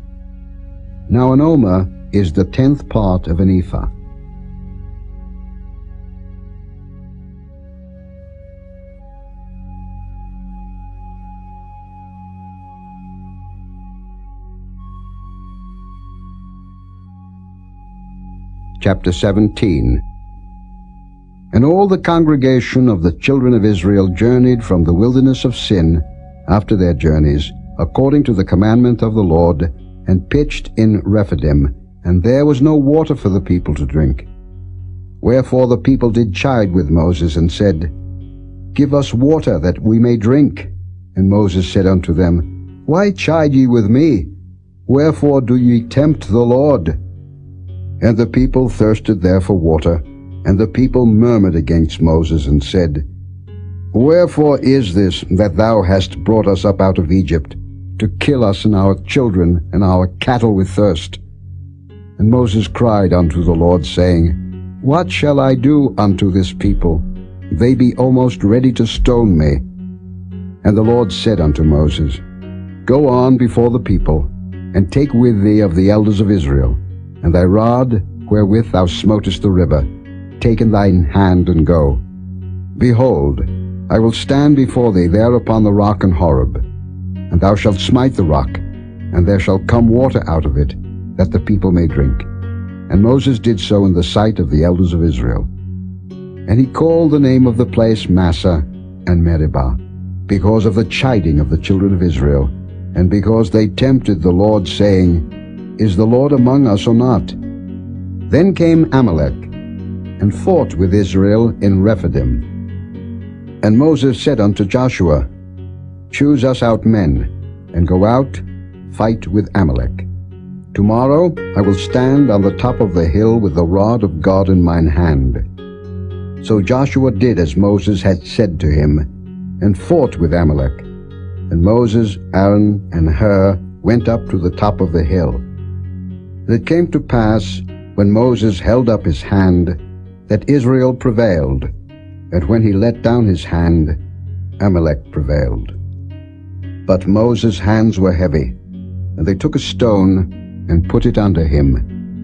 Now an omer is the 10th part of an ephah. Chapter 17. And all the congregation of the children of Israel journeyed from the wilderness of Sin after their journeys, according to the commandment of the Lord, and pitched in Rephidim, and there was no water for the people to drink. Wherefore the people did chide with Moses, and said, Give us water that we may drink. And Moses said unto them, Why chide ye with me? Wherefore do ye tempt the Lord? And the people thirsted there for water, and the people murmured against Moses, and said, Wherefore is this that thou hast brought us up out of Egypt, to kill us and our children and our cattle with thirst? And Moses cried unto the Lord, saying, What shall I do unto this people? They be almost ready to stone me. And the Lord said unto Moses, Go on before the people, and take with thee of the elders of Israel, and thy rod wherewith thou smotest the river, take in thine hand, and go. Behold, I will stand before thee there upon the rock in Horeb, and thou shalt smite the rock, and there shall come water out of it, that the people may drink. And Moses did so in the sight of the elders of Israel. And he called the name of the place Massah and Meribah, because of the chiding of the children of Israel, and because they tempted the Lord, saying, Is the Lord among us or not? Then came Amalek, and fought with Israel in Rephidim. And Moses said unto Joshua, Choose us out men, and go out, fight with Amalek. Tomorrow I will stand on the top of the hill with the rod of God in mine hand. So Joshua did as Moses had said to him, and fought with Amalek. And Moses, Aaron, and Hur went up to the top of the hill. And it came to pass, when Moses held up his hand, that Israel prevailed, and when he let down his hand, Amalek prevailed. But Moses' hands were heavy, and they took a stone, and put it under him,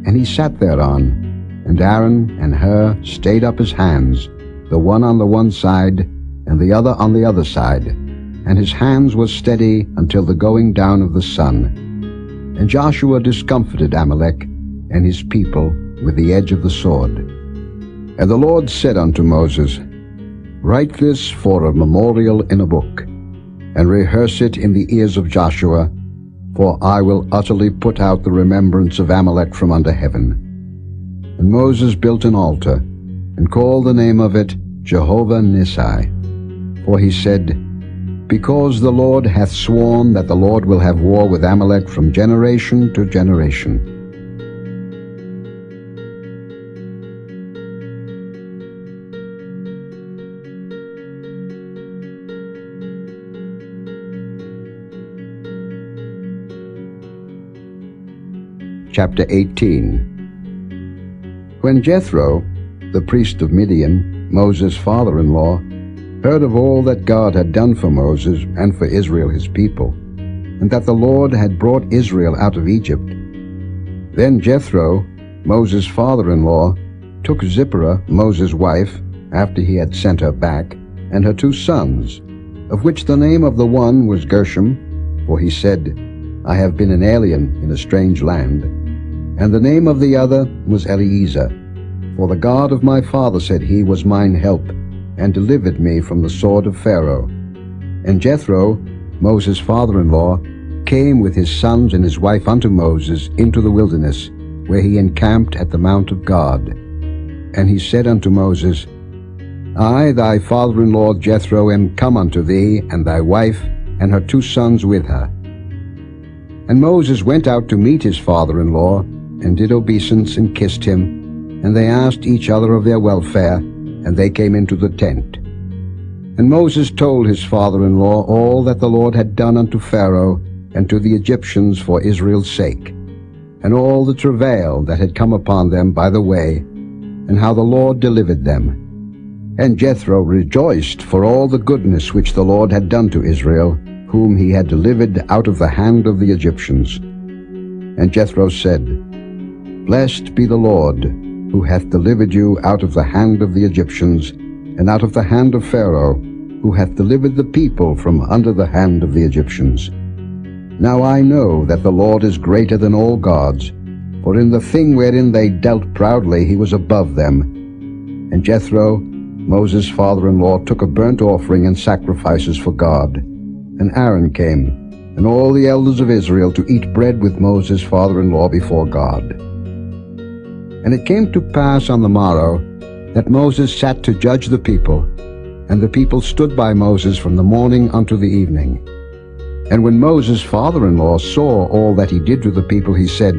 and he sat thereon. And Aaron and Hur stayed up his hands, the one on the one side, and the other on the other side, and his hands were steady until the going down of the sun. And Joshua discomfited Amalek and his people with the edge of the sword. And the Lord said unto Moses, Write this for a memorial in a book, and rehearse it in the ears of Joshua, for I will utterly put out the remembrance of Amalek from under heaven. And Moses built an altar, and called the name of it Jehovah Nissi. For he said, Because the Lord hath sworn that the Lord will have war with Amalek from generation to generation. Chapter 18. When Jethro, the priest of Midian, Moses' father-in-law, heard of all that God had done for Moses and for Israel his people, and that the Lord had brought Israel out of Egypt, then Jethro, Moses' father-in-law, took Zipporah, Moses' wife, after he had sent her back, and her 2 sons, of which the name of the one was Gershom, for he said, I have been an alien in a strange land, and the name of the other was Eliezer, for the God of my father, said he, was mine help, and delivered me from the sword of Pharaoh. And Jethro, Moses' father-in-law, came with his sons and his wife unto Moses into the wilderness, where he encamped at the mount of God. And he said unto Moses, I, thy father-in-law Jethro, am come unto thee, and thy wife, and her 2 sons with her. And Moses went out to meet his father-in-law, and did obeisance, and kissed him, and they asked each other of their welfare, and they came into the tent. And Moses told his father-in-law all that the Lord had done unto Pharaoh and to the Egyptians for Israel's sake, and all the travail that had come upon them by the way, and how the Lord delivered them. And Jethro rejoiced for all the goodness which the Lord had done to Israel, whom he had delivered out of the hand of the Egyptians. And Jethro said, Blessed be the Lord, who hath delivered you out of the hand of the Egyptians, and out of the hand of Pharaoh, who hath delivered the people from under the hand of the Egyptians. Now I know that the Lord is greater than all gods, for in the thing wherein they dealt proudly he was above them. And Jethro, Moses' father-in-law, took a burnt offering and sacrifices for God. And Aaron came, and all the elders of Israel, to eat bread with Moses' father-in-law before God. And it came to pass on the morrow that Moses sat to judge the people, and the people stood by Moses from the morning unto the evening. And when Moses' father-in-law saw all that he did to the people, he said,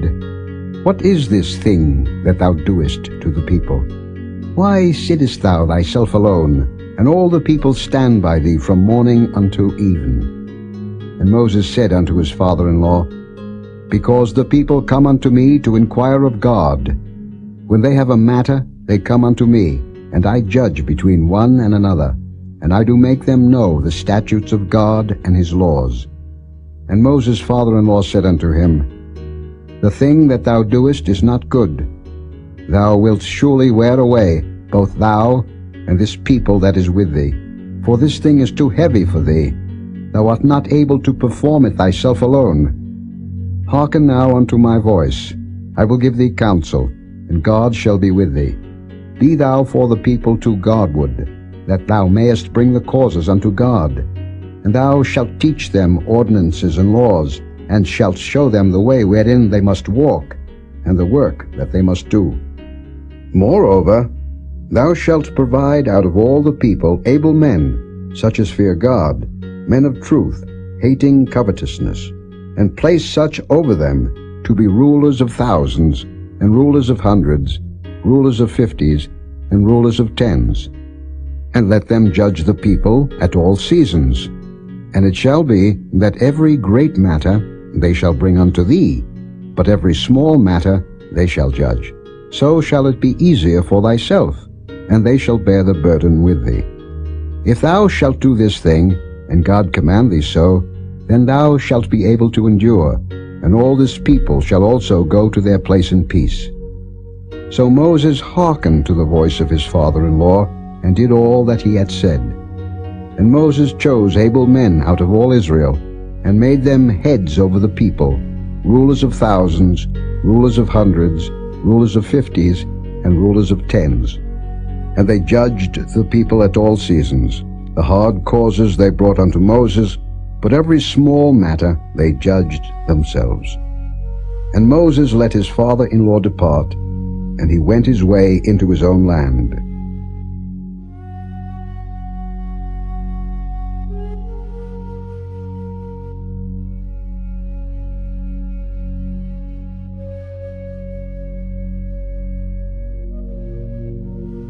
What is this thing that thou doest to the people? Why sittest thou thyself alone, and all the people stand by thee from morning unto even? And Moses said unto his father-in-law, Because the people come unto me to inquire of God. When they have a matter, they come unto me, and I judge between one and another, and I do make them know the statutes of God and his laws. And Moses' father-in-law said unto him, The thing that thou doest is not good. Thou wilt surely wear away, both thou and this people that is with thee. For this thing is too heavy for thee. Thou art not able to perform it thyself alone. Hearken now unto my voice. I will give thee counsel, and God shall be with thee. Be thou for the people too Godward, that thou mayest bring the causes unto God. And thou shalt teach them ordinances and laws, and shalt show them the way wherein they must walk, and the work that they must do. Moreover, thou shalt provide out of all the people able men, such as fear God, men of truth, hating covetousness, and place such over them to be rulers of thousands, and rulers of hundreds, rulers of 50s, and rulers of 10s. And let them judge the people at all seasons. And it shall be that every great matter they shall bring unto thee, but every small matter they shall judge. So shall it be easier for thyself, and they shall bear the burden with thee. If thou shalt do this thing, and God command thee so, then thou shalt be able to endure, and all this people shall also go to their place in peace. So Moses hearkened to the voice of his father-in-law, and did all that he had said. And Moses chose able men out of all Israel, and made them heads over the people, rulers of thousands, rulers of hundreds, rulers of 50s, and rulers of 10s. And they judged the people at all seasons. The hard causes they brought unto Moses, but every small matter they judged themselves. And Moses let his father-in-law depart, and he went his way into his own land.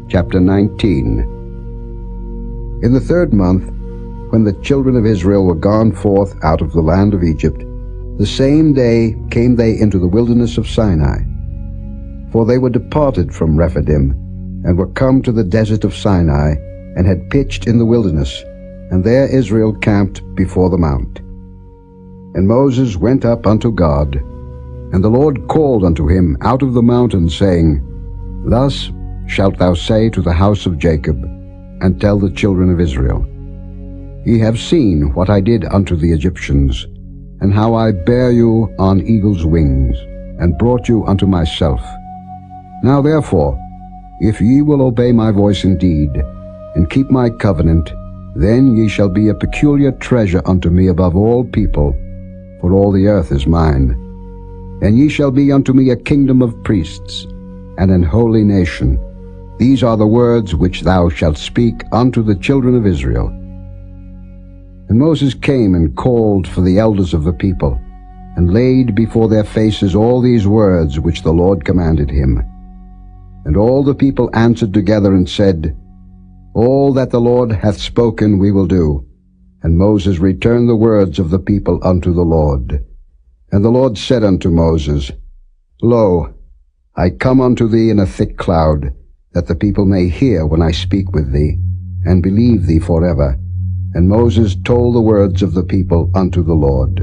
Chapter 19. In the 3rd month, when the children of Israel were gone forth out of the land of Egypt, The same day came they into the wilderness of Sinai. For they were departed from Rephidim, and were come to the desert of Sinai, and had pitched in the wilderness, and there Israel camped before the mount. And Moses went up unto God, and the Lord called unto him out of the mountain, saying, Thus shalt thou say to the house of Jacob, and tell the children of Israel, Ye have seen what I did unto the Egyptians, and how I bare you on eagle's wings, and brought you unto myself. Now therefore, if ye will obey my voice indeed, and keep my covenant, then ye shall be a peculiar treasure unto me above all people, for all the earth is mine. And ye shall be unto me a kingdom of priests, and an holy nation. These are the words which thou shalt speak unto the children of Israel. And Moses came and called for the elders of the people, and laid before their faces all these words which the Lord commanded him. And all the people answered together and said, All that the Lord hath spoken we will do. And Moses returned the words of the people unto the Lord. And the Lord said unto Moses, Lo, I come unto thee in a thick cloud, that the people may hear when I speak with thee, and believe thee forever. And Moses told the words of the people unto the Lord.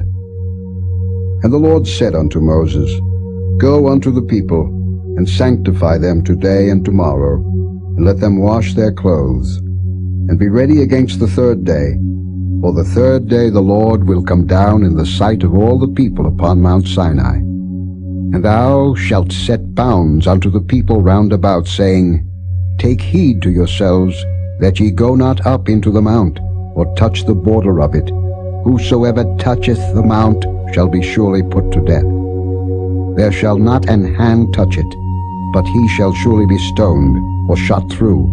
And the Lord said unto Moses, Go unto the people, and sanctify them today and tomorrow, and let them wash their clothes, and be ready against the third day. For the third day the Lord will come down in the sight of all the people upon Mount Sinai. And thou shalt set bounds unto the people round about, saying, Take heed to yourselves, that ye go not up into the mount, or touch the border of it. Whosoever toucheth the mount shall be surely put to death. There shall not an hand touch it, but he shall surely be stoned, or shot through.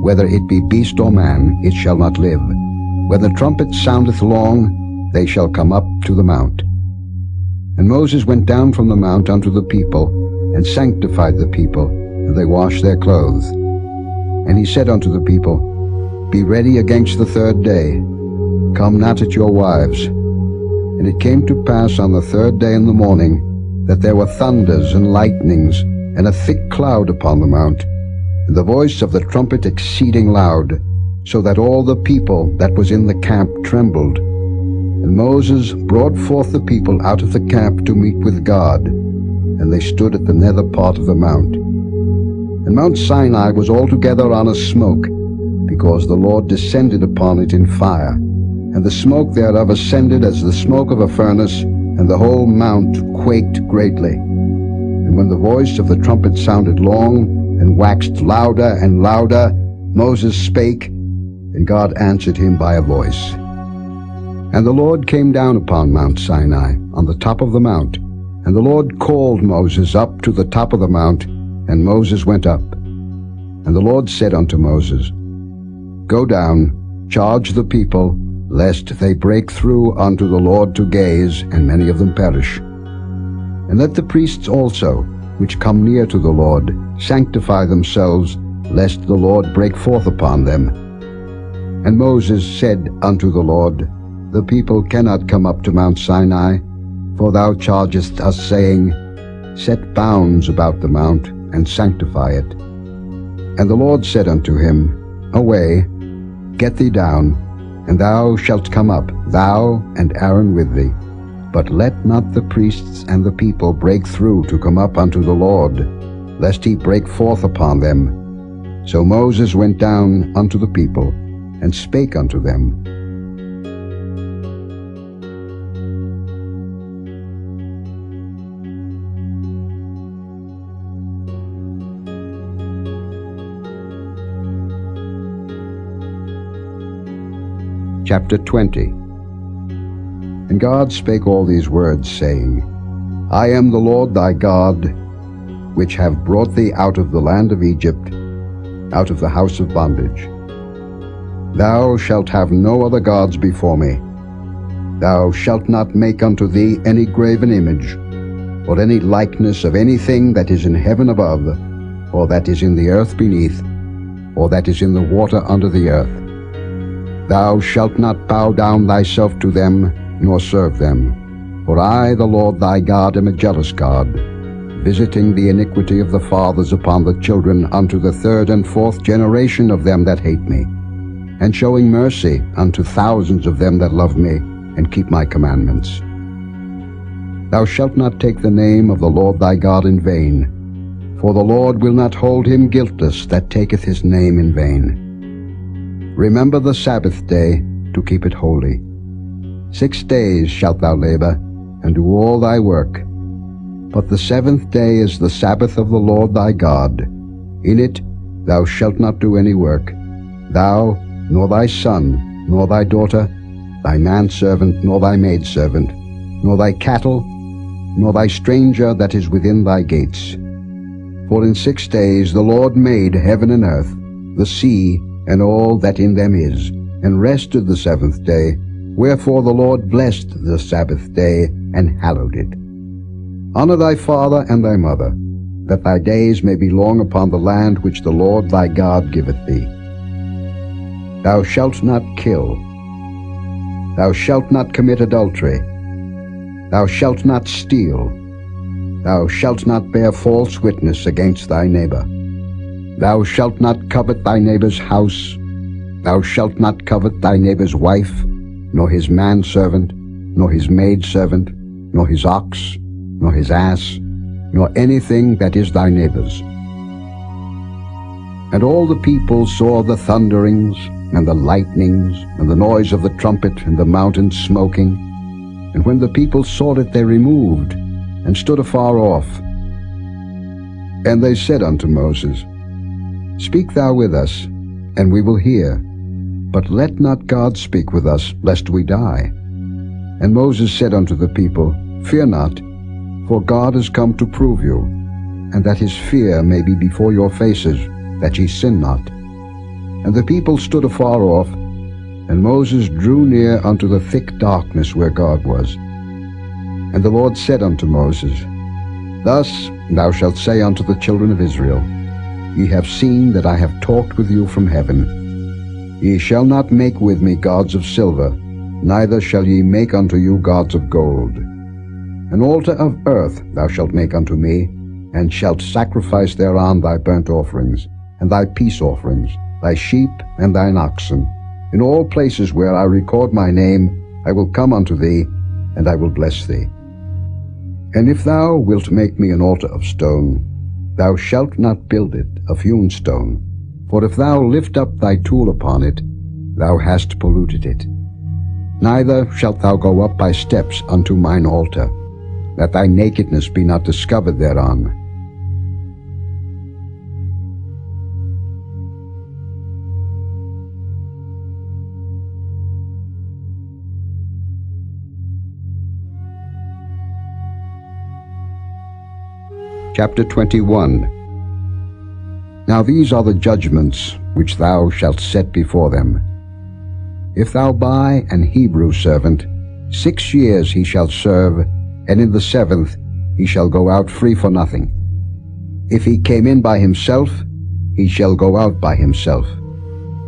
Whether it be beast or man, it shall not live. When the trumpet soundeth long, they shall come up to the mount. And Moses went down from the mount unto the people, and sanctified the people, and they washed their clothes. And he said unto the people, Be ready against the third day. Come not at your wives. And it came to pass on the third day in the morning, that there were thunders and lightnings, and a thick cloud upon the mount, and the voice of the trumpet exceeding loud, so that all the people that was in the camp trembled. And Moses brought forth the people out of the camp to meet with God, and they stood at the nether part of the mount. And Mount Sinai was altogether on a smoke, because the Lord descended upon it in fire, and the smoke thereof ascended as the smoke of a furnace, and the whole mount quaked greatly. And when the voice of the trumpet sounded long, and waxed louder and louder, Moses spake, and God answered him by a voice. And the Lord came down upon Mount Sinai, on the top of the mount. And the Lord called Moses up to the top of the mount, and Moses went up. And the Lord said unto Moses, Go down, charge the people, lest they break through unto the Lord to gaze, and many of them perish. And let the priests also, which come near to the Lord, sanctify themselves, lest the Lord break forth upon them. And Moses said unto the Lord, The people cannot come up to Mount Sinai, for thou chargest us, saying, Set bounds about the mount, and sanctify it. And the Lord said unto him, Away, get thee down, and thou shalt come up, thou and Aaron with thee. But let not the priests and the people break through to come up unto the Lord, lest he break forth upon them. So Moses went down unto the people, and spake unto them. Chapter 20. And God spake all these words, saying, I am the Lord thy God, which have brought thee out of the land of Egypt, out of the house of bondage. Thou shalt have no other gods before me. Thou shalt not make unto thee any graven image, or any likeness of anything that is in heaven above, or that is in the earth beneath, or that is in the water under the earth. Thou shalt not bow down thyself to them, nor serve them. For I, the Lord thy God, am a jealous God, visiting the iniquity of the fathers upon the children unto the third and fourth generation of them that hate me, and showing mercy unto thousands of them that love me, and keep my commandments. Thou shalt not take the name of the Lord thy God in vain, for the Lord will not hold him guiltless that taketh his name in vain. Remember the Sabbath day to keep it holy. 6 days shalt thou labor, and do all thy work. But the seventh day is the Sabbath of the Lord thy God. In it thou shalt not do any work, thou, nor thy son, nor thy daughter, thy manservant, nor thy maidservant, nor thy cattle, nor thy stranger that is within thy gates. For in 6 days the Lord made heaven and earth, the sea, and all that in them is, and rested the seventh day. Wherefore the Lord blessed the Sabbath day, and hallowed it. Honor thy father and thy mother, that thy days may be long upon the land which the Lord thy God giveth thee. Thou shalt not kill. Thou shalt not commit adultery. Thou shalt not steal. Thou shalt not bear false witness against thy neighbor. Thou shalt not covet thy neighbor's house. Thou shalt not covet thy neighbor's wife, nor his manservant, nor his maidservant, nor his ox, nor his ass, nor anything that is thy neighbor's. And all the people saw the thunderings, and the lightnings, and the noise of the trumpet, and the mountain smoking. And when the people saw it, they removed, and stood afar off. And they said unto Moses, Speak thou with us, and we will hear. But let not God speak with us, lest we die. And Moses said unto the people, Fear not, for God is come to prove you, and that his fear may be before your faces, that ye sin not. And the people stood afar off, and Moses drew near unto the thick darkness where God was. And the Lord said unto Moses, Thus thou shalt say unto the children of Israel, Ye have seen that I have talked with you from heaven. Ye shall not make with me gods of silver, neither shall ye make unto you gods of gold. An altar of earth thou shalt make unto me, and shalt sacrifice thereon thy burnt offerings, and thy peace offerings, thy sheep and thine oxen. In all places where I record my name, I will come unto thee, and I will bless thee. And if thou wilt make me an altar of stone, thou shalt not build it of hewn stone. For if thou lift up thy tool upon it, thou hast polluted it. Neither shalt thou go up by steps unto mine altar, that thy nakedness be not discovered thereon. Chapter 21. Now these are the judgments which thou shalt set before them. If thou buy an Hebrew servant, 6 years he shall serve, and in the 7th he shall go out free for nothing. If he came in by himself, he shall go out by himself.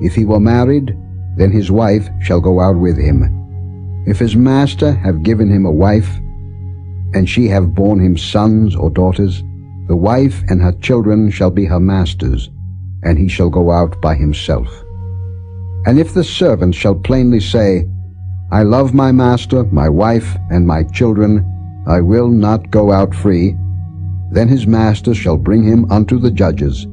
If he were married, then his wife shall go out with him. If his master have given him a wife, and she have borne him sons or daughters, the wife and her children shall be her master's, and he shall go out by himself. And if the servant shall plainly say, I love my master, my wife, and my children, I will not go out free, then his master shall bring him unto the judges.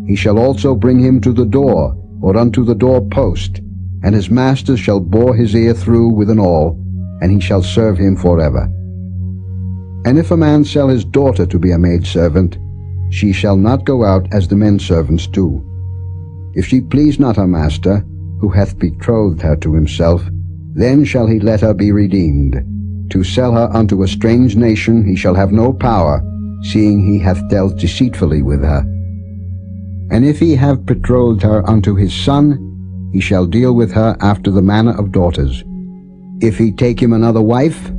He shall also bring him to the door, or unto the doorpost, and his master shall bore his ear through with an awl, and he shall serve him forever. And if a man sell his daughter to be a maidservant, she shall not go out as the men servants do. If she please not her master, who hath betrothed her to himself, then shall he let her be redeemed. To sell her unto a strange nation he shall have no power, seeing he hath dealt deceitfully with her. And if he have betrothed her unto his son, he shall deal with her after the manner of daughters. If he take him another wife,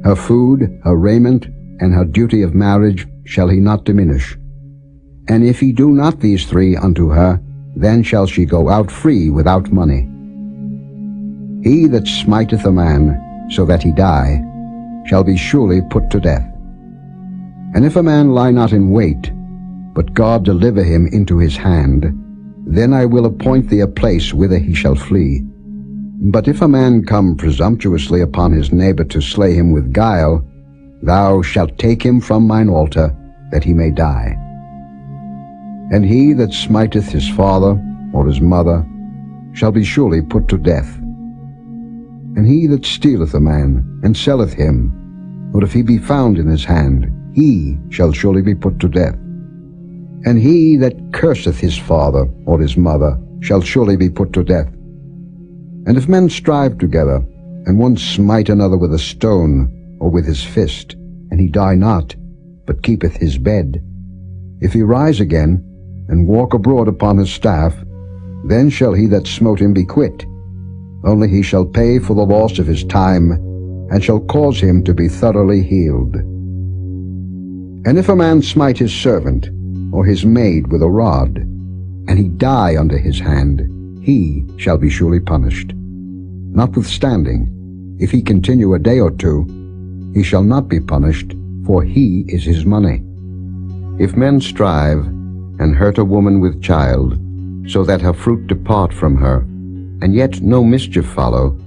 her food, her raiment, and her duty of marriage shall he not diminish. And if he do not these 3 unto her, then shall she go out free without money. He that smiteth a man, so that he die, shall be surely put to death. And if a man lie not in wait, but God deliver him into his hand, then I will appoint thee a place whither he shall flee. But if a man come presumptuously upon his neighbor to slay him with guile, thou shalt take him from mine altar, that he may die. And he that smiteth his father or his mother shall be surely put to death. And he that stealeth a man, and selleth him, or if he be found in his hand, he shall surely be put to death. And he that curseth his father or his mother shall surely be put to death. And if men strive together, and one smite another with a stone, or with his fist, and he die not, but keepeth his bed, if he rise again, and walk abroad upon his staff, then shall he that smote him be quit. Only he shall pay for the loss of his time, and shall cause him to be thoroughly healed. And if a man smite his servant, or his maid with a rod, and he die under his hand, he shall be surely punished. Notwithstanding, if he continue a day or two, he shall not be punished, for he is his money. If men strive, and hurt a woman with child, so that her fruit depart from her, and yet no mischief follow,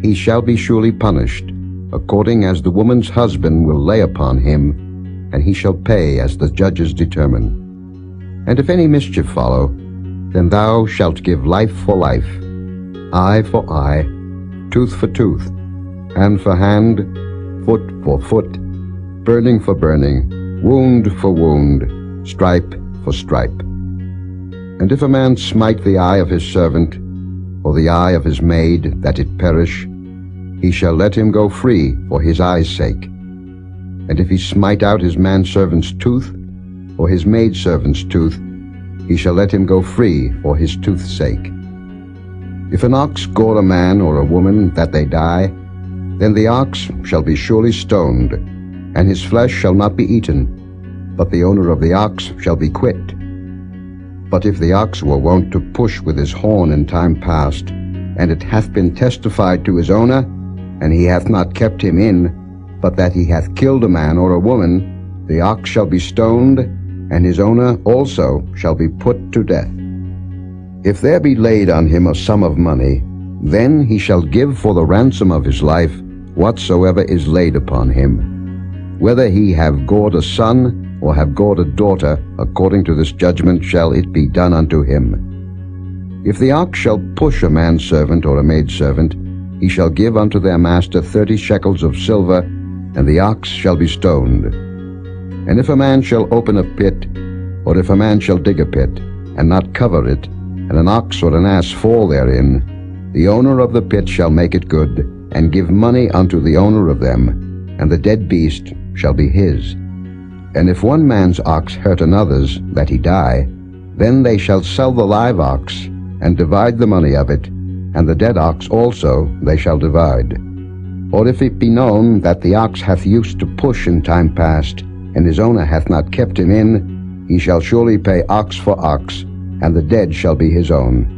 he shall be surely punished, according as the woman's husband will lay upon him, and he shall pay as the judges determine. And if any mischief follow, then thou shalt give life for life, eye for eye, tooth for tooth, hand for hand, foot for foot, burning for burning, wound for wound, stripe for stripe. And if a man smite the eye of his servant, or the eye of his maid, that it perish, he shall let him go free for his eye's sake. And if he smite out his manservant's tooth, or his maidservant's tooth, he shall let him go free for his tooth's sake. If an ox gore a man or a woman, that they die, then the ox shall be surely stoned, and his flesh shall not be eaten, but the owner of the ox shall be quit. But if the ox were wont to push with his horn in time past, and it hath been testified to his owner, and he hath not kept him in, but that he hath killed a man or a woman, the ox shall be stoned, and his owner also shall be put to death. If there be laid on him a sum of money, then he shall give for the ransom of his life whatsoever is laid upon him. Whether he have gored a son, or have gored a daughter, according to this judgment shall it be done unto him. If the ox shall push a manservant or a maidservant, he shall give unto their master 30 shekels of silver, and the ox shall be stoned. And if a man shall open a pit, or if a man shall dig a pit, and not cover it, and an ox or an ass fall therein, the owner of the pit shall make it good, and give money unto the owner of them, and the dead beast shall be his. And if one man's ox hurt another's, that he die, then they shall sell the live ox, and divide the money of it, and the dead ox also they shall divide. Or if it be known that the ox hath used to push in time past, and his owner hath not kept him in, he shall surely pay ox for ox, and the dead shall be his own.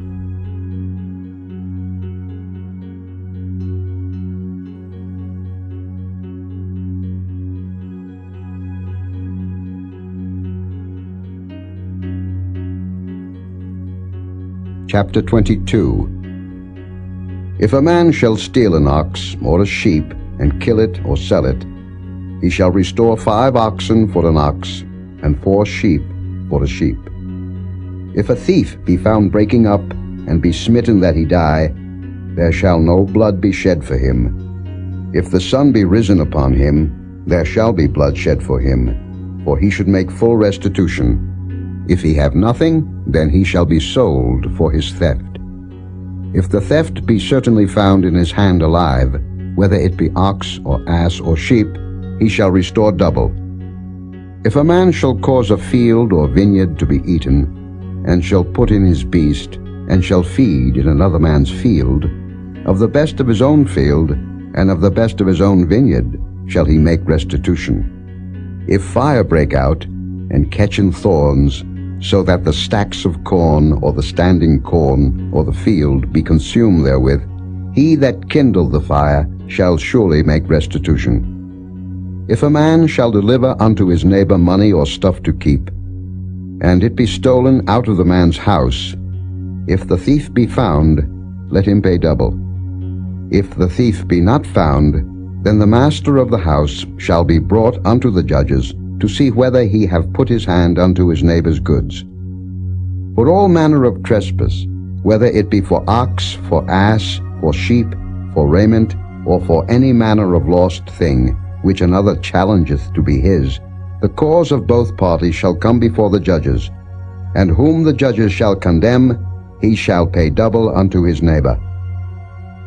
Chapter 22. If a man shall steal an ox or a sheep, and kill it or sell it, he shall restore 5 oxen for an ox, and 4 sheep for a sheep. If a thief be found breaking up, and be smitten that he die, there shall no blood be shed for him. If the sun be risen upon him, there shall be blood shed for him, for he should make full restitution. If he have nothing, then he shall be sold for his theft. If the theft be certainly found in his hand alive, whether it be ox or ass or sheep, he shall restore double. If a man shall cause a field or vineyard to be eaten, and shall put in his beast, and shall feed in another man's field, of the best of his own field, and of the best of his own vineyard, shall he make restitution. If fire break out, and catch in thorns, so that the stacks of corn, or the standing corn, or the field be consumed therewith, he that kindled the fire shall surely make restitution. If a man shall deliver unto his neighbor money or stuff to keep, and it be stolen out of the man's house, if the thief be found, let him pay double. If the thief be not found, then the master of the house shall be brought unto the judges, to see whether he have put his hand unto his neighbor's goods. For all manner of trespass, whether it be for ox, for ass, for sheep, for raiment, or for any manner of lost thing, which another challengeth to be his, the cause of both parties shall come before the judges, and whom the judges shall condemn, he shall pay double unto his neighbor.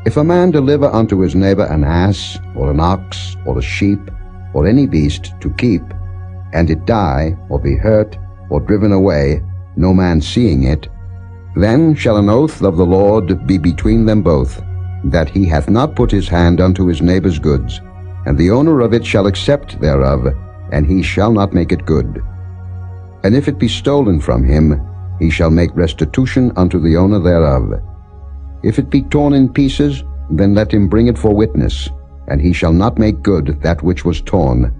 If a man deliver unto his neighbor an ass, or an ox, or a sheep, or any beast to keep, and it die, or be hurt, or driven away, no man seeing it, then shall an oath of the Lord be between them both, that he hath not put his hand unto his neighbor's goods, and the owner of it shall accept thereof, and he shall not make it good. And if it be stolen from him, he shall make restitution unto the owner thereof. If it be torn in pieces, then let him bring it for witness, and he shall not make good that which was torn.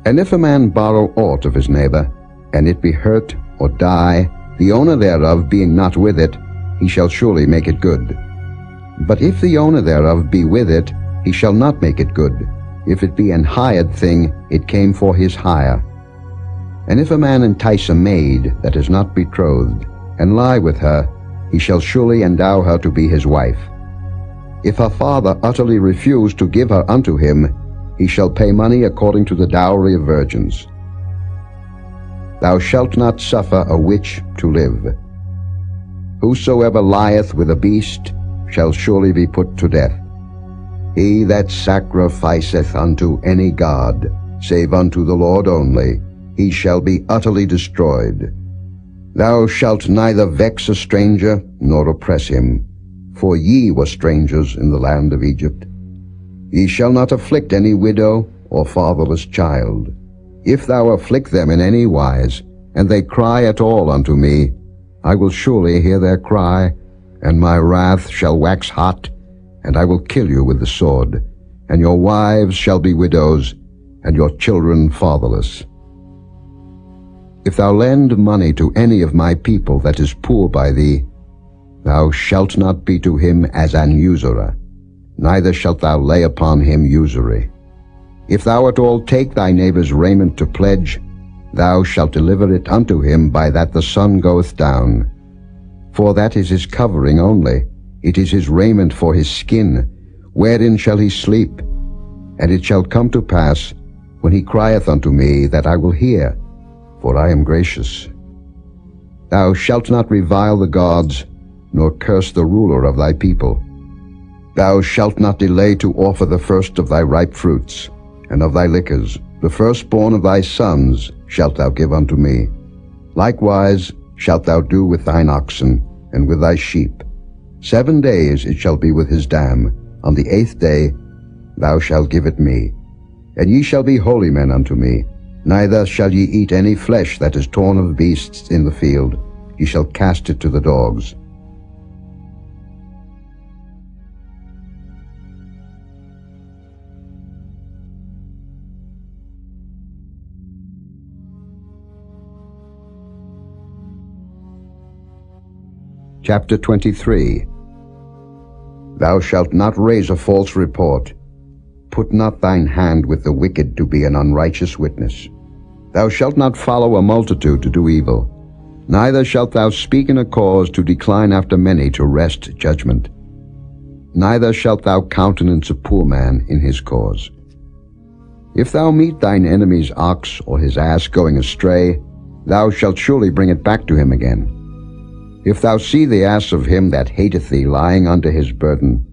And if a man borrow aught of his neighbor, and it be hurt or die, the owner thereof being not with it, he shall surely make it good. But if the owner thereof be with it, he shall not make it good. If it be an hired thing, it came for his hire. And if a man entice a maid that is not betrothed, and lie with her, he shall surely endow her to be his wife. If her father utterly refuse to give her unto him, he shall pay money according to the dowry of virgins. Thou shalt not suffer a witch to live. Whosoever lieth with a beast shall surely be put to death. He that sacrificeth unto any god, save unto the Lord only, he shall be utterly destroyed. Thou shalt neither vex a stranger, nor oppress him, for ye were strangers in the land of Egypt. Ye shall not afflict any widow or fatherless child. If thou afflict them in any wise, and they cry at all unto me, I will surely hear their cry, and my wrath shall wax hot, and I will kill you with the sword, and your wives shall be widows, and your children fatherless. If thou lend money to any of my people that is poor by thee, thou shalt not be to him as an usurer, neither shalt thou lay upon him usury. If thou at all take thy neighbor's raiment to pledge, thou shalt deliver it unto him by that the sun goeth down. For that is his covering only, it is his raiment for his skin, wherein shall he sleep? And it shall come to pass, when he crieth unto me, that I will hear, for I am gracious. Thou shalt not revile the gods, nor curse the ruler of thy people. Thou shalt not delay to offer the first of thy ripe fruits, and of thy liquors, the firstborn of thy sons shalt thou give unto me. Likewise shalt thou do with thine oxen, and with thy sheep. 7 days it shall be with his dam. On the 8th day thou shalt give it me. And ye shall be holy men unto me. Neither shall ye eat any flesh that is torn of beasts in the field. Ye shall cast it to the dogs. Chapter 23. Thou shalt not raise a false report. Put not thine hand with the wicked to be an unrighteous witness. Thou shalt not follow a multitude to do evil. Neither shalt thou speak in a cause to decline after many to wrest judgment. Neither shalt thou countenance a poor man in his cause. If thou meet thine enemy's ox or his ass going astray, thou shalt surely bring it back to him again. If thou see the ass of him that hateth thee lying under his burden,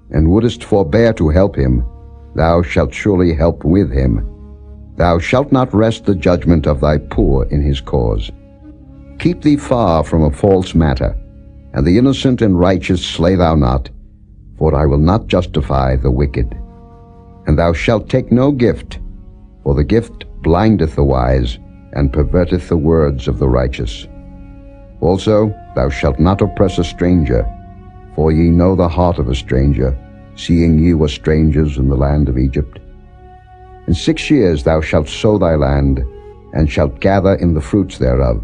and wouldest forbear to help him, thou shalt surely help with him. Thou shalt not wrest the judgment of thy poor in his cause. Keep thee far from a false matter, and the innocent and righteous slay thou not, for I will not justify the wicked. And thou shalt take no gift, for the gift blindeth the wise, and perverteth the words of the righteous. Also, thou shalt not oppress a stranger, for ye know the heart of a stranger, seeing ye were strangers in the land of Egypt. In 6 years thou shalt sow thy land, and shalt gather in the fruits thereof.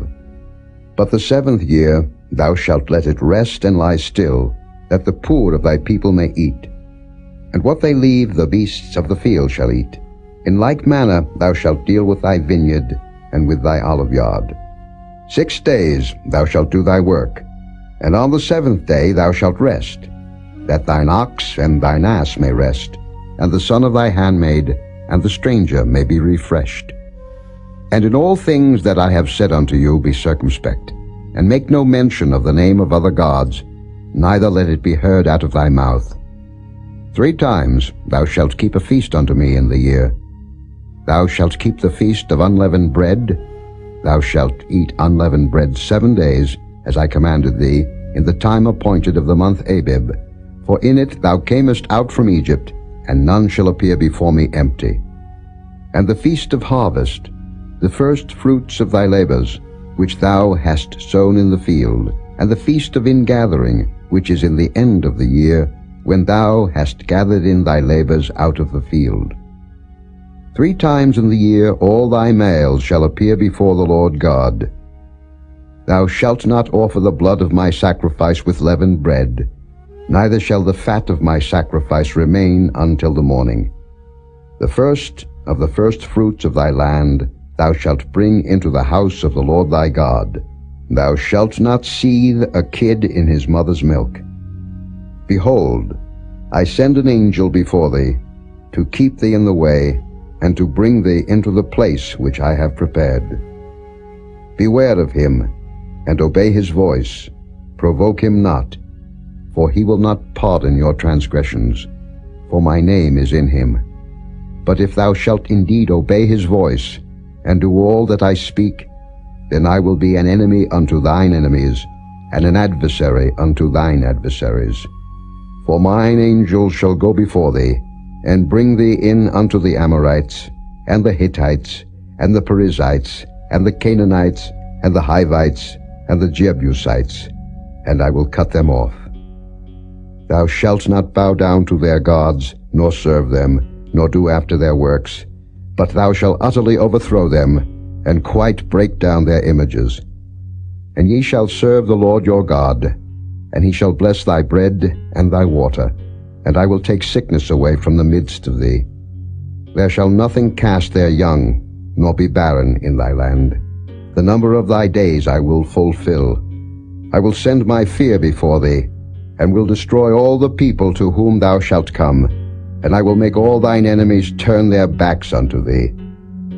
But the 7th year thou shalt let it rest and lie still, that the poor of thy people may eat. And what they leave the beasts of the field shall eat. In like manner thou shalt deal with thy vineyard and with thy oliveyard. 6 days thou shalt do thy work, and on the 7th day thou shalt rest, that thine ox and thine ass may rest, and the son of thy handmaid and the stranger may be refreshed. And in all things that I have said unto you be circumspect, and make no mention of the name of other gods, neither let it be heard out of thy mouth. 3 times thou shalt keep a feast unto me in the year. Thou shalt keep the feast of unleavened bread. Thou shalt eat unleavened bread 7 days, as I commanded thee, in the time appointed of the month Abib. For in it thou camest out from Egypt, and none shall appear before me empty. And the feast of harvest, the first fruits of thy labors, which thou hast sown in the field, and the feast of ingathering, which is in the end of the year, when thou hast gathered in thy labors out of the field. 3 times in the year all thy males shall appear before the Lord God. Thou shalt not offer the blood of my sacrifice with leavened bread, neither shall the fat of my sacrifice remain until the morning. The first of the first fruits of thy land thou shalt bring into the house of the Lord thy God. Thou shalt not seethe a kid in his mother's milk. Behold, I send an angel before thee, to keep thee in the way, and to bring thee into the place which I have prepared. Beware of him, and obey his voice. Provoke him not, for he will not pardon your transgressions, for my name is in him. But if thou shalt indeed obey his voice, and do all that I speak, then I will be an enemy unto thine enemies, and an adversary unto thine adversaries. For mine angel shall go before thee, and bring thee in unto the Amorites, and the Hittites, and the Perizzites, and the Canaanites, and the Hivites, and the Jebusites, and I will cut them off. Thou shalt not bow down to their gods, nor serve them, nor do after their works, but thou shalt utterly overthrow them, and quite break down their images. And ye shall serve the Lord your God, and he shall bless thy bread and thy water, and I will take sickness away from the midst of thee. There shall nothing cast their young, nor be barren in thy land. The number of thy days I will fulfill. I will send my fear before thee, and will destroy all the people to whom thou shalt come, and I will make all thine enemies turn their backs unto thee.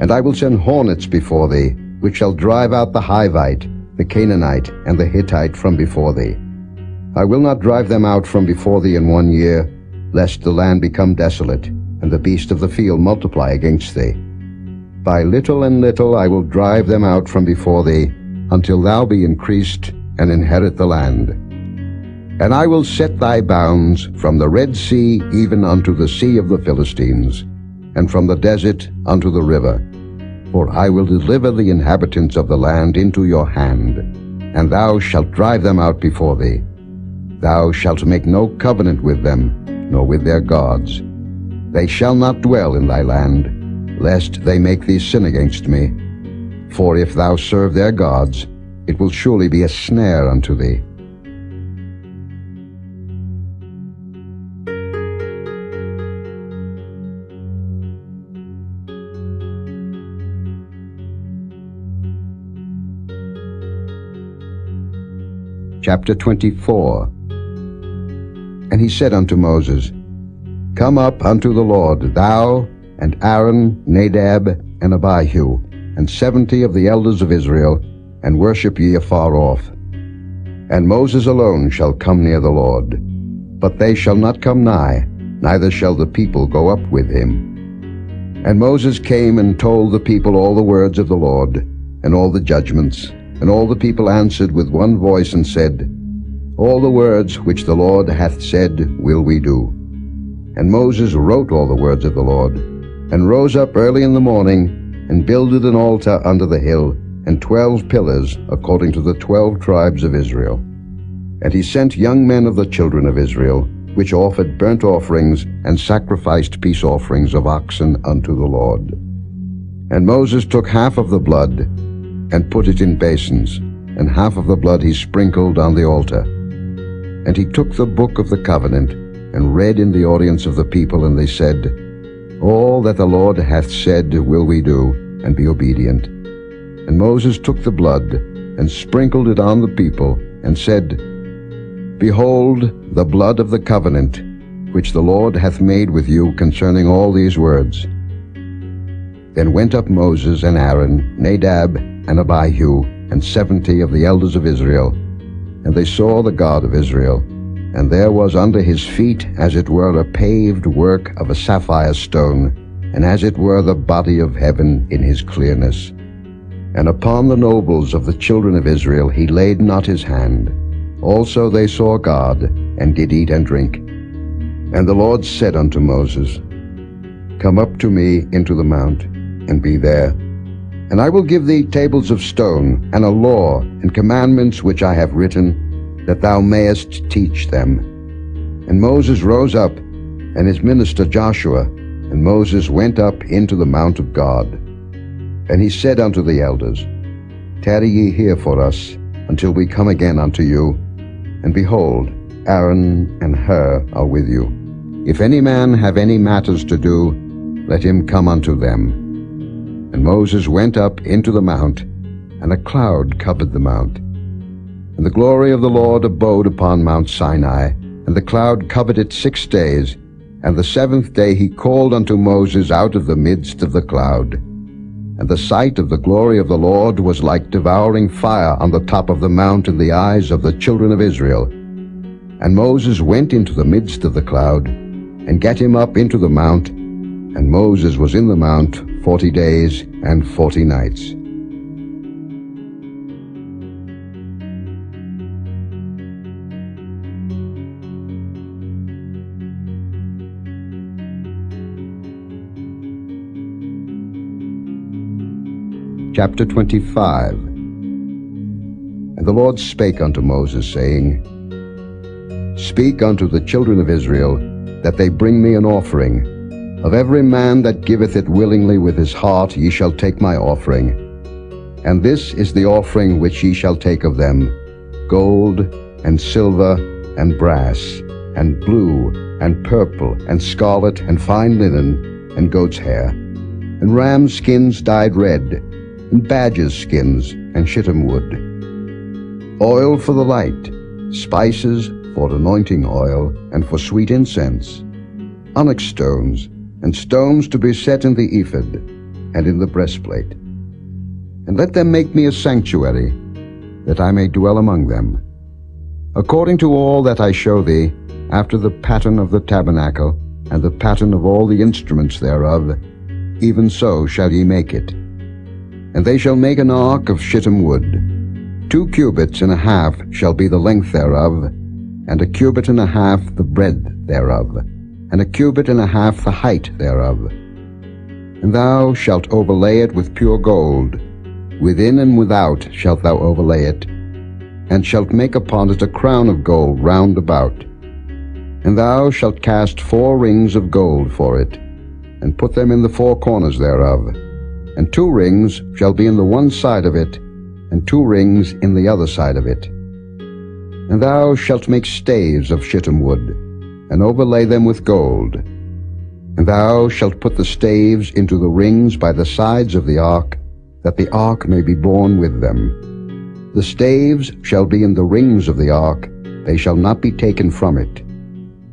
And I will send hornets before thee, which shall drive out the Hivite, the Canaanite, and the Hittite from before thee. I will not drive them out from before thee in 1 year, lest the land become desolate, and the beast of the field multiply against thee. By little and little I will drive them out from before thee, until thou be increased, and inherit the land. And I will set thy bounds from the Red Sea even unto the sea of the Philistines, and from the desert unto the river. For I will deliver the inhabitants of the land into your hand, and thou shalt drive them out before thee. Thou shalt make no covenant with them, nor with their gods. They shall not dwell in thy land, lest they make thee sin against me. For if thou serve their gods, it will surely be a snare unto thee. Chapter 24. And he said unto Moses, Come up unto the Lord, thou, and Aaron, Nadab, and Abihu, and 70 of the elders of Israel, and worship ye afar off. And Moses alone shall come near the Lord. But they shall not come nigh, neither shall the people go up with him. And Moses came and told the people all the words of the Lord, and all the judgments. And all the people answered with one voice and said, All the words which the Lord hath said will we do. And Moses wrote all the words of the Lord, and rose up early in the morning, and builded an altar under the hill, and 12 pillars, according to the 12 tribes of Israel. And he sent young men of the children of Israel, which offered burnt offerings and sacrificed peace offerings of oxen unto the Lord. And Moses took half of the blood and put it in basins, and half of the blood he sprinkled on the altar. And he took the book of the covenant and read in the audience of the people, and they said, All that the Lord hath said will we do, and be obedient. And Moses took the blood and sprinkled it on the people, and said, Behold the blood of the covenant, which the Lord hath made with you concerning all these words. Then went up Moses and Aaron, Nadab and Abihu, and 70 of the elders of Israel, and they saw the God of Israel. And there was under his feet as it were a paved work of a sapphire stone, and as it were the body of heaven in his clearness. And upon the nobles of the children of Israel he laid not his hand. Also they saw God, and did eat and drink. And the Lord said unto Moses, Come up to me into the mount, and be there. And I will give thee tables of stone, and a law, and commandments which I have written, that thou mayest teach them. And Moses rose up, and his minister Joshua, and Moses went up into the mount of God. And he said unto the elders, Tarry ye here for us, until we come again unto you. And behold, Aaron and Hur are with you. If any man have any matters to do, let him come unto them. And Moses went up into the mount, and a cloud covered the mount. And the glory of the Lord abode upon Mount Sinai, and the cloud covered it 6 days. And the 7th day he called unto Moses out of the midst of the cloud. And the sight of the glory of the Lord was like devouring fire on the top of the mount in the eyes of the children of Israel. And Moses went into the midst of the cloud, and gat him up into the mount. And Moses was in the mount 40 days and 40 nights. Chapter 25. And the Lord spake unto Moses, saying, Speak unto the children of Israel, that they bring me an offering. Of every man that giveth it willingly with his heart ye shall take my offering. And this is the offering which ye shall take of them, gold, and silver, and brass, and blue, and purple, and scarlet, and fine linen, and goat's hair, and rams' skins dyed red, and badgers' skins, and shittim wood, oil for the light, spices for anointing oil, and for sweet incense, onyx stones, and stones to be set in the ephod, and in the breastplate. And let them make me a sanctuary, that I may dwell among them. According to all that I show thee, after the pattern of the tabernacle, and the pattern of all the instruments thereof, even so shall ye make it. And they shall make an ark of shittim wood. 2 cubits and a half shall be the length thereof, and a cubit and a half the breadth thereof, and a cubit and a half the height thereof. And thou shalt overlay it with pure gold. Within and without shalt thou overlay it, and shalt make upon it a crown of gold round about. And thou shalt cast 4 rings of gold for it, and put them in the 4 corners thereof. And 2 rings shall be in the one side of it, and 2 rings in the other side of it. And thou shalt make staves of shittim wood, and overlay them with gold. And thou shalt put the staves into the rings by the sides of the ark, that the ark may be borne with them. The staves shall be in the rings of the ark, they shall not be taken from it.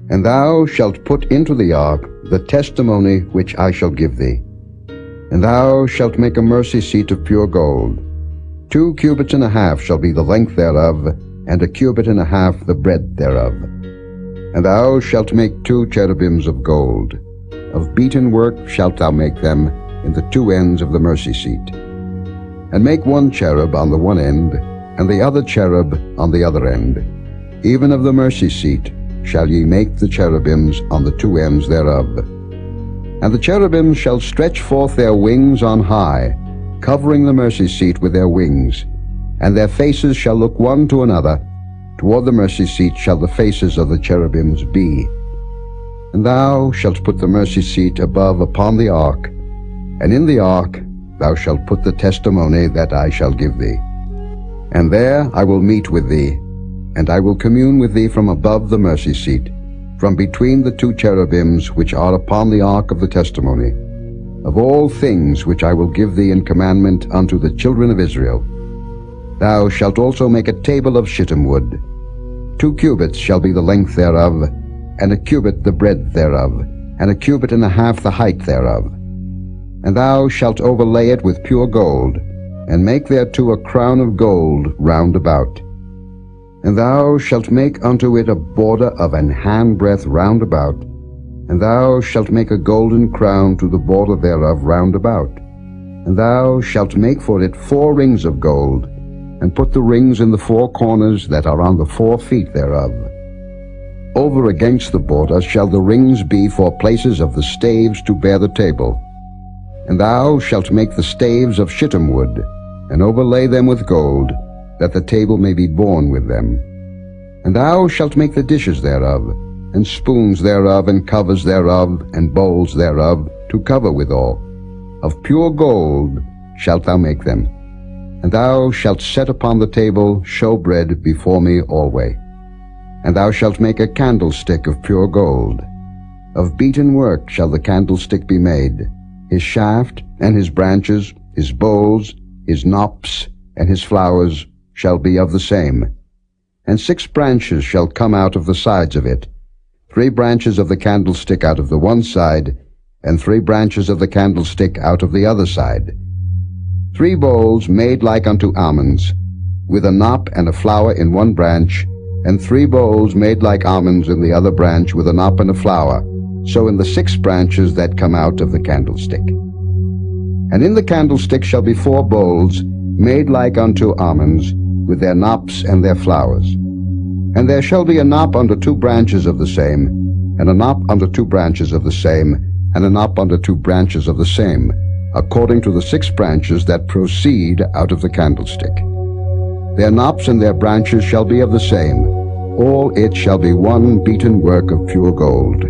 And thou shalt put into the ark the testimony which I shall give thee. And thou shalt make a mercy seat of pure gold. 2 cubits and a half shall be the length thereof, and a cubit and a half the breadth thereof. And thou shalt make 2 cherubims of gold. Of beaten work shalt thou make them in the 2 ends of the mercy seat. And make 1 cherub on the one end, and the other cherub on the other end. Even of the mercy seat shall ye make the cherubims on the 2 ends thereof. And the cherubims shall stretch forth their wings on high, covering the mercy seat with their wings, and their faces shall look one to another, Toward the mercy seat shall the faces of the cherubims be. And thou shalt put the mercy seat above upon the ark, and in the ark thou shalt put the testimony that I shall give thee. And there I will meet with thee, and I will commune with thee from above the mercy seat, from between the two cherubims which are upon the ark of the testimony, of all things which I will give thee in commandment unto the children of Israel. Thou shalt also make a table of shittim wood. 2 cubits shall be the length thereof, and a cubit the breadth thereof, and a cubit and a half the height thereof. And thou shalt overlay it with pure gold, and make thereto a crown of gold round about. And thou shalt make unto it a border of an handbreadth round about, and thou shalt make a golden crown to the border thereof round about. And thou shalt make for it 4 rings of gold, and put the rings in the 4 corners that are on the 4 feet thereof. Over against the border shall the rings be for places of the staves to bear the table. And thou shalt make the staves of shittim wood, and overlay them with gold, that the table may be borne with them. And thou shalt make the dishes thereof, and spoons thereof, and covers thereof, and bowls thereof, to cover withal. Of pure gold shalt thou make them. And thou shalt set upon the table showbread before me alway. And thou shalt make a candlestick of pure gold. Of beaten work shall the candlestick be made. His shaft, and his branches, his bowls, his knops, and his flowers shall be of the same. And 6 branches shall come out of the sides of it, 3 branches of the candlestick out of the one side, and 3 branches of the candlestick out of the other side. 3 bowls made like unto almonds, with a knop and a flower in one branch, and 3 bowls made like almonds in the other branch, with a knop and a flower, so in the 6 branches that come out of the candlestick. And in the candlestick shall be 4 bowls, made like unto almonds, with their knops and their flowers. And there shall be a knop under 2 branches of the same, and a knop under 2 branches of the same, and a knop under 2 branches of the same, according to the 6 branches that proceed out of the candlestick. Their knops and their branches shall be of the same. All it shall be one beaten work of pure gold.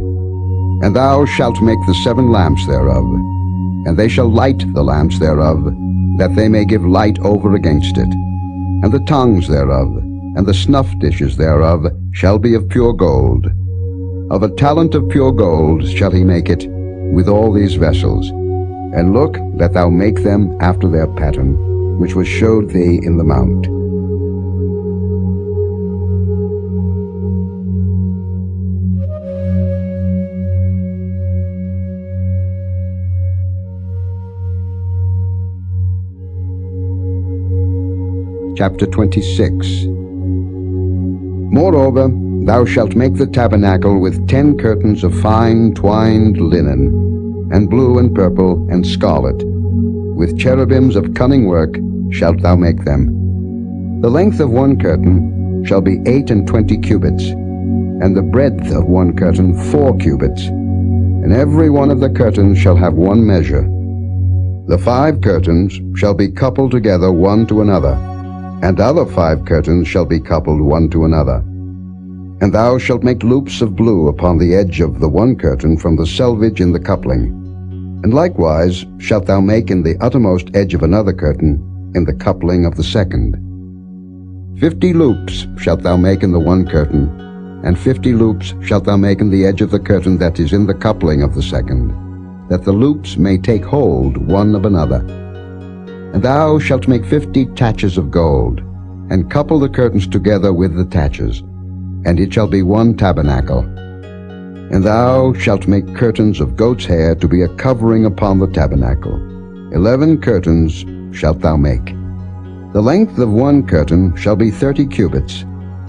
And thou shalt make the 7 lamps thereof, and they shall light the lamps thereof, that they may give light over against it. And the tongues thereof, and the snuff dishes thereof, shall be of pure gold. Of a talent of pure gold shall he make it, with all these vessels. And look that thou make them after their pattern, which was showed thee in the mount. Chapter 26. Moreover, thou shalt make the tabernacle with 10 curtains of fine twined linen, and blue and purple and scarlet. With cherubims of cunning work shalt thou make them. The length of one curtain shall be 28 cubits, and the breadth of one curtain 4 cubits, and every one of the curtains shall have one measure. The 5 curtains shall be coupled together one to another, and other 5 curtains shall be coupled one to another. And thou shalt make loops of blue upon the edge of the one curtain from the selvage in the coupling. And likewise shalt thou make in the uttermost edge of another curtain in the coupling of the second. 50 loops shalt thou make in the one curtain, and 50 loops shalt thou make in the edge of the curtain that is in the coupling of the second, that the loops may take hold one of another. And thou shalt make 50 taches of gold, and couple the curtains together with the taches, and it shall be one tabernacle. And thou shalt make curtains of goat's hair to be a covering upon the tabernacle. 11 curtains shalt thou make. The length of one curtain shall be 30 cubits,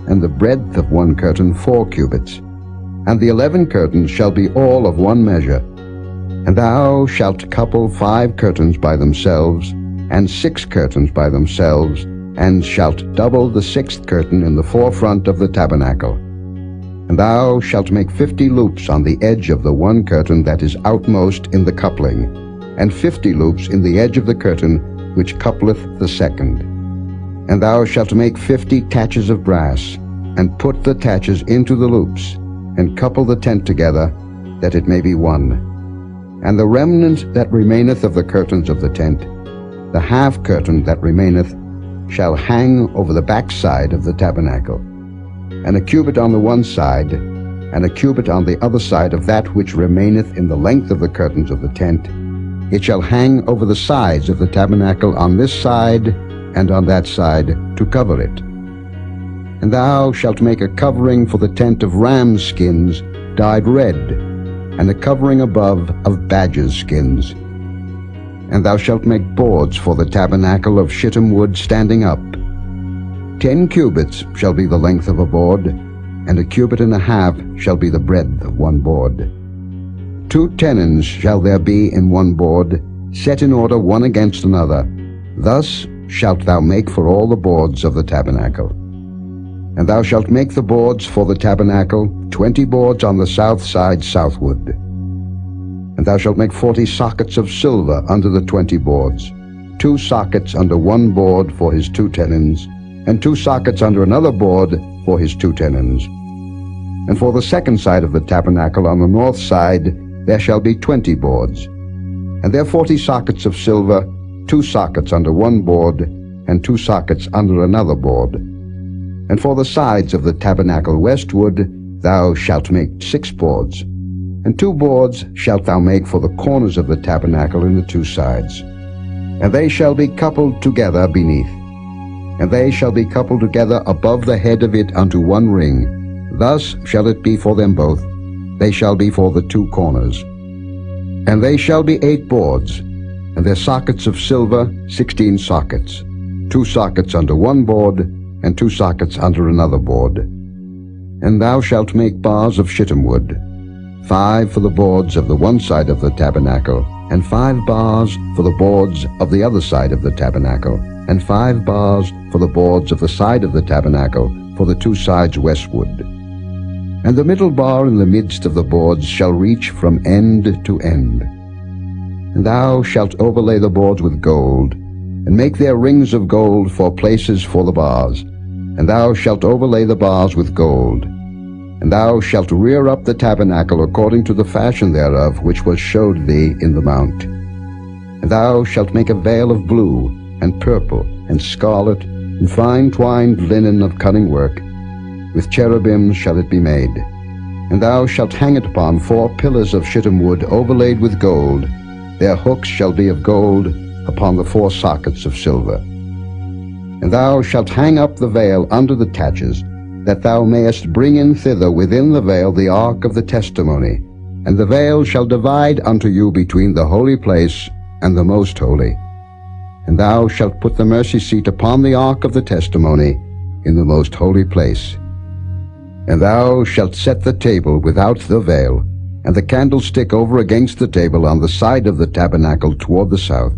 and the breadth of one curtain 4 cubits. And the 11 curtains shall be all of one measure. And thou shalt couple 5 curtains by themselves, and 6 curtains by themselves, and shalt double the 6th curtain in the forefront of the tabernacle. And thou shalt make 50 loops on the edge of the one curtain that is outmost in the coupling, and 50 loops in the edge of the curtain which coupleth the second. And thou shalt make 50 taches of brass, and put the taches into the loops, and couple the tent together, that it may be one. And the remnant that remaineth of the curtains of the tent, the half curtain that remaineth, shall hang over the backside of the tabernacle, and a cubit on the one side, and a cubit on the other side of that which remaineth in the length of the curtains of the tent. It shall hang over the sides of the tabernacle on this side and on that side, to cover it. And thou shalt make a covering for the tent of rams' skins dyed red, and a covering above of badgers' skins. And thou shalt make boards for the tabernacle of shittim wood standing up. 10 cubits shall be the length of a board, and a cubit and a half shall be the breadth of one board. 2 tenons shall there be in one board, set in order one against another. Thus shalt thou make for all the boards of the tabernacle. And thou shalt make the boards for the tabernacle, 20 boards on the south side southward. And thou shalt make 40 sockets of silver under the 20 boards, 2 sockets under one board for his 2 tenons, and 2 sockets under another board for his 2 tenons. And for the second side of the tabernacle on the north side there shall be 20 boards, and there 40 sockets of silver, 2 sockets under one board, and 2 sockets under another board. And for the sides of the tabernacle westward thou shalt make 6 boards, and 2 boards shalt thou make for the corners of the tabernacle in the 2 sides. And they shall be coupled together beneath, and they shall be coupled together above the head of it unto one ring. Thus shall it be for them both. They shall be for the 2 corners. And they shall be 8 boards, and their sockets of silver 16 sockets, 2 sockets under one board, and 2 sockets under another board. And thou shalt make bars of shittim wood, 5 for the boards of the one side of the tabernacle, and 5 bars for the boards of the other side of the tabernacle, and 5 bars for the boards of the side of the tabernacle for the 2 sides westward. And the middle bar in the midst of the boards shall reach from end to end. And thou shalt overlay the boards with gold, and make their rings of gold for places for the bars. And thou shalt overlay the bars with gold. And thou shalt rear up the tabernacle according to the fashion thereof which was showed thee in the mount. And thou shalt make a veil of blue, and purple, and scarlet, and fine twined linen of cunning work. With cherubims shall it be made. And thou shalt hang it upon 4 pillars of shittim wood overlaid with gold. Their hooks shall be of gold upon the 4 sockets of silver. And thou shalt hang up the veil under the taches, that thou mayest bring in thither within the veil the ark of the testimony. And the veil shall divide unto you between the holy place and the most holy. And thou shalt put the mercy seat upon the ark of the testimony in the most holy place. And thou shalt set the table without the veil, and the candlestick over against the table on the side of the tabernacle toward the south.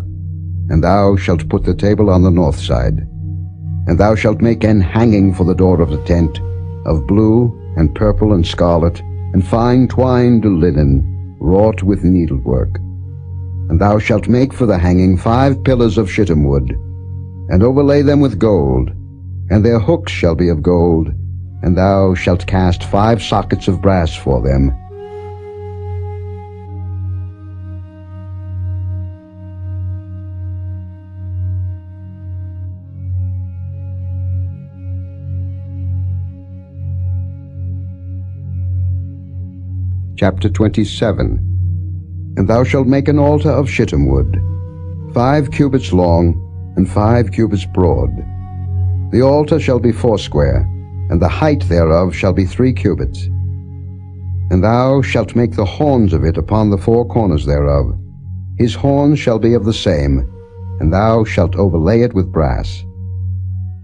And thou shalt put the table on the north side. And thou shalt make an hanging for the door of the tent, of blue, and purple, and scarlet, and fine twined linen, wrought with needlework. And thou shalt make for the hanging 5 pillars of shittim wood, and overlay them with gold, and their hooks shall be of gold, and thou shalt cast 5 sockets of brass for them. Chapter 27. And thou shalt make an altar of shittim wood, 5 cubits long, and 5 cubits broad. The altar shall be foursquare, and the height thereof shall be 3 cubits. And thou shalt make the horns of it upon the 4 corners thereof. His horns shall be of the same, and thou shalt overlay it with brass.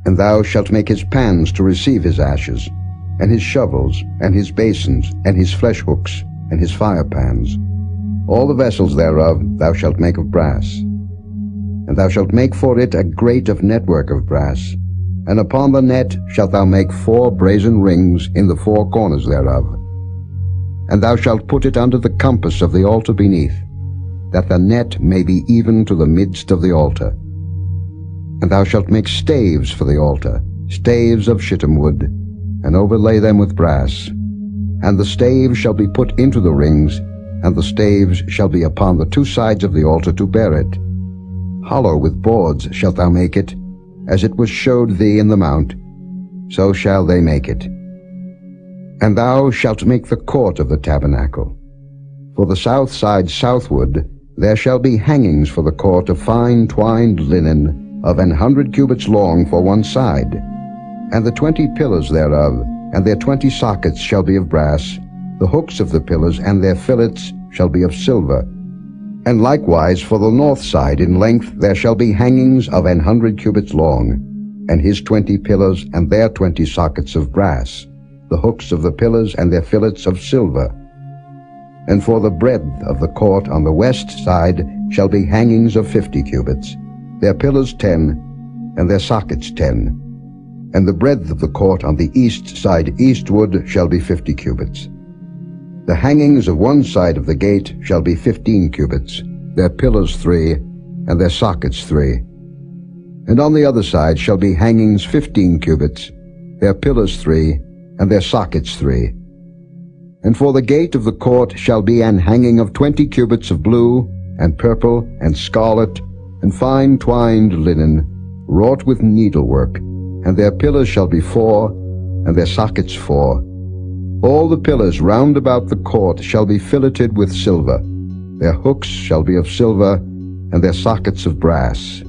And thou shalt make his pans to receive his ashes, and his shovels, and his basins, and his flesh hooks, and his fire pans. All the vessels thereof thou shalt make of brass. And thou shalt make for it a grate of network of brass, and upon the net shalt thou make 4 brazen rings in the 4 corners thereof. And thou shalt put it under the compass of the altar beneath, that the net may be even to the midst of the altar. And thou shalt make staves for the altar, staves of shittim wood, and overlay them with brass. And the staves shall be put into the rings, and the staves shall be upon the two sides of the altar to bear it. Hollow with boards shalt thou make it, as it was showed thee in the mount, so shall they make it. And thou shalt make the court of the tabernacle. For the south side southward there shall be hangings for the court of fine twined linen of 100 cubits long for one side. And the 20 pillars thereof, and their 20 sockets shall be of brass. The hooks of the pillars and their fillets shall be of silver. And likewise for the north side in length there shall be hangings of 100 cubits long, and his 20 pillars and their 20 sockets of brass, the hooks of the pillars and their fillets of silver. And for the breadth of the court on the west side shall be hangings of 50 cubits, their pillars 10, and their sockets 10. And the breadth of the court on the east side eastward shall be 50 cubits. The hangings of one side of the gate shall be 15 cubits, their pillars 3, and their sockets 3. And on the other side shall be hangings 15 cubits, their pillars 3, and their sockets 3. And for the gate of the court shall be an hanging of 20 cubits of blue, and purple, and scarlet, and fine twined linen, wrought with needlework, and their pillars shall be 4, and their sockets 4. All the pillars round about the court shall be filleted with silver. Their hooks shall be of silver, and their sockets of brass.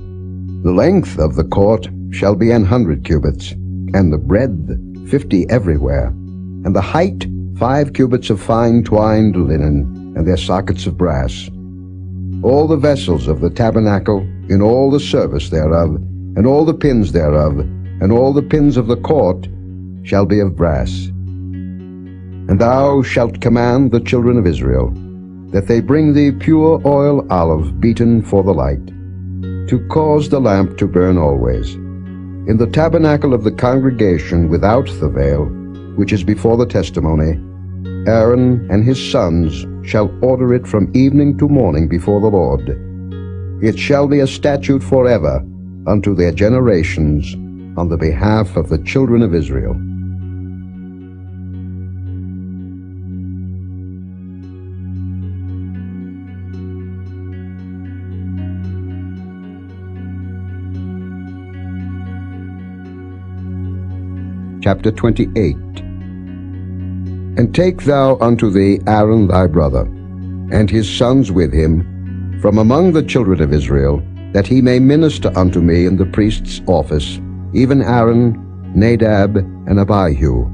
The length of the court shall be 100 cubits, and the breadth 50 everywhere, and the height 5 cubits of fine twined linen, and their sockets of brass. All the vessels of the tabernacle, in all the service thereof, and all the pins thereof, and all the pins of the court, shall be of brass. And thou shalt command the children of Israel, that they bring thee pure oil olive beaten for the light, to cause the lamp to burn always. In the tabernacle of the congregation without the veil, which is before the testimony, Aaron and his sons shall order it from evening to morning before the Lord. It shall be a statute forever unto their generations on the behalf of the children of Israel. Chapter 28. And take thou unto thee Aaron thy brother, and his sons with him, from among the children of Israel, that he may minister unto me in the priest's office, even Aaron, Nadab, and Abihu,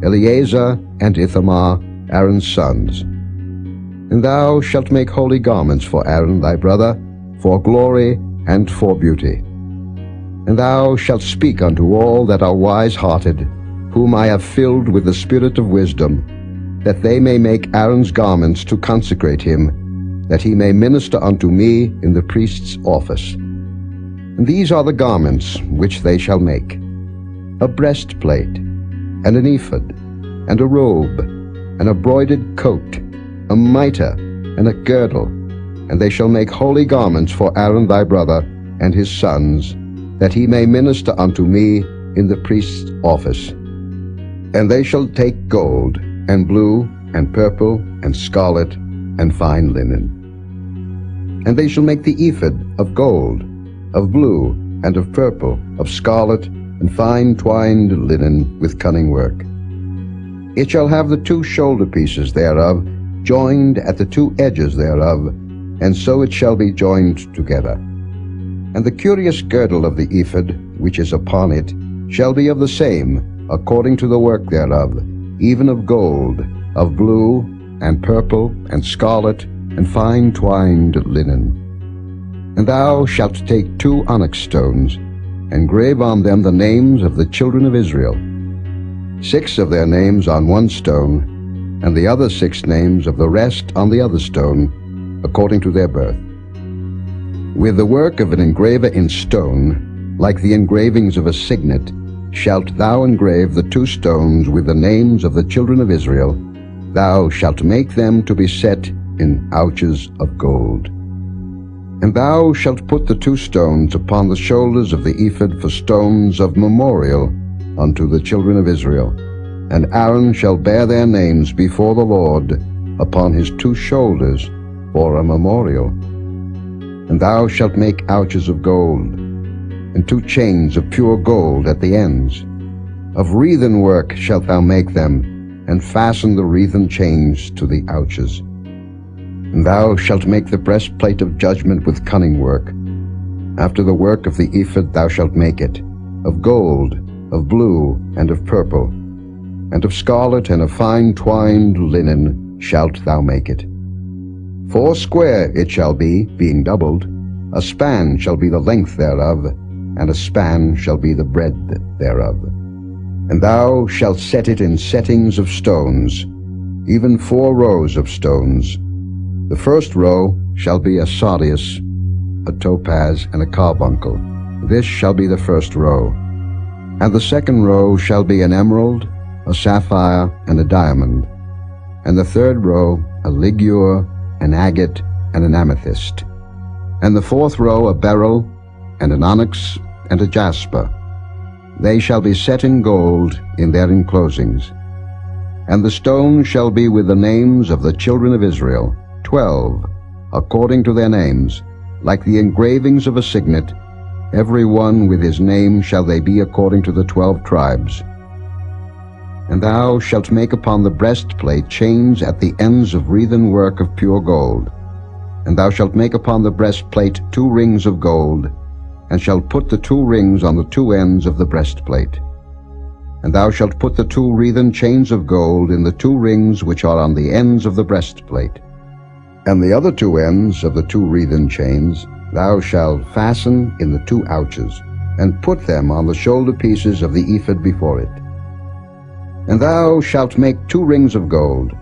Eleazar and Ithamar, Aaron's sons. And thou shalt make holy garments for Aaron thy brother, for glory and for beauty. And thou shalt speak unto all that are wise-hearted, whom I have filled with the spirit of wisdom, that they may make Aaron's garments to consecrate him, that he may minister unto me in the priest's office. And these are the garments which they shall make: a breastplate, and an ephod, and a robe, and a broidered coat, a mitre, and a girdle. And they shall make holy garments for Aaron thy brother and his sons, that he may minister unto me in the priest's office. And they shall take gold, and blue, and purple, and scarlet, and fine linen. And they shall make the ephod of gold, of blue, and of purple, of scarlet, and fine twined linen with cunning work. It shall have the 2 shoulder pieces thereof, joined at the 2 edges thereof, and so it shall be joined together. And the curious girdle of the ephod, which is upon it, shall be of the same, according to the work thereof, even of gold, of blue, and purple, and scarlet, and fine twined linen. And thou shalt take 2 onyx stones, and grave on them the names of the children of Israel, 6 of their names on one stone, and the other 6 names of the rest on the other stone, according to their birth. With the work of an engraver in stone, like the engravings of a signet, shalt thou engrave the 2 stones with the names of the children of Israel. Thou shalt make them to be set in ouches of gold. And thou shalt put the 2 stones upon the shoulders of the ephod for stones of memorial unto the children of Israel. And Aaron shall bear their names before the Lord upon his 2 shoulders for a memorial. And thou shalt make ouches of gold, and 2 chains of pure gold at the ends. Of wreathen work shalt thou make them, and fasten the wreathen chains to the ouches. And thou shalt make the breastplate of judgment with cunning work. After the work of the ephod thou shalt make it, of gold, of blue, and of purple, and of scarlet and of fine twined linen shalt thou make it. 4 square it shall be, being doubled. A span shall be the length thereof, and a span shall be the breadth thereof. And thou shalt set it in settings of stones, even 4 rows of stones. The first row shall be a sardius, a topaz, and a carbuncle. This shall be the first row. And the second row shall be an emerald, a sapphire, and a diamond. And the third row a ligure, an agate, and an amethyst. And the fourth row a beryl, and an onyx, and a jasper. They shall be set in gold in their enclosings. And the stones shall be with the names of the children of Israel, 12, according to their names, like the engravings of a signet. Every one with his name shall they be according to the 12 tribes. And thou shalt make upon the breastplate chains at the ends of wreathen work of pure gold. And thou shalt make upon the breastplate 2 rings of gold, and shalt put the 2 rings on the 2 ends of the breastplate. And thou shalt put the 2 wreathen chains of gold in the 2 rings which are on the ends of the breastplate. And the other 2 ends of the 2 wreathen chains thou shalt fasten in the 2 ouches, and put them on the shoulder pieces of the ephod before it. And thou shalt make 2 rings of gold,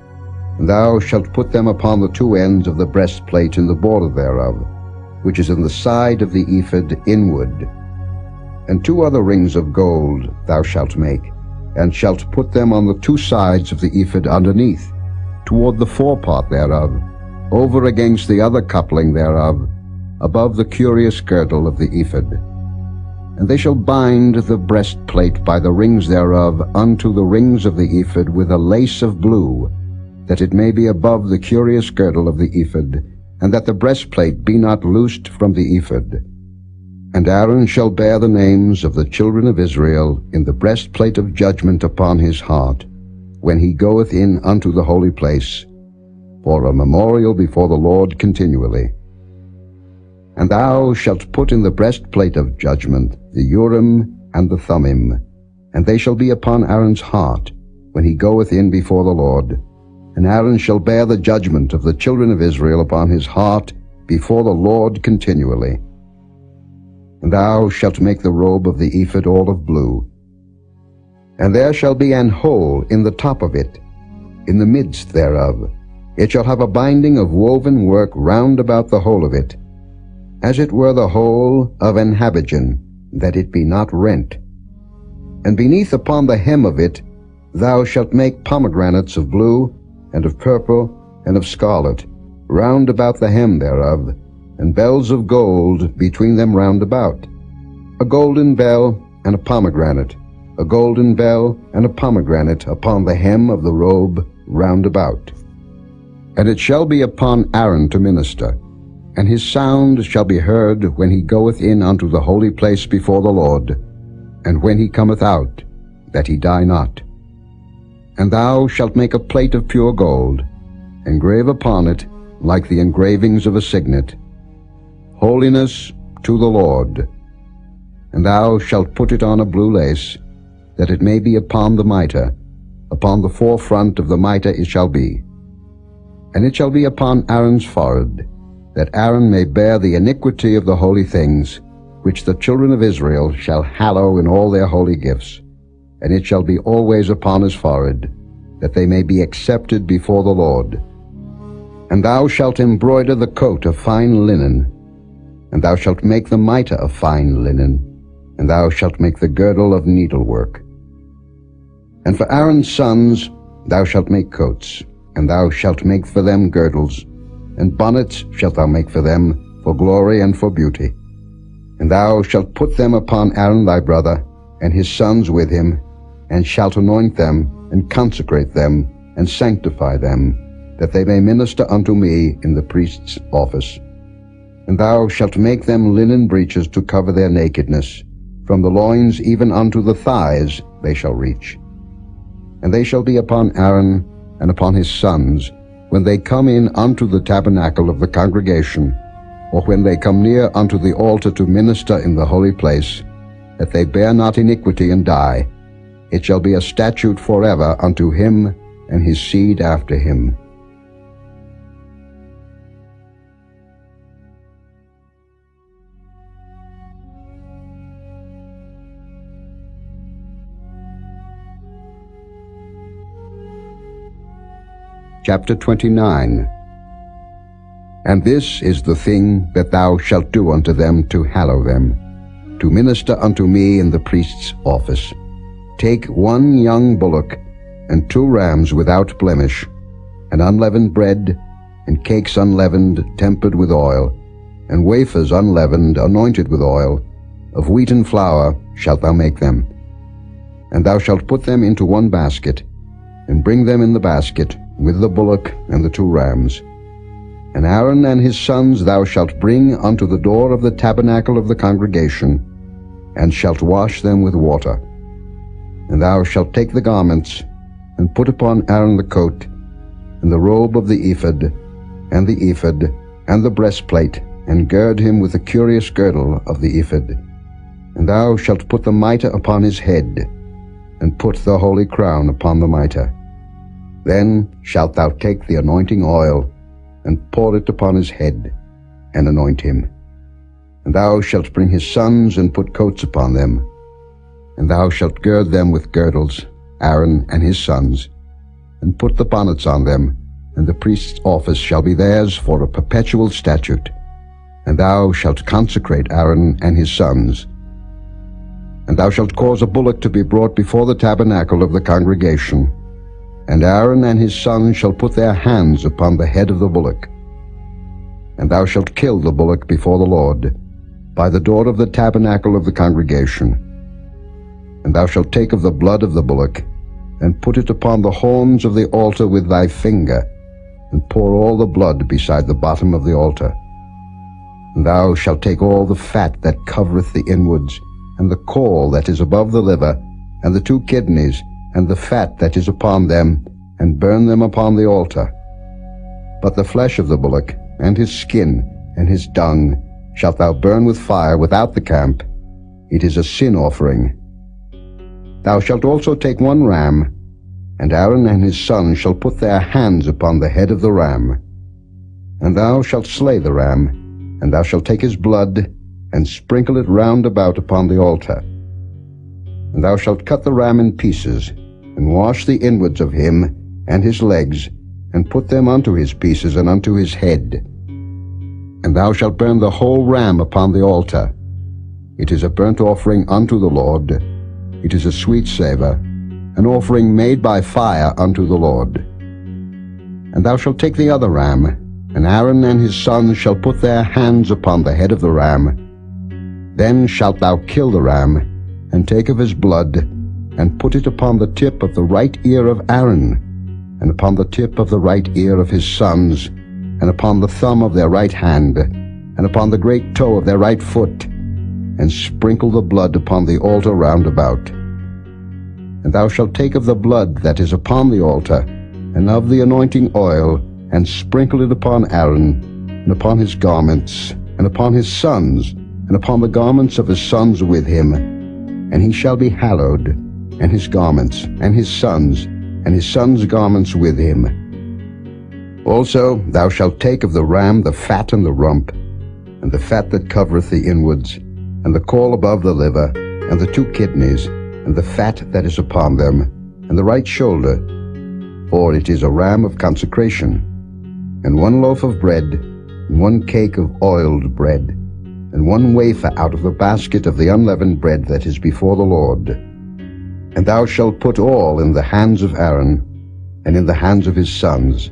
and thou shalt put them upon the 2 ends of the breastplate in the border thereof, which is in the side of the ephod inward. And 2 other rings of gold thou shalt make, and shalt put them on the 2 sides of the ephod underneath, toward the forepart thereof, over against the other coupling thereof, above the curious girdle of the ephod. And they shall bind the breastplate by the rings thereof unto the rings of the ephod with a lace of blue, that it may be above the curious girdle of the ephod, and that the breastplate be not loosed from the ephod. And Aaron shall bear the names of the children of Israel in the breastplate of judgment upon his heart, when he goeth in unto the holy place, for a memorial before the Lord continually. And thou shalt put in the breastplate of judgment the Urim and the Thummim, and they shall be upon Aaron's heart, when he goeth in before the Lord. And Aaron shall bear the judgment of the children of Israel upon his heart before the Lord continually. And thou shalt make the robe of the ephod all of blue. And there shall be an hole in the top of it, in the midst thereof. It shall have a binding of woven work round about the whole of it, as it were the hole of an habergeon, that it be not rent. And beneath upon the hem of it thou shalt make pomegranates of blue, and of purple, and of scarlet, round about the hem thereof, and bells of gold between them round about. A golden bell and a pomegranate, a golden bell and a pomegranate upon the hem of the robe round about. And it shall be upon Aaron to minister, and his sound shall be heard when he goeth in unto the holy place before the Lord, and when he cometh out, that he die not. And thou shalt make a plate of pure gold, engrave upon it, like the engravings of a signet, Holiness to the Lord. And thou shalt put it on a blue lace, that it may be upon the mitre. Upon the forefront of the mitre it shall be. And it shall be upon Aaron's forehead, that Aaron may bear the iniquity of the holy things, which the children of Israel shall hallow in all their holy gifts. And it shall be always upon his forehead, that they may be accepted before the Lord. And thou shalt embroider the coat of fine linen, and thou shalt make the mitre of fine linen, and thou shalt make the girdle of needlework. And for Aaron's sons thou shalt make coats, and thou shalt make for them girdles, and bonnets shalt thou make for them, for glory and for beauty. And thou shalt put them upon Aaron thy brother, and his sons with him, and shalt anoint them, and consecrate them, and sanctify them, that they may minister unto me in the priest's office. And thou shalt make them linen breeches to cover their nakedness, from the loins even unto the thighs they shall reach. And they shall be upon Aaron and upon his sons, when they come in unto the tabernacle of the congregation, or when they come near unto the altar to minister in the holy place, that they bear not iniquity and die. It shall be a statute forever unto him and his seed after him. Chapter 29. And this is the thing that thou shalt do unto them to hallow them, to minister unto me in the priest's office. Take 1 young bullock, and 2 rams without blemish, and unleavened bread, and cakes unleavened, tempered with oil, and wafers unleavened, anointed with oil. Of wheaten flour shalt thou make them. And thou shalt put them into 1 basket, and bring them in the basket, with the bullock and the 2 rams. And Aaron and his sons thou shalt bring unto the door of the tabernacle of the congregation, and shalt wash them with water. And thou shalt take the garments, and put upon Aaron the coat, and the robe of the ephod, and the ephod, and the breastplate, and gird him with the curious girdle of the ephod. And thou shalt put the mitre upon his head, and put the holy crown upon the mitre. Then shalt thou take the anointing oil, and pour it upon his head, and anoint him. And thou shalt bring his sons, and put coats upon them. And thou shalt gird them with girdles, Aaron and his sons, and put the bonnets on them, and the priest's office shall be theirs for a perpetual statute. And thou shalt consecrate Aaron and his sons. And thou shalt cause a bullock to be brought before the tabernacle of the congregation, and Aaron and his sons shall put their hands upon the head of the bullock. And thou shalt kill the bullock before the Lord, by the door of the tabernacle of the congregation. And thou shalt take of the blood of the bullock, and put it upon the horns of the altar with thy finger, and pour all the blood beside the bottom of the altar. And thou shalt take all the fat that covereth the inwards, and the caul that is above the liver, and the 2 kidneys, and the fat that is upon them, and burn them upon the altar. But the flesh of the bullock, and his skin, and his dung, shalt thou burn with fire without the camp. It is a sin offering. Thou shalt also take 1 ram, and Aaron and his sons shall put their hands upon the head of the ram. And thou shalt slay the ram, and thou shalt take his blood, and sprinkle it round about upon the altar. And thou shalt cut the ram in pieces, and wash the inwards of him, and his legs, and put them unto his pieces and unto his head. And thou shalt burn the whole ram upon the altar. It is a burnt offering unto the Lord. It is a sweet savour, an offering made by fire unto the Lord. And thou shalt take the other ram, and Aaron and his sons shall put their hands upon the head of the ram. Then shalt thou kill the ram, and take of his blood, and put it upon the tip of the right ear of Aaron, and upon the tip of the right ear of his sons, and upon the thumb of their right hand, and upon the great toe of their right foot, and sprinkle the blood upon the altar round about. And thou shalt take of the blood that is upon the altar, and of the anointing oil, and sprinkle it upon Aaron, and upon his garments, and upon his sons, and upon the garments of his sons with him. And he shall be hallowed, and his garments, and his sons' garments with him. Also thou shalt take of the ram the fat and the rump, and the fat that covereth the inwards, and the caul above the liver, and the 2 kidneys, and the fat that is upon them, and the right shoulder, for it is a ram of consecration, and 1 loaf of bread, and 1 cake of oiled bread, and 1 wafer out of the basket of the unleavened bread that is before the Lord. And thou shalt put all in the hands of Aaron, and in the hands of his sons,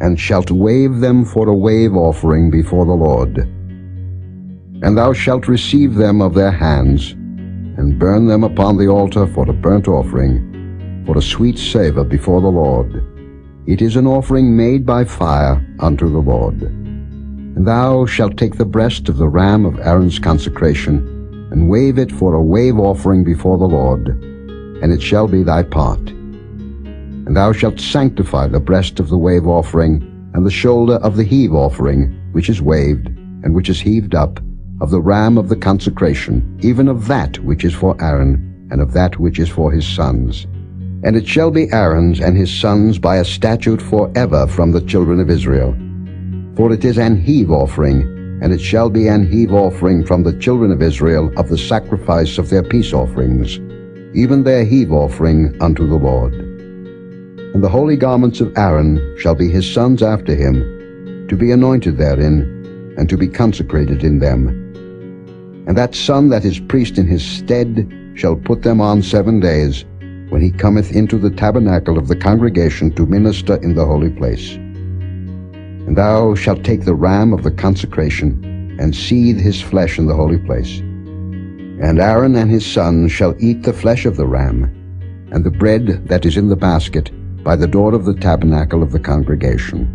and shalt wave them for a wave offering before the Lord. And thou shalt receive them of their hands, and burn them upon the altar for a burnt offering, for a sweet savour before the Lord. It is an offering made by fire unto the Lord. And thou shalt take the breast of the ram of Aaron's consecration, and wave it for a wave offering before the Lord, and it shall be thy part. And thou shalt sanctify the breast of the wave offering, and the shoulder of the heave offering, which is waved, and which is heaved up, of the ram of the consecration, even of that which is for Aaron, and of that which is for his sons. And it shall be Aaron's and his sons by a statute forever from the children of Israel. For it is an heave offering, and it shall be an heave offering from the children of Israel of the sacrifice of their peace offerings, even their heave offering unto the Lord. And the holy garments of Aaron shall be his sons after him, to be anointed therein, and to be consecrated in them. And that son that is priest in his stead shall put them on 7 days, when he cometh into the tabernacle of the congregation to minister in the holy place. And thou shalt take the ram of the consecration, and seethe his flesh in the holy place. And Aaron and his sons shall eat the flesh of the ram, and the bread that is in the basket, by the door of the tabernacle of the congregation.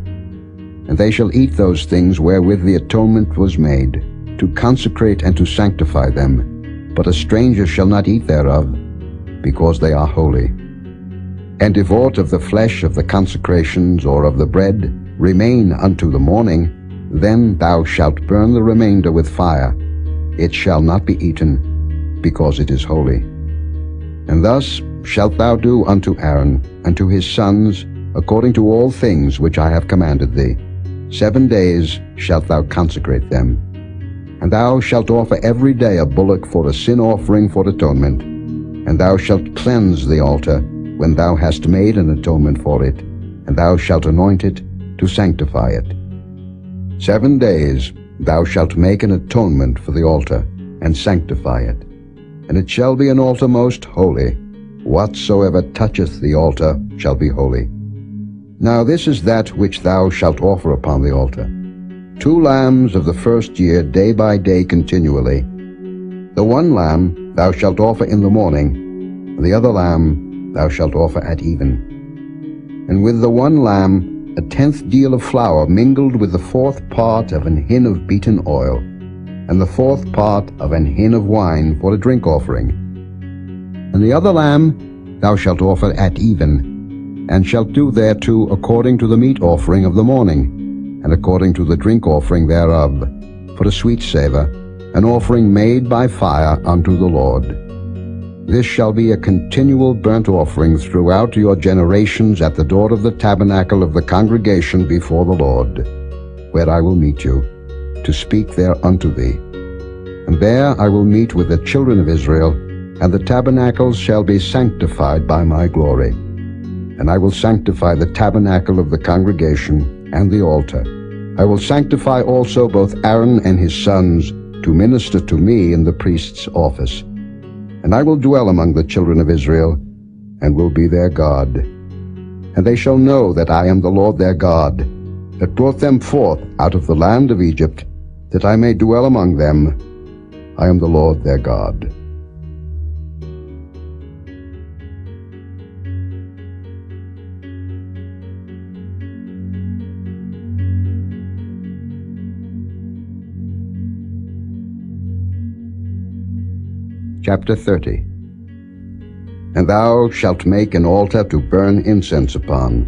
And they shall eat those things wherewith the atonement was made, to consecrate and to sanctify them, but a stranger shall not eat thereof, because they are holy. And if aught of the flesh of the consecrations or of the bread remain unto the morning, then thou shalt burn the remainder with fire. It shall not be eaten, because it is holy. And thus shalt thou do unto Aaron and to his sons, according to all things which I have commanded thee. 7 days shalt thou consecrate them. And thou shalt offer every day a bullock for a sin offering for atonement. And thou shalt cleanse the altar when thou hast made an atonement for it, and thou shalt anoint it to sanctify it. 7 days thou shalt make an atonement for the altar, and sanctify it. And it shall be an altar most holy. Whatsoever toucheth the altar shall be holy. Now this is that which thou shalt offer upon the altar: 2 lambs of the first year, day by day continually. The one lamb thou shalt offer in the morning, and the other lamb thou shalt offer at even. And with the one lamb 1/10 deal of flour mingled with the 4th part of an hin of beaten oil, and the 4th part of an hin of wine for a drink offering. And the other lamb thou shalt offer at even, and shalt do thereto according to the meat offering of the morning, and according to the drink offering thereof, for a sweet savour, an offering made by fire unto the Lord. This shall be a continual burnt offering throughout your generations at the door of the tabernacle of the congregation before the Lord, where I will meet you, to speak there unto thee. And there I will meet with the children of Israel, and the tabernacles shall be sanctified by my glory. And I will sanctify the tabernacle of the congregation and the altar. I will sanctify also both Aaron and his sons to minister to me in the priest's office. And I will dwell among the children of Israel, and will be their God. And they shall know that I am the Lord their God, that brought them forth out of the land of Egypt, that I may dwell among them. I am the Lord their God. Chapter 30. And thou shalt make an altar to burn incense upon.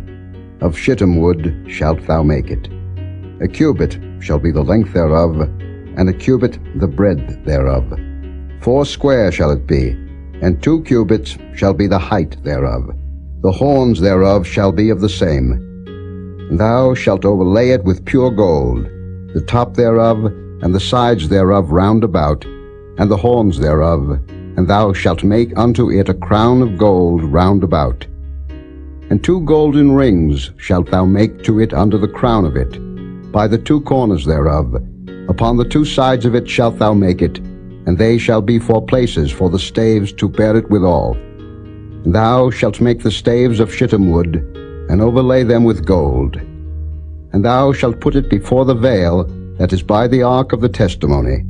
Of shittim wood shalt thou make it. A cubit shall be the length thereof, and a cubit the breadth thereof. 4 square shall it be, and 2 cubits shall be the height thereof. The horns thereof shall be of the same. And thou shalt overlay it with pure gold, the top thereof, and the sides thereof round about, and the horns thereof, and thou shalt make unto it a crown of gold round about. And 2 golden rings shalt thou make to it under the crown of it, by the 2 corners thereof. Upon the 2 sides of it shalt thou make it, and they shall be for places for the staves to bear it withal. And thou shalt make the staves of shittim wood, and overlay them with gold. And thou shalt put it before the veil that is by the ark of the testimony,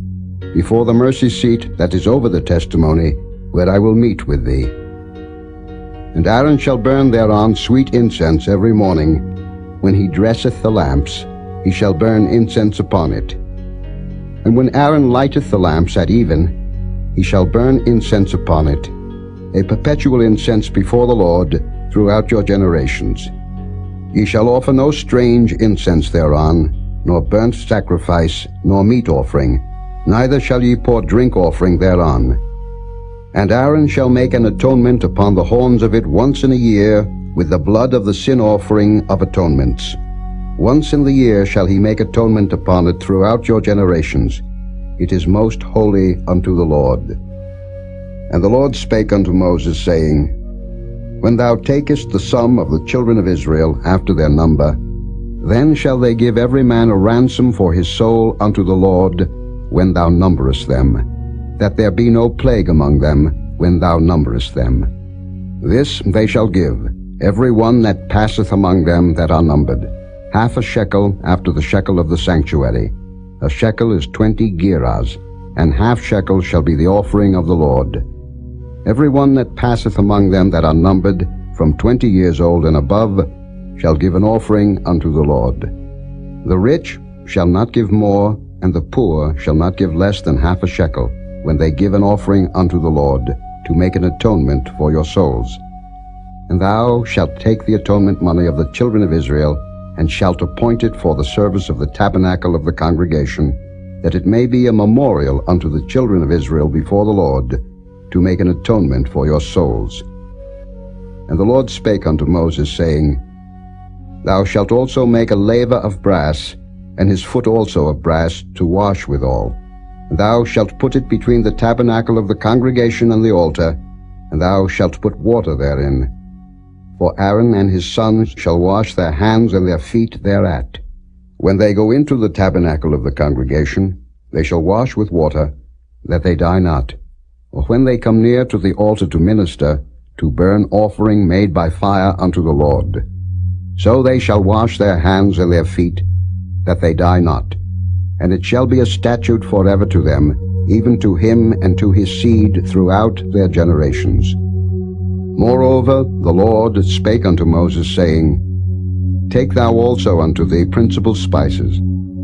before the mercy seat that is over the testimony, where I will meet with thee. And Aaron shall burn thereon sweet incense every morning. When he dresseth the lamps, he shall burn incense upon it. And when Aaron lighteth the lamps at even, he shall burn incense upon it, a perpetual incense before the Lord throughout your generations. Ye shall offer no strange incense thereon, nor burnt sacrifice, nor meat offering, neither shall ye pour drink offering thereon. And Aaron shall make an atonement upon the horns of it once in a year with the blood of the sin offering of atonements. Once in the year shall he make atonement upon it throughout your generations. It is most holy unto the Lord. And the Lord spake unto Moses, saying, When thou takest the sum of the children of Israel after their number, then shall they give every man a ransom for his soul unto the Lord when thou numberest them, that there be no plague among them when thou numberest them. This they shall give, every one that passeth among them that are numbered, half a shekel after the shekel of the sanctuary. A shekel is 20 gerahs, and half shekel shall be the offering of the Lord. Every one that passeth among them that are numbered, from 20 years old and above, shall give an offering unto the Lord. The rich shall not give more, and the poor shall not give less than half a shekel, when they give an offering unto the Lord, to make an atonement for your souls. And thou shalt take the atonement money of the children of Israel, and shalt appoint it for the service of the tabernacle of the congregation, that it may be a memorial unto the children of Israel before the Lord, to make an atonement for your souls. And the Lord spake unto Moses, saying, Thou shalt also make a laver of brass, and his foot also of brass, to wash withal. And thou shalt put it between the tabernacle of the congregation and the altar, and thou shalt put water therein. For Aaron and his sons shall wash their hands and their feet thereat. When they go into the tabernacle of the congregation, they shall wash with water, that they die not. Or when they come near to the altar to minister, to burn offering made by fire unto the Lord. So they shall wash their hands and their feet, that they die not. And it shall be a statute forever to them, even to him and to his seed throughout their generations. Moreover, the Lord spake unto Moses, saying, Take thou also unto thee principal spices,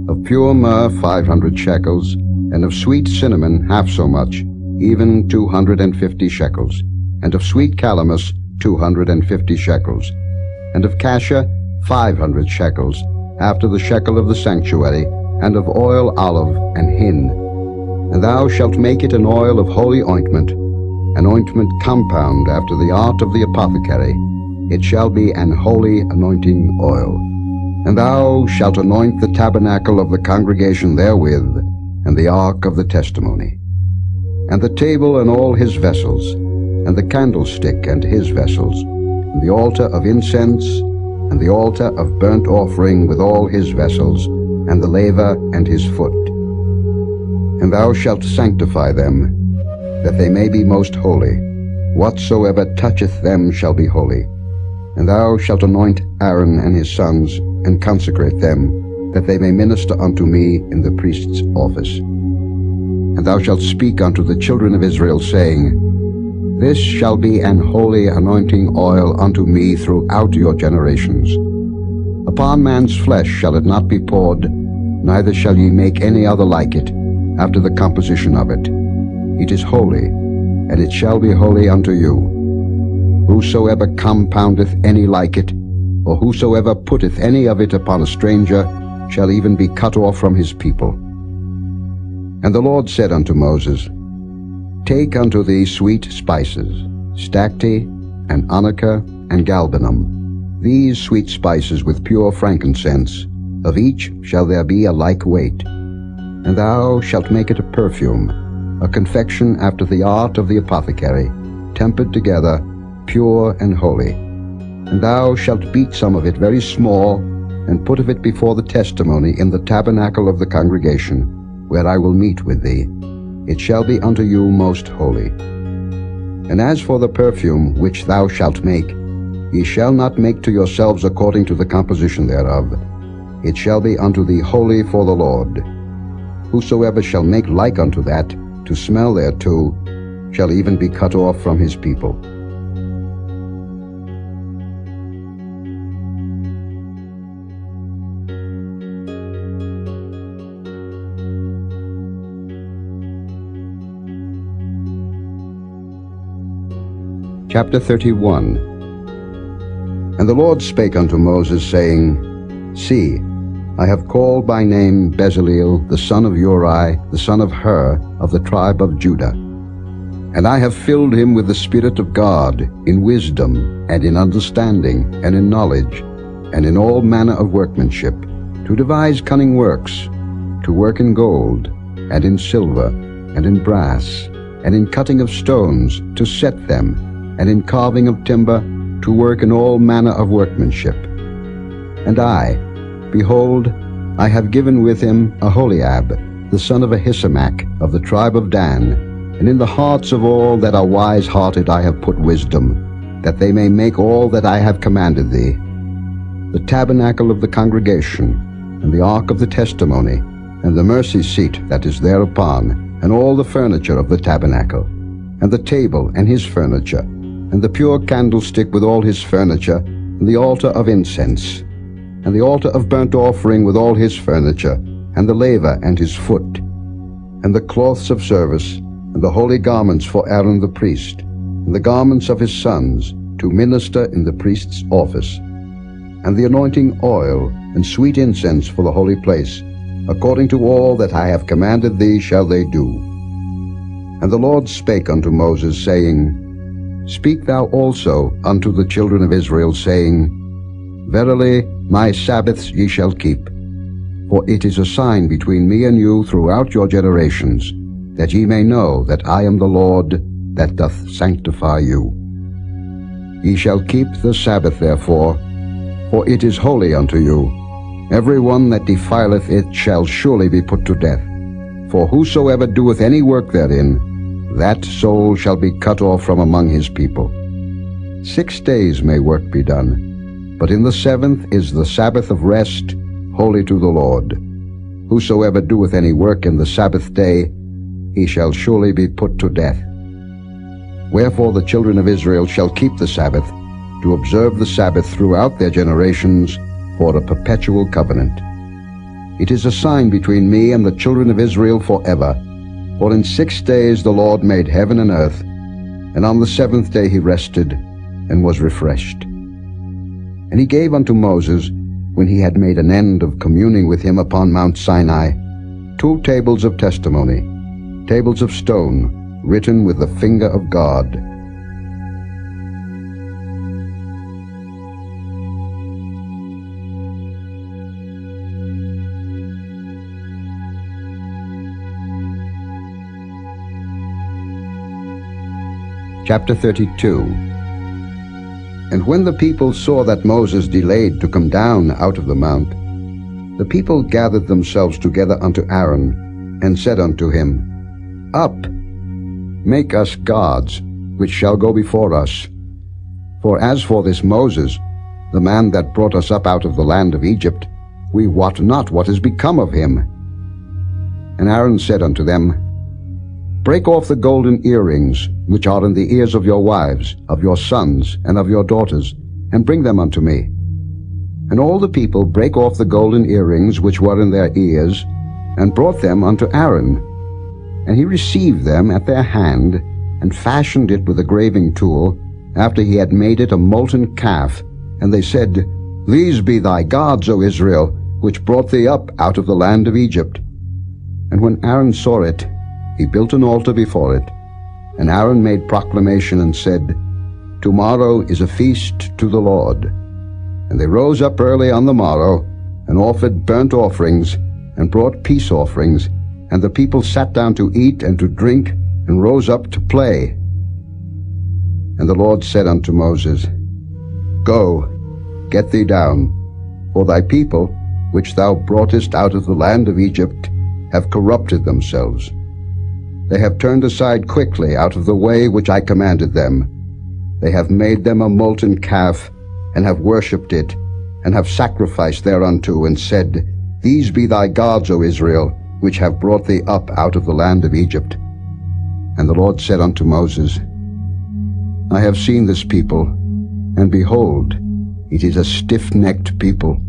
of pure myrrh 500 shekels, and of sweet cinnamon half so much, even 250 shekels, and of sweet calamus 250 shekels, and of cassia 500 shekels, after the shekel of the sanctuary, and of oil olive and hin. And thou shalt make it an oil of holy ointment, an ointment compound after the art of the apothecary. It shall be an holy anointing oil. And thou shalt anoint the tabernacle of the congregation therewith, and the ark of the testimony, and the table and all his vessels, and the candlestick and his vessels, and the altar of incense, and the altar of burnt offering with all his vessels, and the laver and his foot. And thou shalt sanctify them, that they may be most holy. Whatsoever toucheth them shall be holy. And thou shalt anoint Aaron and his sons, and consecrate them, that they may minister unto me in the priest's office. And thou shalt speak unto the children of Israel, saying, This shall be an holy anointing oil unto me throughout your generations. Upon man's flesh shall it not be poured, neither shall ye make any other like it, after the composition of it. It is holy, and it shall be holy unto you. Whosoever compoundeth any like it, or whosoever putteth any of it upon a stranger, shall even be cut off from his people. And the Lord said unto Moses, Take unto thee sweet spices, stacte, and onycha, and galbanum, these sweet spices with pure frankincense, of each shall there be a like weight. And thou shalt make it a perfume, a confection after the art of the apothecary, tempered together, pure and holy. And thou shalt beat some of it very small, and put of it before the testimony in the tabernacle of the congregation, where I will meet with thee. It shall be unto you most holy. And as for the perfume which thou shalt make, ye shall not make to yourselves according to the composition thereof. It shall be unto thee holy for the Lord. Whosoever shall make like unto that, to smell thereto, shall even be cut off from his people. Chapter 31. And the Lord spake unto Moses, saying, See, I have called by name Bezaleel, the son of Uri, the son of Hur, of the tribe of Judah. And I have filled him with the Spirit of God, in wisdom, and in understanding, and in knowledge, and in all manner of workmanship, to devise cunning works, to work in gold, and in silver, and in brass, and in cutting of stones, to set them, and in carving of timber, to work in all manner of workmanship. And I, behold, I have given with him Aholiab, the son of Ahisamach, of the tribe of Dan, and in the hearts of all that are wise-hearted I have put wisdom, that they may make all that I have commanded thee: the tabernacle of the congregation, and the ark of the testimony, and the mercy seat that is thereupon, and all the furniture of the tabernacle, and the table and his furniture, and the pure candlestick with all his furniture, and the altar of incense, and the altar of burnt offering with all his furniture, and the laver and his foot, and the cloths of service, and the holy garments for Aaron the priest, and the garments of his sons, to minister in the priest's office, and the anointing oil, and sweet incense for the holy place, according to all that I have commanded thee shall they do. And the Lord spake unto Moses, saying, Speak thou also unto the children of Israel, saying, Verily my Sabbaths ye shall keep, for it is a sign between me and you throughout your generations, that ye may know that I am the Lord that doth sanctify you. Ye shall keep the Sabbath therefore, for it is holy unto you. Every one that defileth it shall surely be put to death. For whosoever doeth any work therein, that soul shall be cut off from among his people. 6 days may work be done, but in the seventh is the Sabbath of rest, holy to the Lord. Whosoever doeth any work in the Sabbath day, he shall surely be put to death. Wherefore the children of Israel shall keep the Sabbath, to observe the Sabbath throughout their generations, for a perpetual covenant. It is a sign between me and the children of Israel forever. For in 6 days the Lord made heaven and earth, and on the seventh day he rested, and was refreshed. And he gave unto Moses, when he had made an end of communing with him upon Mount Sinai, 2 tables of testimony, tables of stone, written with the finger of God. Chapter 32. And when the people saw that Moses delayed to come down out of the mount, the people gathered themselves together unto Aaron, and said unto him, Up, make us gods, which shall go before us. For as for this Moses, the man that brought us up out of the land of Egypt, we wot not what is become of him. And Aaron said unto them, Break off the golden earrings, which are in the ears of your wives, of your sons, and of your daughters, and bring them unto me. And all the people brake off the golden earrings which were in their ears, and brought them unto Aaron. And he received them at their hand, and fashioned it with a graving tool, after he had made it a molten calf. And they said, These be thy gods, O Israel, which brought thee up out of the land of Egypt. And when Aaron saw it, he built an altar before it. And Aaron made proclamation and said, Tomorrow is a feast to the Lord. And they rose up early on the morrow, and offered burnt offerings, and brought peace offerings. And the people sat down to eat and to drink, and rose up to play. And the Lord said unto Moses, Go, get thee down, for thy people, which thou broughtest out of the land of Egypt, have corrupted themselves. They have turned aside quickly out of the way which I commanded them. They have made them a molten calf, and have worshipped it, and have sacrificed thereunto, and said, These be thy gods, O Israel, which have brought thee up out of the land of Egypt. And the Lord said unto Moses, I have seen this people, and behold, it is a stiff-necked people.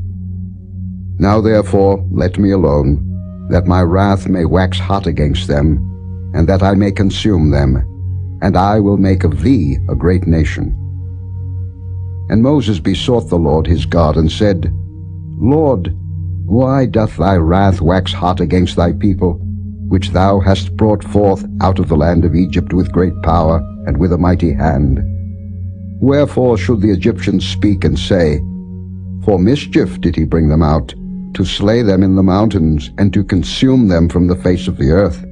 Now therefore let me alone, that my wrath may wax hot against them, and that I may consume them. and I will make of thee a great nation. And Moses besought the Lord his God, and said, Lord, why doth thy wrath wax hot against thy people, which thou hast brought forth out of the land of Egypt with great power and with a mighty hand? Wherefore should the Egyptians speak and say, For mischief did he bring them out, to slay them in the mountains, and to consume them from the face of the earth?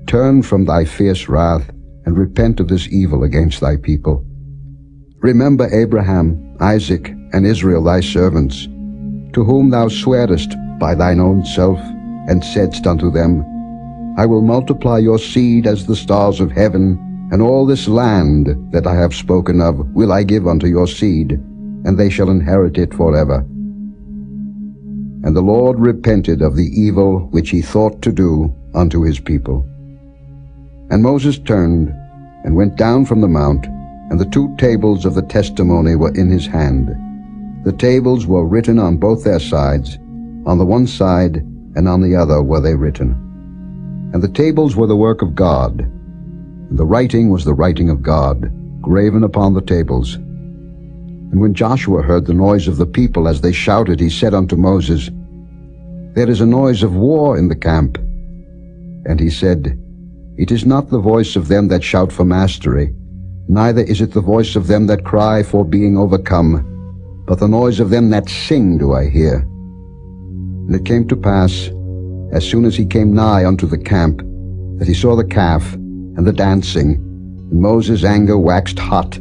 Turn from thy fierce wrath, and repent of this evil against thy people. Remember Abraham, Isaac, and Israel thy servants, to whom thou swarest by thine own self, and saidst unto them, I will multiply your seed as the stars of heaven, and all this land that I have spoken of will I give unto your seed, and they shall inherit it forever. And the Lord repented of the evil which he thought to do unto his people. And Moses turned, and went down from the mount, and the 2 tables of the testimony were in his hand. The tables were written on both their sides, on the one side and on the other were they written. And the tables were the work of God, and the writing was the writing of God, graven upon the tables. And when Joshua heard the noise of the people as they shouted, he said unto Moses, There is a noise of war in the camp. And he said, It is not the voice of them that shout for mastery, neither is it the voice of them that cry for being overcome, but the noise of them that sing do I hear. And it came to pass, as soon as he came nigh unto the camp, that he saw the calf and the dancing, and Moses' anger waxed hot,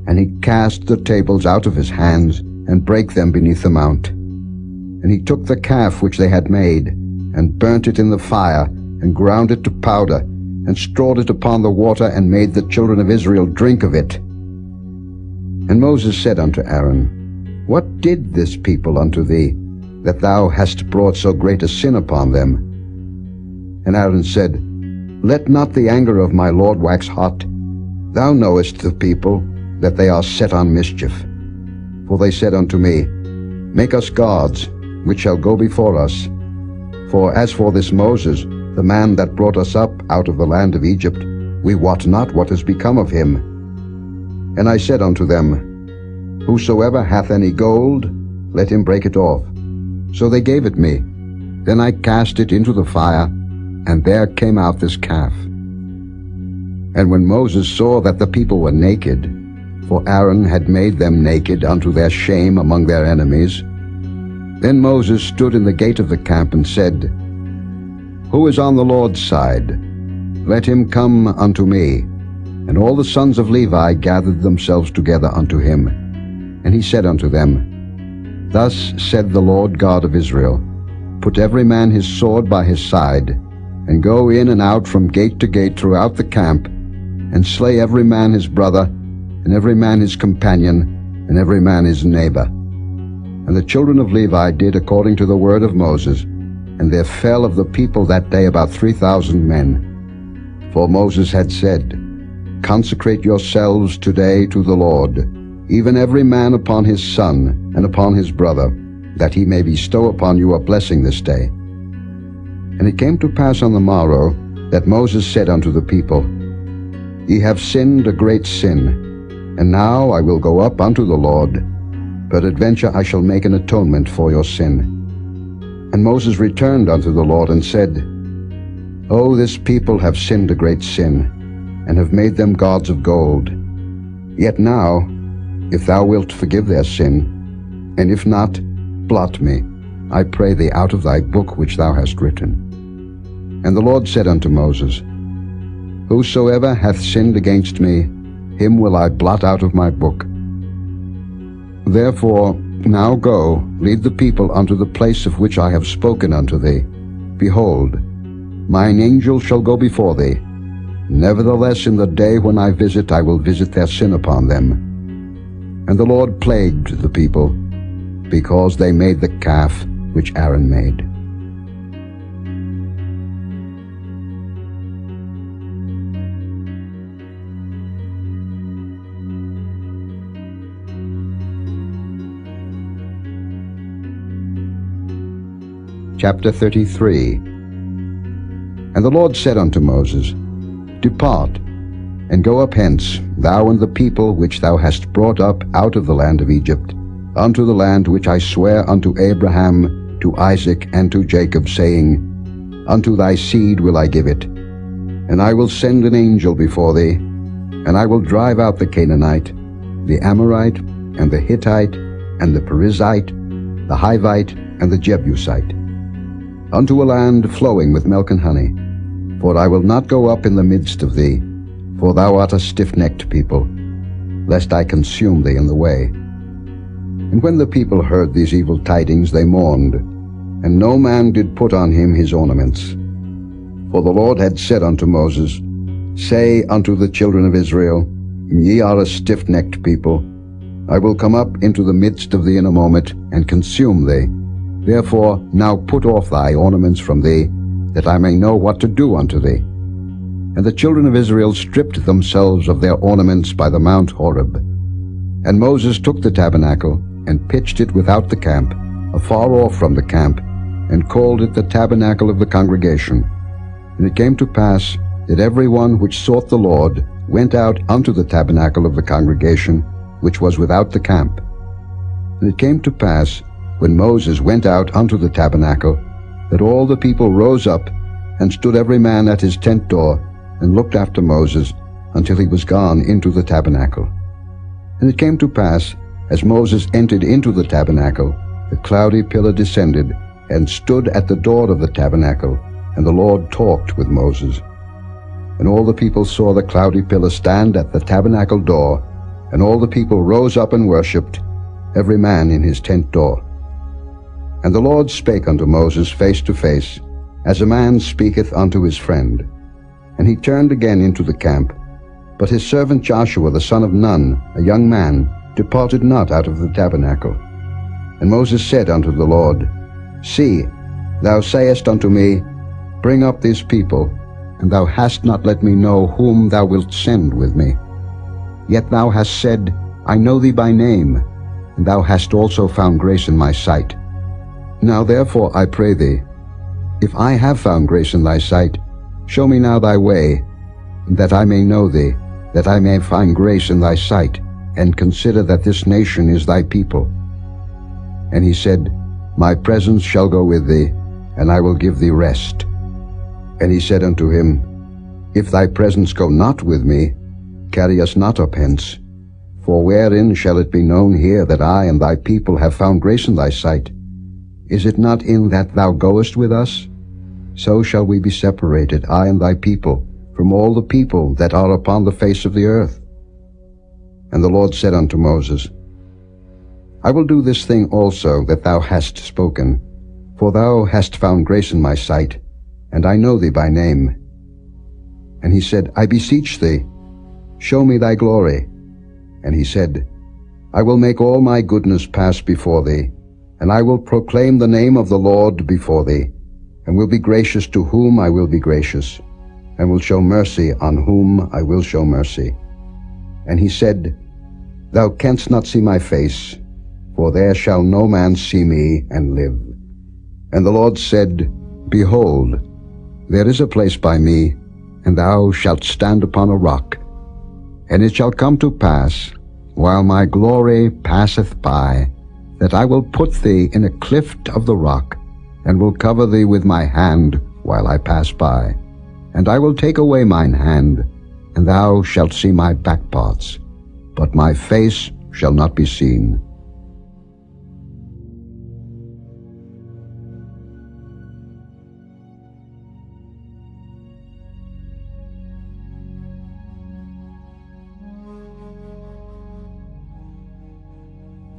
and he cast the tables out of his hands, and brake them beneath the mount. And he took the calf which they had made, and burnt it in the fire, and ground it to powder, and strawed it upon the water, and made the children of Israel drink of it. And Moses said unto Aaron, What did this people unto thee, that thou hast brought so great a sin upon them? And Aaron said, Let not the anger of my Lord wax hot. Thou knowest the people, that they are set on mischief. For they said unto me, Make us gods, which shall go before us. For as for this Moses, the man that brought us up out of the land of Egypt, we wot not what is become of him. And I said unto them, Whosoever hath any gold, let him break it off. So they gave it me. Then I cast it into the fire, and there came out this calf. And when Moses saw that the people were naked, for Aaron had made them naked unto their shame among their enemies, then Moses stood in the gate of the camp and said, Who is on the Lord's side? Let him come unto me. And all the sons of Levi gathered themselves together unto him. And he said unto them, Thus said the Lord God of Israel, Put every man his sword by his side, and go in and out from gate to gate throughout the camp, and slay every man his brother, and every man his companion, and every man his neighbor. And the children of Levi did according to the word of Moses, and there fell of the people that day about 3,000 men. For Moses had said, Consecrate yourselves today to the Lord, even every man upon his son and upon his brother, that he may bestow upon you a blessing this day. And it came to pass on the morrow that Moses said unto the people, Ye have sinned a great sin, and now I will go up unto the Lord. Peradventure I shall make an atonement for your sin. And Moses returned unto the Lord and said, O this people have sinned a great sin, and have made them gods of gold. Yet now, if thou wilt forgive their sin, and if not, blot me, I pray thee, out of thy book which thou hast written. And the Lord said unto Moses, Whosoever hath sinned against me, him will I blot out of my book. Therefore now go, lead the people unto the place of which I have spoken unto thee. Behold, mine angel shall go before thee. Nevertheless in the day when I will visit their sin upon them. And the Lord plagued the people, because they made the calf which Aaron made. Chapter 33. And the Lord said unto Moses, Depart, And go up hence, thou and the people which thou hast brought up out of the land of Egypt, unto the land which I swear unto Abraham, to Isaac, and to Jacob, saying, Unto thy seed will I give it. And I will send an angel before thee, and I will drive out the Canaanite, the Amorite, and the Hittite, and the Perizzite, the Hivite, and the Jebusite, unto a land flowing with milk and honey. For I will not go up in the midst of thee, for thou art a stiff-necked people, lest I consume thee in the way. And when the people heard these evil tidings, they mourned, and no man did put on him his ornaments. For the Lord had said unto Moses, Say unto the children of Israel, Ye are a stiff-necked people. I will come up into the midst of thee in a moment, and consume thee. Therefore now put off thy ornaments from thee, that I may know what to do unto thee. And the children of Israel stripped themselves of their ornaments by the Mount Horeb. And Moses took the tabernacle, and pitched it without the camp, afar off from the camp, and called it the tabernacle of the congregation. And it came to pass that every one which sought the Lord went out unto the tabernacle of the congregation, which was without the camp. And it came to pass, when Moses went out unto the tabernacle, that all the people rose up, and stood every man at his tent door, and looked after Moses, until he was gone into the tabernacle. And it came to pass, as Moses entered into the tabernacle, the cloudy pillar descended, and stood at the door of the tabernacle, and the Lord talked with Moses. And all the people saw the cloudy pillar stand at the tabernacle door, and all the people rose up and worshipped, every man in his tent door. And the Lord spake unto Moses face to face, as a man speaketh unto his friend. And he turned again into the camp. But his servant Joshua the son of Nun, a young man, departed not out of the tabernacle. And Moses said unto the Lord, See, thou sayest unto me, Bring up this people, and thou hast not let me know whom thou wilt send with me. Yet thou hast said, I know thee by name, and thou hast also found grace in my sight. Now therefore I pray thee, if I have found grace in thy sight, show me now thy way, that I may know thee, that I may find grace in thy sight, and consider that this nation is thy people. And he said, My presence shall go with thee, and I will give thee rest. And he said unto him, If thy presence go not with me, carry us not up hence. For wherein shall it be known here that I and thy people have found grace in thy sight? Is it not in that thou goest with us? So shall we be separated, I and thy people, from all the people that are upon the face of the earth. And the Lord said unto Moses, I will do this thing also that thou hast spoken, for thou hast found grace in my sight, and I know thee by name. And he said, I beseech thee, show me thy glory. And he said, I will make all my goodness pass before thee, and I will proclaim the name of the Lord before thee, and will be gracious to whom I will be gracious, and will show mercy on whom I will show mercy. And he said, Thou canst not see my face, for there shall no man see me and live. And the Lord said, Behold, there is a place by me, and thou shalt stand upon a rock. And it shall come to pass, while my glory passeth by, that I will put thee in a cleft of the rock, and will cover thee with my hand while I pass by. And I will take away mine hand, and thou shalt see my back parts, but my face shall not be seen.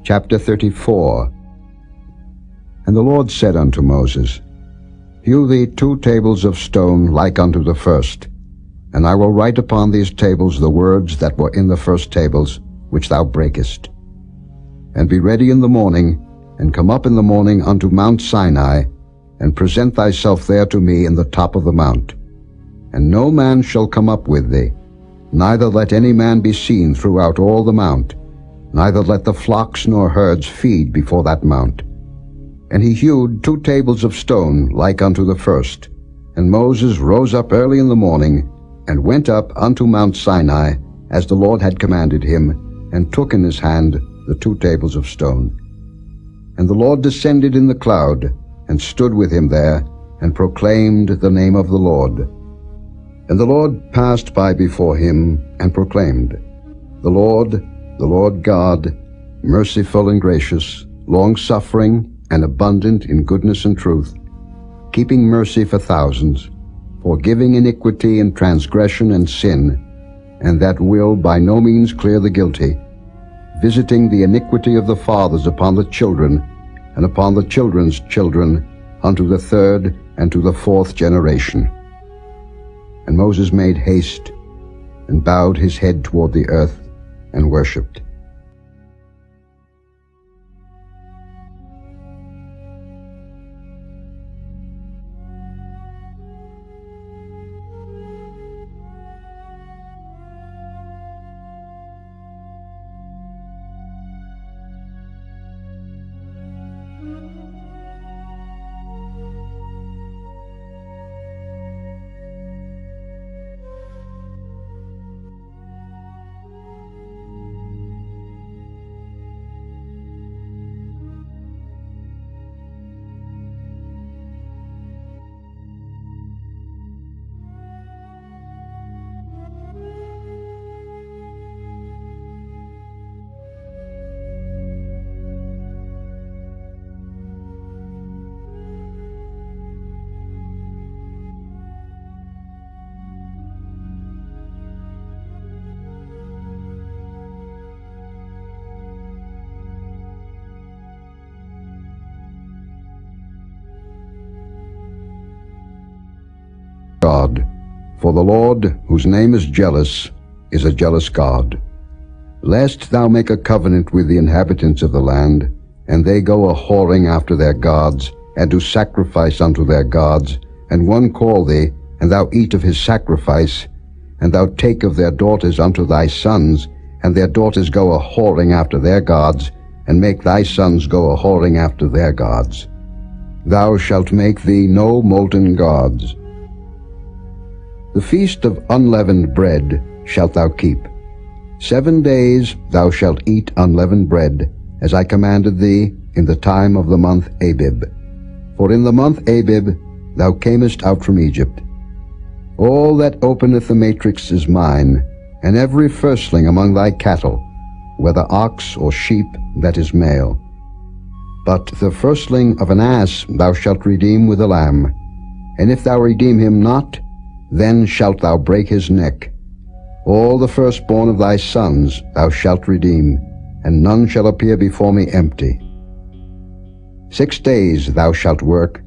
Chapter 34. And the Lord said unto Moses, Hew thee 2 tables of stone like unto the first, and I will write upon these tables the words that were in the first tables, which thou breakest. And be ready in the morning, and come up in the morning unto Mount Sinai, and present thyself there to me in the top of the mount. And no man shall come up with thee, neither let any man be seen throughout all the mount, neither let the flocks nor herds feed before that mount. And he hewed 2 tables of stone like unto the first. And Moses rose up early in the morning, and went up unto Mount Sinai, as the Lord had commanded him, and took in his hand the 2 tables of stone. And the Lord descended in the cloud, and stood with him there, and proclaimed the name of the Lord. And the Lord passed by before him, and proclaimed, the Lord God, merciful and gracious, long-suffering, and abundant in goodness and truth, keeping mercy for thousands, forgiving iniquity and transgression and sin, and that will by no means clear the guilty, visiting the iniquity of the fathers upon the children, and upon the children's children, unto the 3rd and to the 4th generation. And Moses made haste, and bowed his head toward the earth, and worshipped. God, for the Lord, whose name is jealous, is a jealous God. Lest thou make a covenant with the inhabitants of the land, and they go a-whoring after their gods, and do sacrifice unto their gods, and one call thee, and thou eat of his sacrifice, and thou take of their daughters unto thy sons, and their daughters go a-whoring after their gods, and make thy sons go a-whoring after their gods. Thou shalt make thee no molten gods. The feast of unleavened bread shalt thou keep. 7 days thou shalt eat unleavened bread, as I commanded thee in the time of the month Abib. For in the month Abib thou camest out from Egypt. All that openeth the matrix is mine, and every firstling among thy cattle, whether ox or sheep, that is male. But the firstling of an ass thou shalt redeem with a lamb, and if thou redeem him not, then shalt thou break his neck. All the firstborn of thy sons thou shalt redeem, and none shall appear before me empty. 6 days thou shalt work,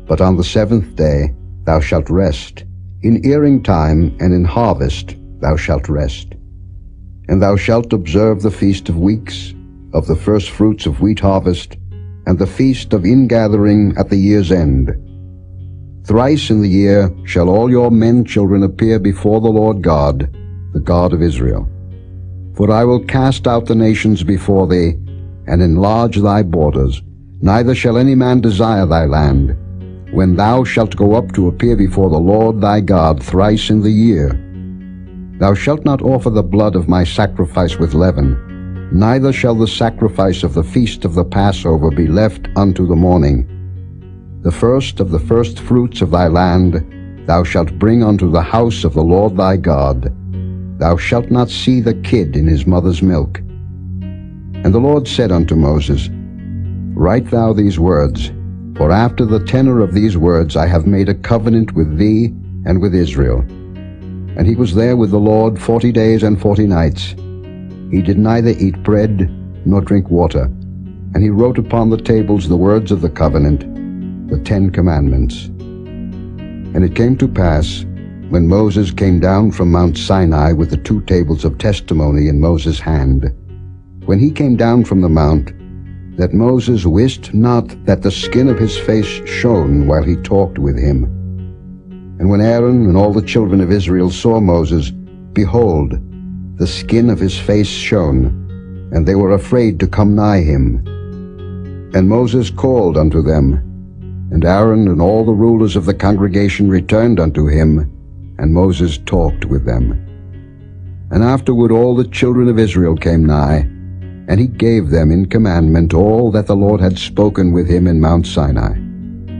but on the 7th day thou shalt rest. In earing time and in harvest thou shalt rest. And thou shalt observe the feast of weeks, of the first fruits of wheat harvest, and the feast of ingathering at the year's end. Thrice in the year shall all your men children appear before the Lord God, the God of Israel. For I will cast out the nations before thee, and enlarge thy borders. Neither shall any man desire thy land, when thou shalt go up to appear before the Lord thy God thrice in the year. Thou shalt not offer the blood of my sacrifice with leaven, neither shall the sacrifice of the feast of the Passover be left unto the morning. The first of the first fruits of thy land thou shalt bring unto the house of the Lord thy God. Thou shalt not see the kid in his mother's milk. And the Lord said unto Moses, Write thou these words, for after the tenor of these words I have made a covenant with thee and with Israel. And he was there with the Lord 40 days and 40 nights. He did neither eat bread nor drink water. And he wrote upon the tables the words of the covenant, the 10 commandments. And it came to pass, when Moses came down from Mount Sinai with the 2 tables of testimony in Moses' hand, when he came down from the mount, that Moses wist not that the skin of his face shone while he talked with him. And when Aaron and all the children of Israel saw Moses, behold, the skin of his face shone, and they were afraid to come nigh him. And Moses called unto them, and Aaron and all the rulers of the congregation returned unto him, and Moses talked with them. And afterward all the children of Israel came nigh, and he gave them in commandment all that the Lord had spoken with him in Mount Sinai.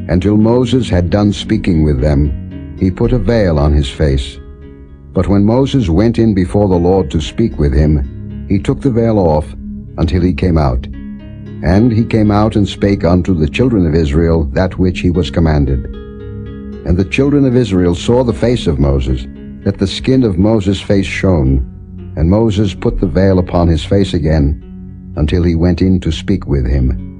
Until Moses had done speaking with them, he put a veil on his face. But when Moses went in before the Lord to speak with him, he took the veil off until he came out. And he came out and spake unto the children of Israel that which he was commanded. And the children of Israel saw the face of Moses, that the skin of Moses' face shone. And Moses put the veil upon his face again, until he went in to speak with him.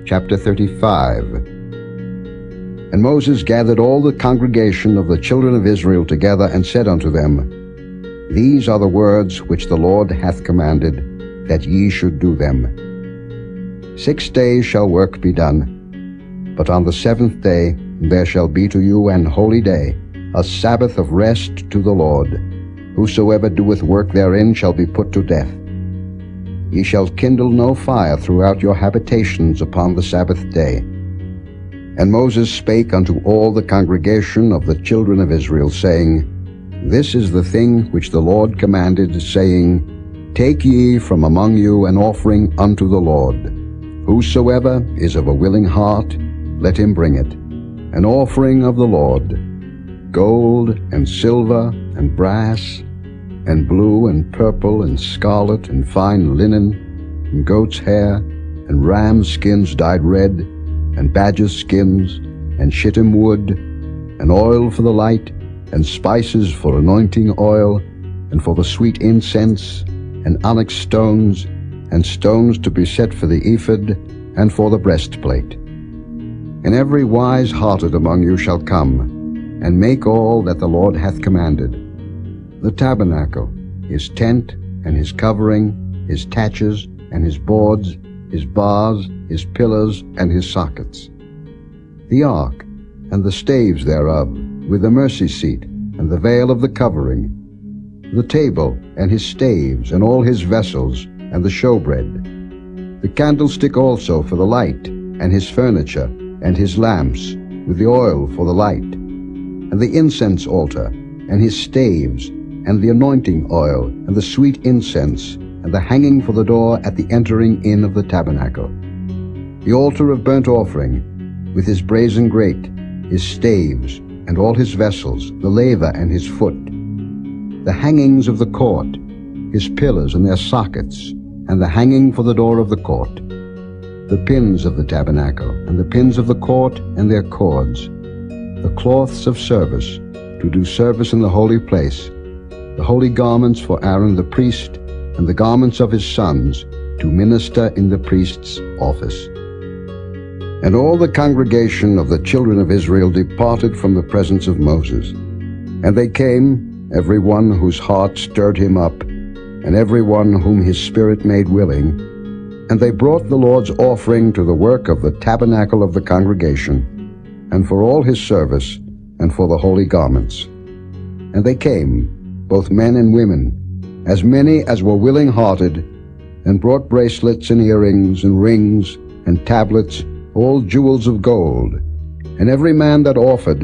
Chapter 35. And Moses gathered all the congregation of the children of Israel together, and said unto them, These are the words which the Lord hath commanded, that ye should do them. 6 days shall work be done, but on the 7th day there shall be to you an holy day, a Sabbath of rest to the Lord. Whosoever doeth work therein shall be put to death. Ye shall kindle no fire throughout your habitations upon the Sabbath day. And Moses spake unto all the congregation of the children of Israel, saying, This is the thing which the Lord commanded, saying, Take ye from among you an offering unto the Lord. Whosoever is of a willing heart, let him bring it, an offering of the Lord, gold and silver and brass, and blue and purple and scarlet and fine linen, and goat's hair, and ram's skins dyed red, and badger's skins, and shittim wood, and oil for the light, and spices for anointing oil, and for the sweet incense, and onyx stones, and stones to be set for the ephod, and for the breastplate. And every wise-hearted among you shall come, and make all that the Lord hath commanded. The tabernacle, his tent, and his covering, his taches, and his boards, his bars, his pillars, and his sockets. The ark, and the staves thereof, with the mercy seat, and the veil of the covering. The table, and his staves, and all his vessels, and the showbread. The candlestick also for the light, and his furniture, and his lamps, with the oil for the light. And the incense altar, and his staves, and the anointing oil, and the sweet incense, and the hanging for the door at the entering in of the tabernacle. The altar of burnt offering, with his brazen grate, his staves, and all his vessels, the laver and his foot. The hangings of the court, his pillars and their sockets, and the hanging for the door of the court. The pins of the tabernacle, and the pins of the court, and their cords. The cloths of service, to do service in the holy place. The holy garments for Aaron the priest, and the garments of his sons, to minister in the priest's office. And all the congregation of the children of Israel departed from the presence of Moses. And they came, every one whose heart stirred him up, and every one whom his spirit made willing. And they brought the Lord's offering to the work of the tabernacle of the congregation, and for all his service, and for the holy garments. And they came, both men and women, as many as were willing-hearted, and brought bracelets and earrings and rings and tablets, all jewels of gold. And every man that offered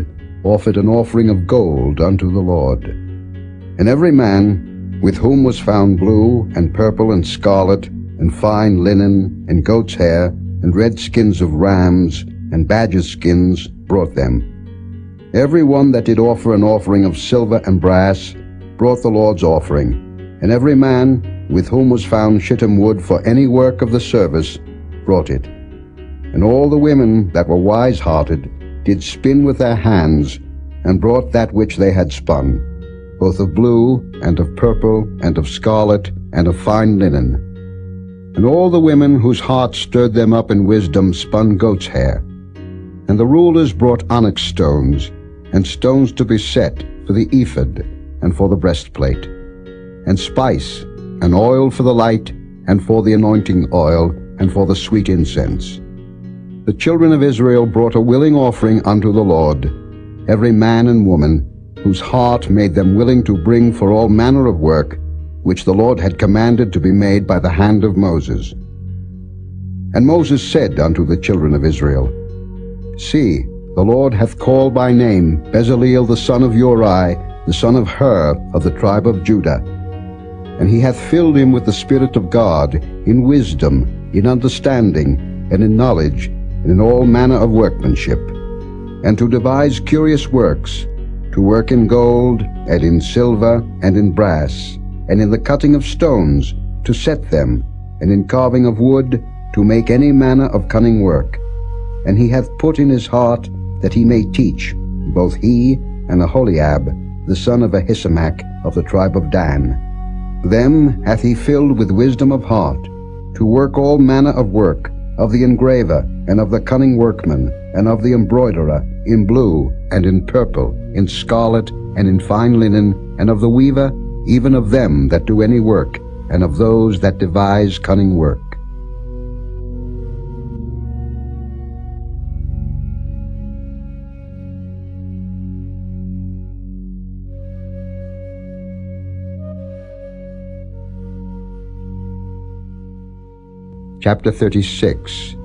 an offering of gold unto the Lord. And every man with whom was found blue and purple and scarlet and fine linen and goat's hair and red skins of rams and badger skins brought them. Every one that did offer an offering of silver and brass brought the Lord's offering, and every man with whom was found shittim wood for any work of the service brought it. And all the women that were wise-hearted did spin with their hands, and brought that which they had spun, both of blue, and of purple, and of scarlet, and of fine linen. And all the women whose hearts stirred them up in wisdom spun goat's hair. And the rulers brought onyx stones, and stones to be set for the ephod, and for the breastplate, and spice, and oil for the light, and for the anointing oil, and for the sweet incense. The children of Israel brought a willing offering unto the Lord, every man and woman, whose heart made them willing to bring for all manner of work, which the Lord had commanded to be made by the hand of Moses. And Moses said unto the children of Israel, See, the Lord hath called by name Bezaleel the son of Uri, the son of Hur, of the tribe of Judah. And he hath filled him with the Spirit of God, in wisdom, in understanding, and in knowledge, and in all manner of workmanship, and to devise curious works, to work in gold, and in silver, and in brass, and in the cutting of stones, to set them, and in carving of wood, to make any manner of cunning work. And he hath put in his heart that he may teach, both he and Aholiab, the son of Ahisamach, of the tribe of Dan. Them hath he filled with wisdom of heart, to work all manner of work, of the engraver, and of the cunning workman, and of the embroiderer, in blue, and in purple, in scarlet, and in fine linen, and of the weaver, even of them that do any work, and of those that devise cunning work. Chapter 36.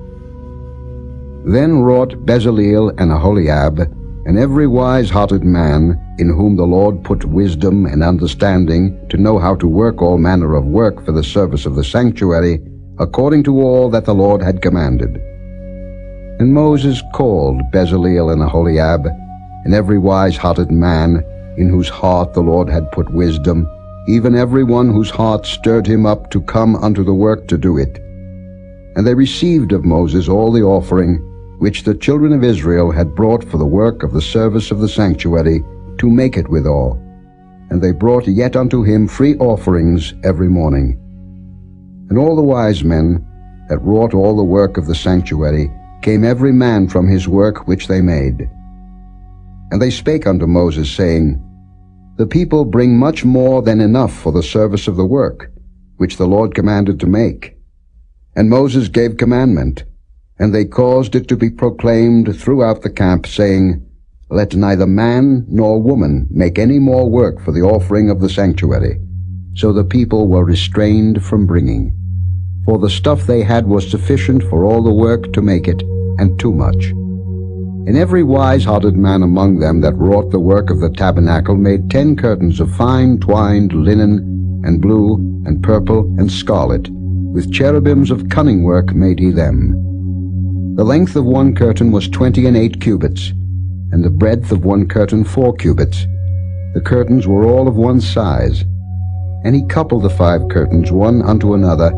Then wrought Bezaleel and Aholiab, and every wise-hearted man, in whom the Lord put wisdom and understanding, to know how to work all manner of work for the service of the sanctuary, according to all that the Lord had commanded. And Moses called Bezaleel and Aholiab, and every wise-hearted man, in whose heart the Lord had put wisdom, even every one whose heart stirred him up to come unto the work to do it. And they received of Moses all the offering which the children of Israel had brought for the work of the service of the sanctuary, to make it withal. And they brought yet unto him free offerings every morning. And all the wise men that wrought all the work of the sanctuary came every man from his work which they made. And they spake unto Moses, saying, The people bring much more than enough for the service of the work, which the Lord commanded to make. And Moses gave commandment, and they caused it to be proclaimed throughout the camp, saying, Let neither man nor woman make any more work for the offering of the sanctuary. So the people were restrained from bringing. For the stuff they had was sufficient for all the work to make it, and too much. And every wise-hearted man among them that wrought the work of the tabernacle made 10 curtains of fine twined linen, and blue, and purple, and scarlet, with cherubims of cunning work made he them. The length of one curtain was 28 cubits, and the breadth of one curtain 4 cubits. The curtains were all of one size. And he coupled the 5 curtains one unto another,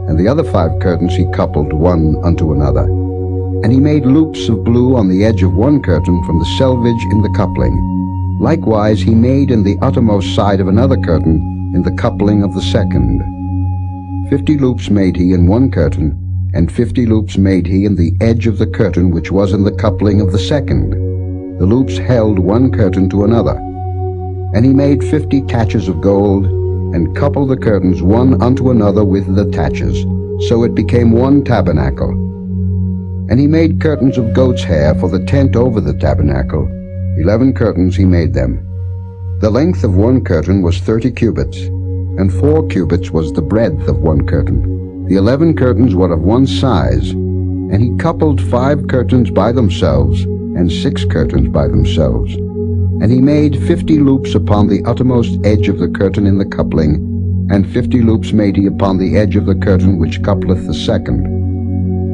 and the other 5 curtains he coupled one unto another. And he made loops of blue on the edge of one curtain from the selvage in the coupling. Likewise he made in the uttermost side of another curtain in the coupling of the second. 50 loops made he in one curtain, and 50 loops made he in the edge of the curtain which was in the coupling of the second. The loops held one curtain to another. And he made 50 taches of gold, and coupled the curtains one unto another with the taches, so it became one tabernacle. And he made curtains of goat's hair for the tent over the tabernacle. 11 curtains he made them. The length of one curtain was 30 cubits, and 4 cubits was the breadth of one curtain. The 11 curtains were of one size, and he coupled 5 curtains by themselves, and 6 curtains by themselves. And he made 50 loops upon the uttermost edge of the curtain in the coupling, and 50 loops made he upon the edge of the curtain which coupleth the second.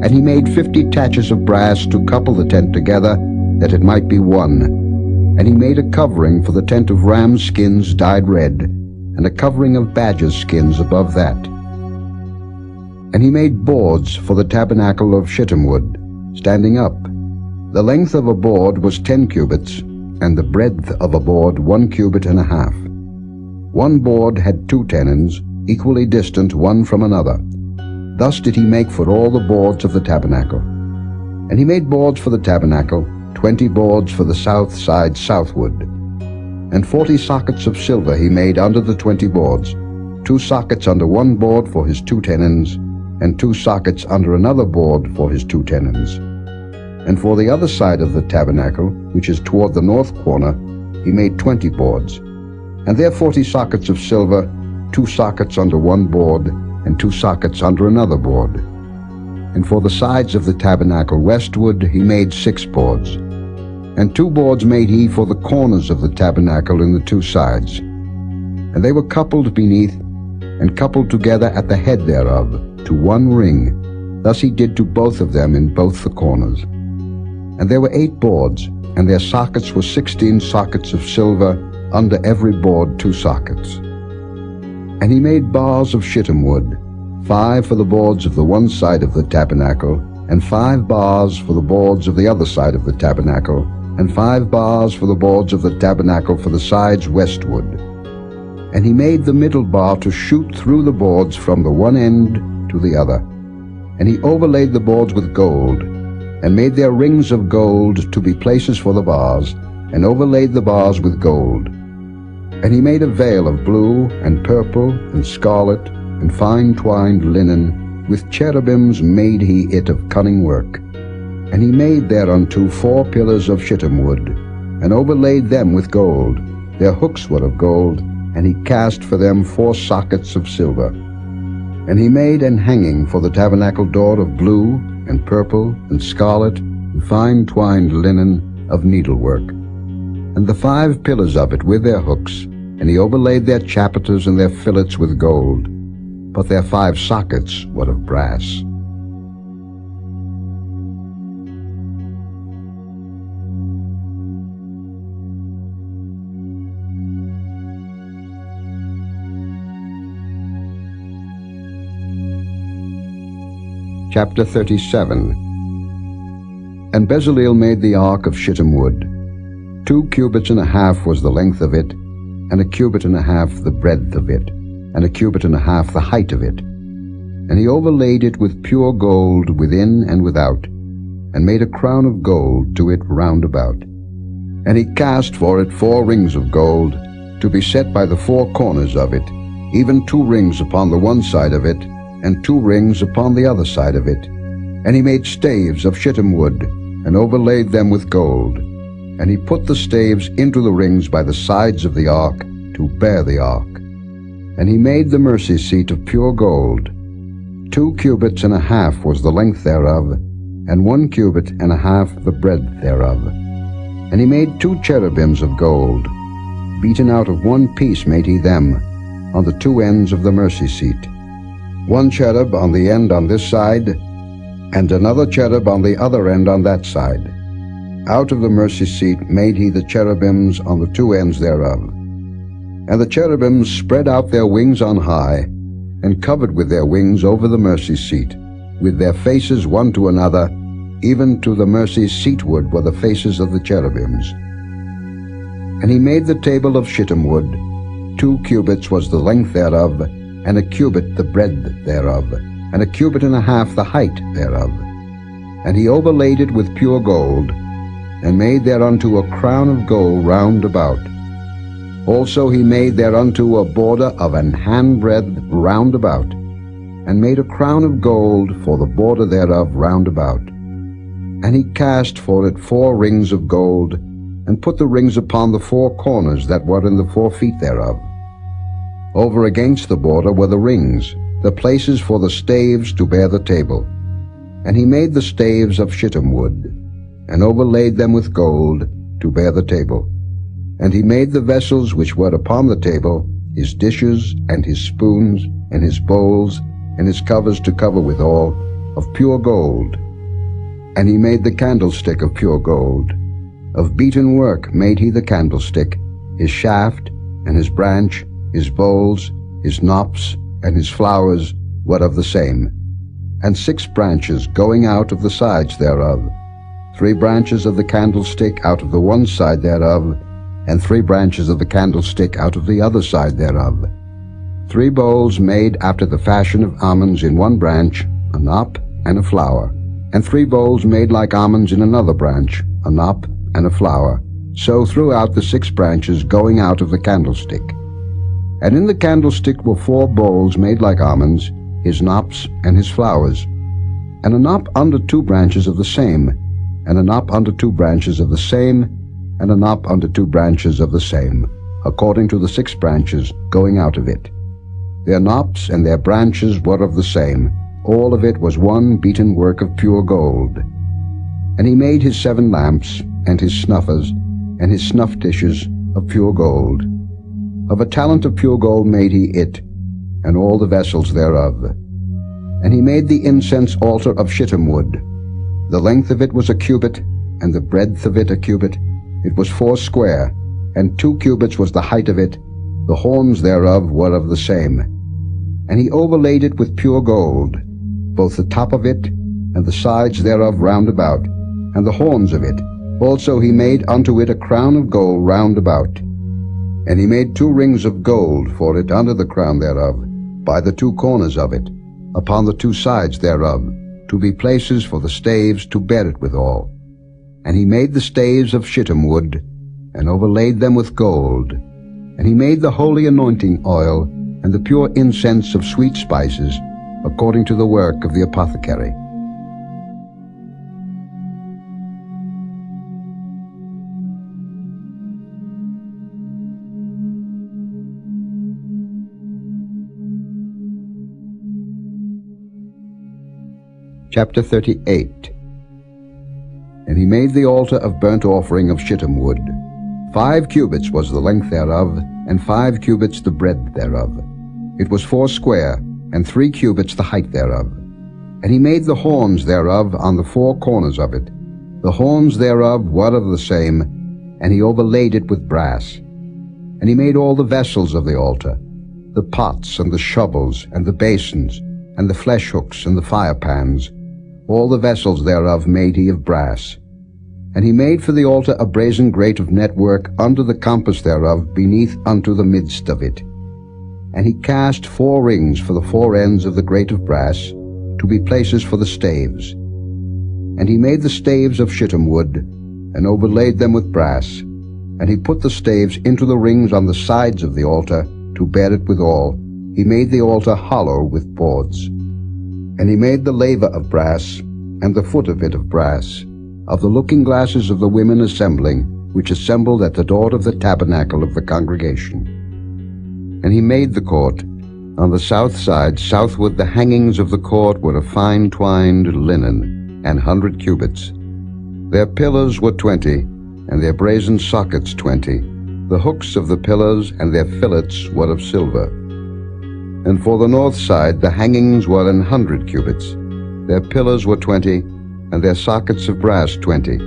And he made 50 taches of brass to couple the tent together, that it might be one. And he made a covering for the tent of ram skins dyed red, and a covering of badgers' skins above that. And he made boards for the tabernacle of shittim wood, standing up. The length of a board was 10 cubits, and the breadth of a board 1 cubit and a half. One board had 2 tenons, equally distant one from another. Thus did he make for all the boards of the tabernacle. And he made boards for the tabernacle, 20 boards for the south side southward. And 40 sockets of silver he made under the 20 boards, 2 sockets under one board for his 2 tenons, and 2 sockets under another board for his 2 tenons. And for the other side of the tabernacle, which is toward the north corner, he made 20 boards. And their 40 sockets of silver, 2 sockets under one board, and 2 sockets under another board. And for the sides of the tabernacle westward he made 6 boards. And 2 boards made he for the corners of the tabernacle in the 2 sides. And they were coupled beneath, and coupled together at the head thereof, to one ring. Thus he did to both of them in both the corners. And there were 8 boards, and their sockets were 16 sockets of silver, under every board 2 sockets. And he made bars of shittim wood, 5 for the boards of the one side of the tabernacle, and 5 bars for the boards of the other side of the tabernacle, and 5 bars for the boards of the tabernacle for the sides westward. And he made the middle bar to shoot through the boards from the one end to the other. And he overlaid the boards with gold, and made their rings of gold to be places for the bars, and overlaid the bars with gold. And he made a veil of blue, and purple, and scarlet, and fine twined linen, with cherubims made he it of cunning work. And he made thereunto 4 pillars of shittim wood, and overlaid them with gold. Their hooks were of gold, and he cast for them 4 sockets of silver. And he made an hanging for the tabernacle door of blue, and purple, and scarlet, and fine twined linen of needlework. And the 5 pillars of it with their hooks, and he overlaid their chapiters and their fillets with gold, but their 5 sockets were of brass. Chapter 37. And Bezaleel made the ark of shittim wood. 2 cubits and a half was the length of it, and a cubit and a half the breadth of it, and a cubit and a half the height of it. And he overlaid it with pure gold within and without, and made a crown of gold to it round about. And he cast for it 4 rings of gold, to be set by the 4 corners of it, even 2 rings upon the one side of it, and 2 rings upon the other side of it. And he made staves of shittim wood, and overlaid them with gold. And he put the staves into the rings by the sides of the ark, to bear the ark. And he made the mercy seat of pure gold. 2 cubits and a half was the length thereof, and 1 cubit and a half the breadth thereof. And he made 2 cherubims of gold. Beaten out of 1 piece made he them, on the 2 ends of the mercy seat. 1 cherub on the end on this side, and another cherub on the other end on that side. Out of the mercy seat made he the cherubims on the 2 ends thereof. And the cherubims spread out their wings on high, and covered with their wings over the mercy seat, with their faces one to another, even to the mercy seatward were the faces of the cherubims. And he made the table of shittim wood. 2 cubits was the length thereof, and a cubit the breadth thereof, and a cubit and a half the height thereof. And he overlaid it with pure gold, and made thereunto a crown of gold round about. Also he made thereunto a border of an handbreadth round about, and made a crown of gold for the border thereof round about. And he cast for it 4 rings of gold, and put the rings upon the 4 corners that were in the 4 feet thereof. Over against the border were the rings, the places for the staves to bear the table. And he made the staves of shittim wood, and overlaid them with gold, to bear the table. And he made the vessels which were upon the table, his dishes, and his spoons, and his bowls, and his covers to cover withal, of pure gold. And he made the candlestick of pure gold. Of beaten work made he the candlestick, his shaft, and his branch, his bowls, his knops, and his flowers were of the same, and 6 branches going out of the sides thereof, 3 branches of the candlestick out of the one side thereof, and 3 branches of the candlestick out of the other side thereof. 3 bowls made after the fashion of almonds in one branch, a knop and a flower, and 3 bowls made like almonds in another branch, a knop and a flower, so throughout the 6 branches going out of the candlestick. And in the candlestick were 4 bowls made like almonds, his knops and his flowers, and a knop under 2 branches of the same, and a knop under 2 branches of the same, and a knop unto 2 branches of the same, according to the 6 branches going out of it. Their knops and their branches were of the same. All of it was one beaten work of pure gold. And he made his 7 lamps, and his snuffers, and his snuff dishes of pure gold. Of a talent of pure gold made he it, and all the vessels thereof. And he made the incense altar of shittim wood. The length of it was a cubit, and the breadth of it a cubit. It was 4 square, and 2 cubits was the height of it. The horns thereof were of the same. And he overlaid it with pure gold, both the top of it, and the sides thereof round about, and the horns of it. Also he made unto it a crown of gold round about. And he made 2 rings of gold for it under the crown thereof, by the 2 corners of it, upon the 2 sides thereof, to be places for the staves to bear it withal. And he made the staves of shittim wood, and overlaid them with gold. And he made the holy anointing oil, and the pure incense of sweet spices, according to the work of the apothecary. Chapter 38. And he made the altar of burnt offering of shittim wood. 5 cubits was the length thereof, and 5 cubits the breadth thereof. It was 4 square, and 3 cubits the height thereof. And he made the horns thereof on the 4 corners of it. The horns thereof were of the same, and he overlaid it with brass. And he made all the vessels of the altar, the pots and the shovels and the basins, and the flesh hooks and the fire pans. All the vessels thereof made he of brass. And he made for the altar a brazen grate of network under the compass thereof beneath unto the midst of it. And he cast 4 rings for the 4 ends of the grate of brass, to be places for the staves. And he made the staves of shittim wood, and overlaid them with brass. And he put the staves into the rings on the sides of the altar, to bear it withal. He made the altar hollow with boards. And he made the laver of brass, and the foot of it of brass, of the looking glasses of the women assembling, which assembled at the door of the tabernacle of the congregation. And he made the court. On the south side, southward, the hangings of the court were of fine twined linen, 100 cubits. Their pillars were 20, and their brazen sockets 20. The hooks of the pillars and their fillets were of silver. And for the north side the hangings were 100 cubits. Their pillars were 20, and their sockets of brass 20.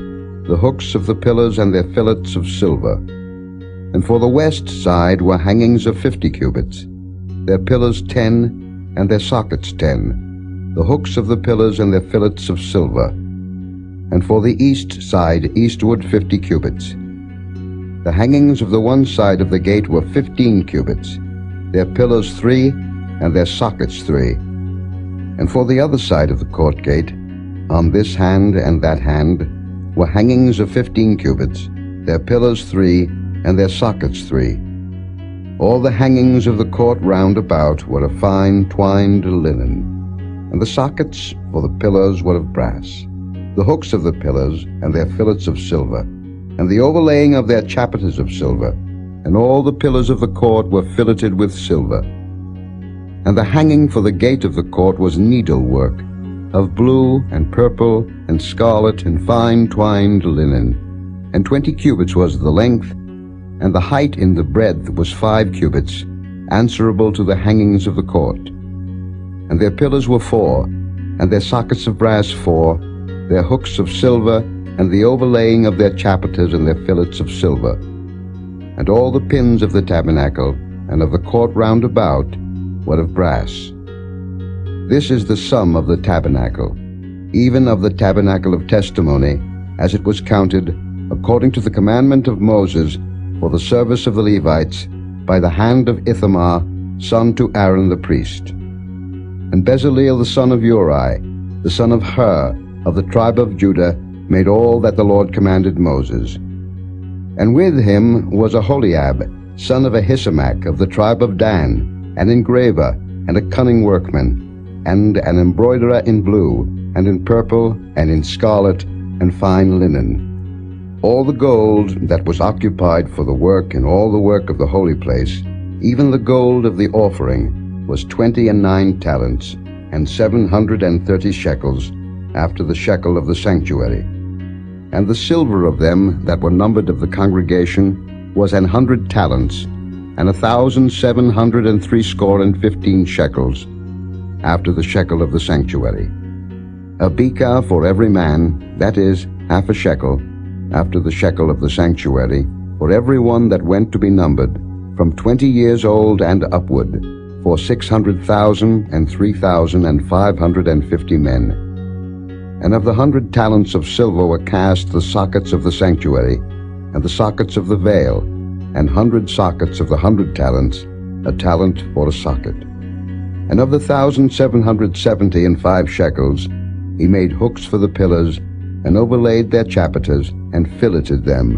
The hooks of the pillars and their fillets of silver. And for the west side were hangings of 50 cubits. Their pillars 10, and their sockets 10. The hooks of the pillars and their fillets of silver. And for the east side eastward 50 cubits. The hangings of the one side of the gate were 15 cubits. Their pillars 3, and their sockets 3. And for the other side of the court gate, on this hand and that hand, were hangings of 15 cubits, their pillars 3, and their sockets 3. All the hangings of the court round about were of fine twined linen, and the sockets for the pillars were of brass. The hooks of the pillars and their fillets of silver, and the overlaying of their chapiters of silver, and all the pillars of the court were filleted with silver. And the hanging for the gate of the court was needlework, of blue and purple and scarlet and fine twined linen. And 20 cubits was the length, and the height in the breadth was 5 cubits, answerable to the hangings of the court. And their pillars were 4, and their sockets of brass 4, their hooks of silver, and the overlaying of their chapiters and their fillets of silver. And all the pins of the tabernacle and of the court round about were of brass. This is the sum of the tabernacle, even of the tabernacle of testimony, as it was counted, according to the commandment of Moses, for the service of the Levites, by the hand of Ithamar, son to Aaron the priest. And Bezaleel the son of Uri, the son of Hur, of the tribe of Judah, made all that the Lord commanded Moses. And with him was Aholiab, son of Ahisamach, of the tribe of Dan, an engraver, and a cunning workman, and an embroiderer in blue, and in purple, and in scarlet, and fine linen. All the gold that was occupied for the work and all the work of the holy place, even the gold of the offering, was 29 talents, and 730 shekels, after the shekel of the sanctuary. And the silver of them that were numbered of the congregation was 100 talents, and 1,760 shekels, after the shekel of the sanctuary. A bekah for every man, that is, half a shekel, after the shekel of the sanctuary, for every one that went to be numbered, from 20 years old and upward, for 600,000 and 3,550 men. And of the 100 talents of silver were cast the sockets of the sanctuary, and the sockets of the veil, and 100 sockets of the 100 talents, a talent for a socket. And of the 1,770 and 5 shekels, he made hooks for the pillars, and overlaid their chapiters, and filleted them.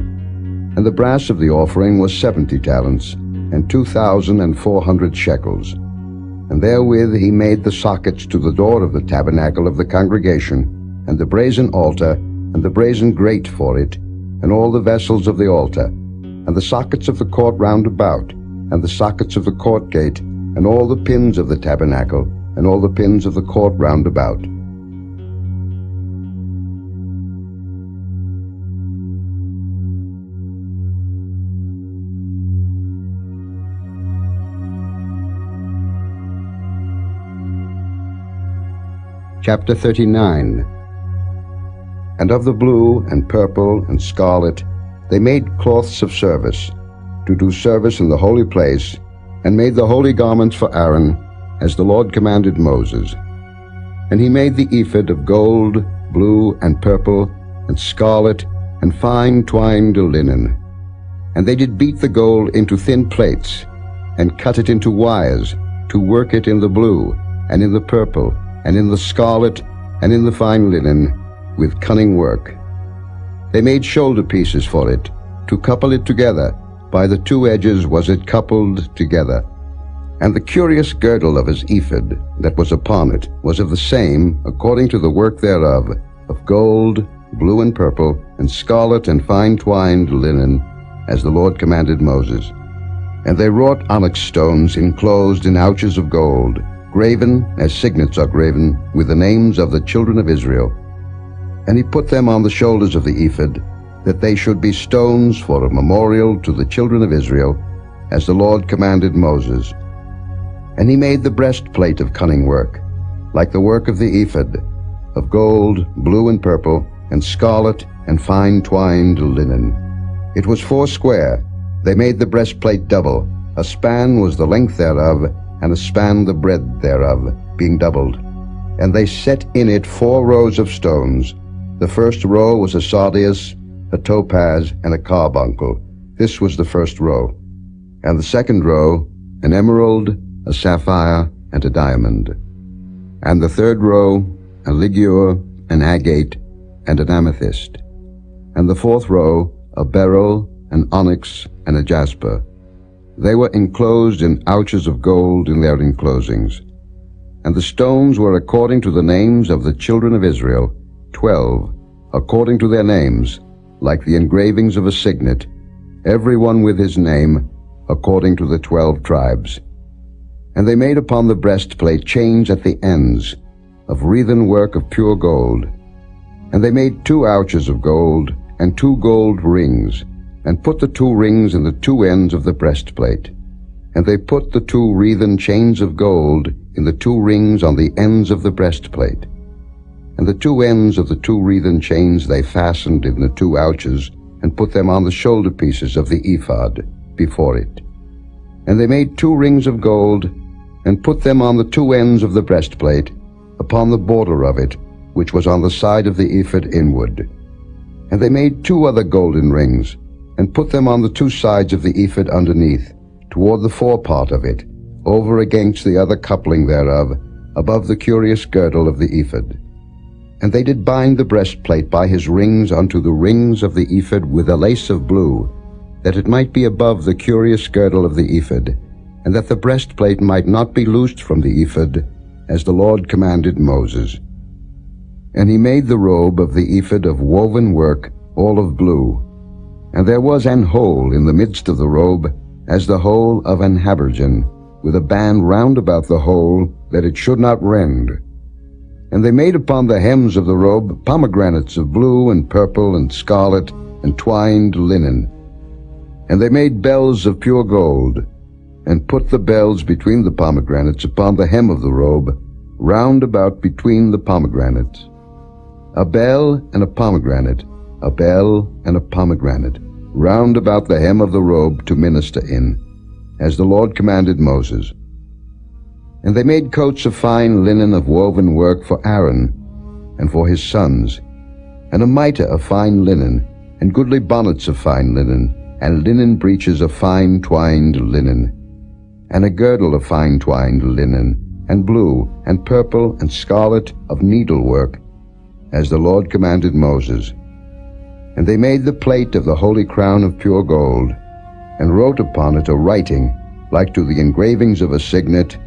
And the brass of the offering was 70 talents, and 2,400 shekels. And therewith he made the sockets to the door of the tabernacle of the congregation, and the brazen altar, and the brazen grate for it, and all the vessels of the altar, and the sockets of the court round about, and the sockets of the court gate, and all the pins of the tabernacle, and all the pins of the court round about. Chapter 39. And of the blue and purple and scarlet they made cloths of service, to do service in the holy place, and made the holy garments for Aaron, as the Lord commanded Moses. And he made the ephod of gold, blue and purple, and scarlet, and fine twined linen. And they did beat the gold into thin plates, and cut it into wires, to work it in the blue, and in the purple, and in the scarlet, and in the fine linen, with cunning work. They made shoulder pieces for it, to couple it together. By the 2 edges was it coupled together. And the curious girdle of his ephod that was upon it was of the same, according to the work thereof, of gold, blue and purple, and scarlet and fine twined linen, as the Lord commanded Moses. And they wrought onyx stones enclosed in ouches of gold, graven, as signets are graven, with the names of the children of Israel. And he put them on the shoulders of the ephod, that they should be stones for a memorial to the children of Israel, as the Lord commanded Moses. And he made the breastplate of cunning work, like the work of the ephod, of gold, blue and purple, and scarlet, and fine twined linen. It was 4 square. They made the breastplate double. A span was the length thereof, and a span the breadth thereof, being doubled. And they set in it 4 rows of stones. The first row was a sardius, a topaz, and a carbuncle. This was the first row. And the second row, an emerald, a sapphire, and a diamond. And the third row, a ligure, an agate, and an amethyst. And the fourth row, a beryl, an onyx, and a jasper. They were enclosed in ouches of gold in their enclosings. And the stones were according to the names of the children of Israel, 12, according to their names, like the engravings of a signet, every one with his name, according to the 12 tribes. And they made upon the breastplate chains at the ends, of wreathen work of pure gold. And they made 2 ouches of gold, and 2 gold rings, and put the 2 rings in the 2 ends of the breastplate. And they put the 2 wreathen chains of gold in the 2 rings on the ends of the breastplate. And the 2 ends of the 2 wreathen chains they fastened in the 2 ouches, and put them on the shoulder pieces of the ephod before it. And they made 2 rings of gold, and put them on the 2 ends of the breastplate, upon the border of it, which was on the side of the ephod inward. And they made 2 other golden rings, and put them on the 2 sides of the ephod underneath, toward the forepart of it, over against the other coupling thereof, above the curious girdle of the ephod. And they did bind the breastplate by his rings unto the rings of the ephod with a lace of blue, that it might be above the curious girdle of the ephod, and that the breastplate might not be loosed from the ephod, as the Lord commanded Moses. And he made the robe of the ephod of woven work, all of blue, And there was an hole in the midst of the robe, as the hole of an habergeon, with a band round about the hole, that it should not rend. And they made upon the hems of the robe pomegranates of blue and purple and scarlet and twined linen. And they made bells of pure gold, and put the bells between the pomegranates upon the hem of the robe, round about between the pomegranates. A bell and a pomegranate, a bell and a pomegranate, round about the hem of the robe to minister in, as the Lord commanded Moses. And they made coats of fine linen of woven work for Aaron and for his sons, and a mitre of fine linen, and goodly bonnets of fine linen, and linen breeches of fine twined linen, and a girdle of fine twined linen, and blue, and purple, and scarlet of needlework, as the Lord commanded Moses. And they made the plate of the holy crown of pure gold, and wrote upon it a writing, like to the engravings of a signet,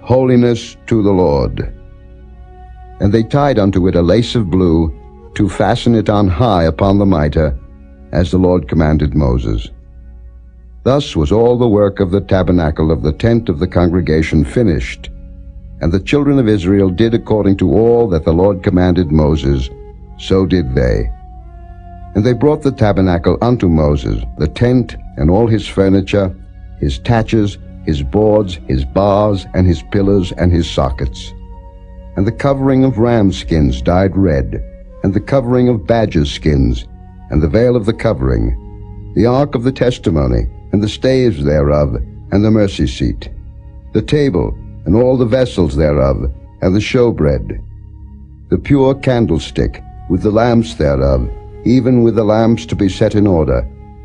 Holiness to the Lord. And they tied unto it a lace of blue, to fasten it on high upon the mitre, as the Lord commanded Moses. Thus was all the work of the tabernacle of the tent of the congregation finished. And the children of Israel did according to all that the Lord commanded Moses, so did they. And they brought the tabernacle unto Moses, the tent, and all his furniture, his taches, his boards, his bars, and his pillars, and his sockets. And the covering of ram skins dyed red, and the covering of badger skins, and the veil of the covering, the ark of the testimony, and the staves thereof, and the mercy seat, the table, and all the vessels thereof, and the showbread, the pure candlestick, with the lamps thereof, even with the lamps to be set in order,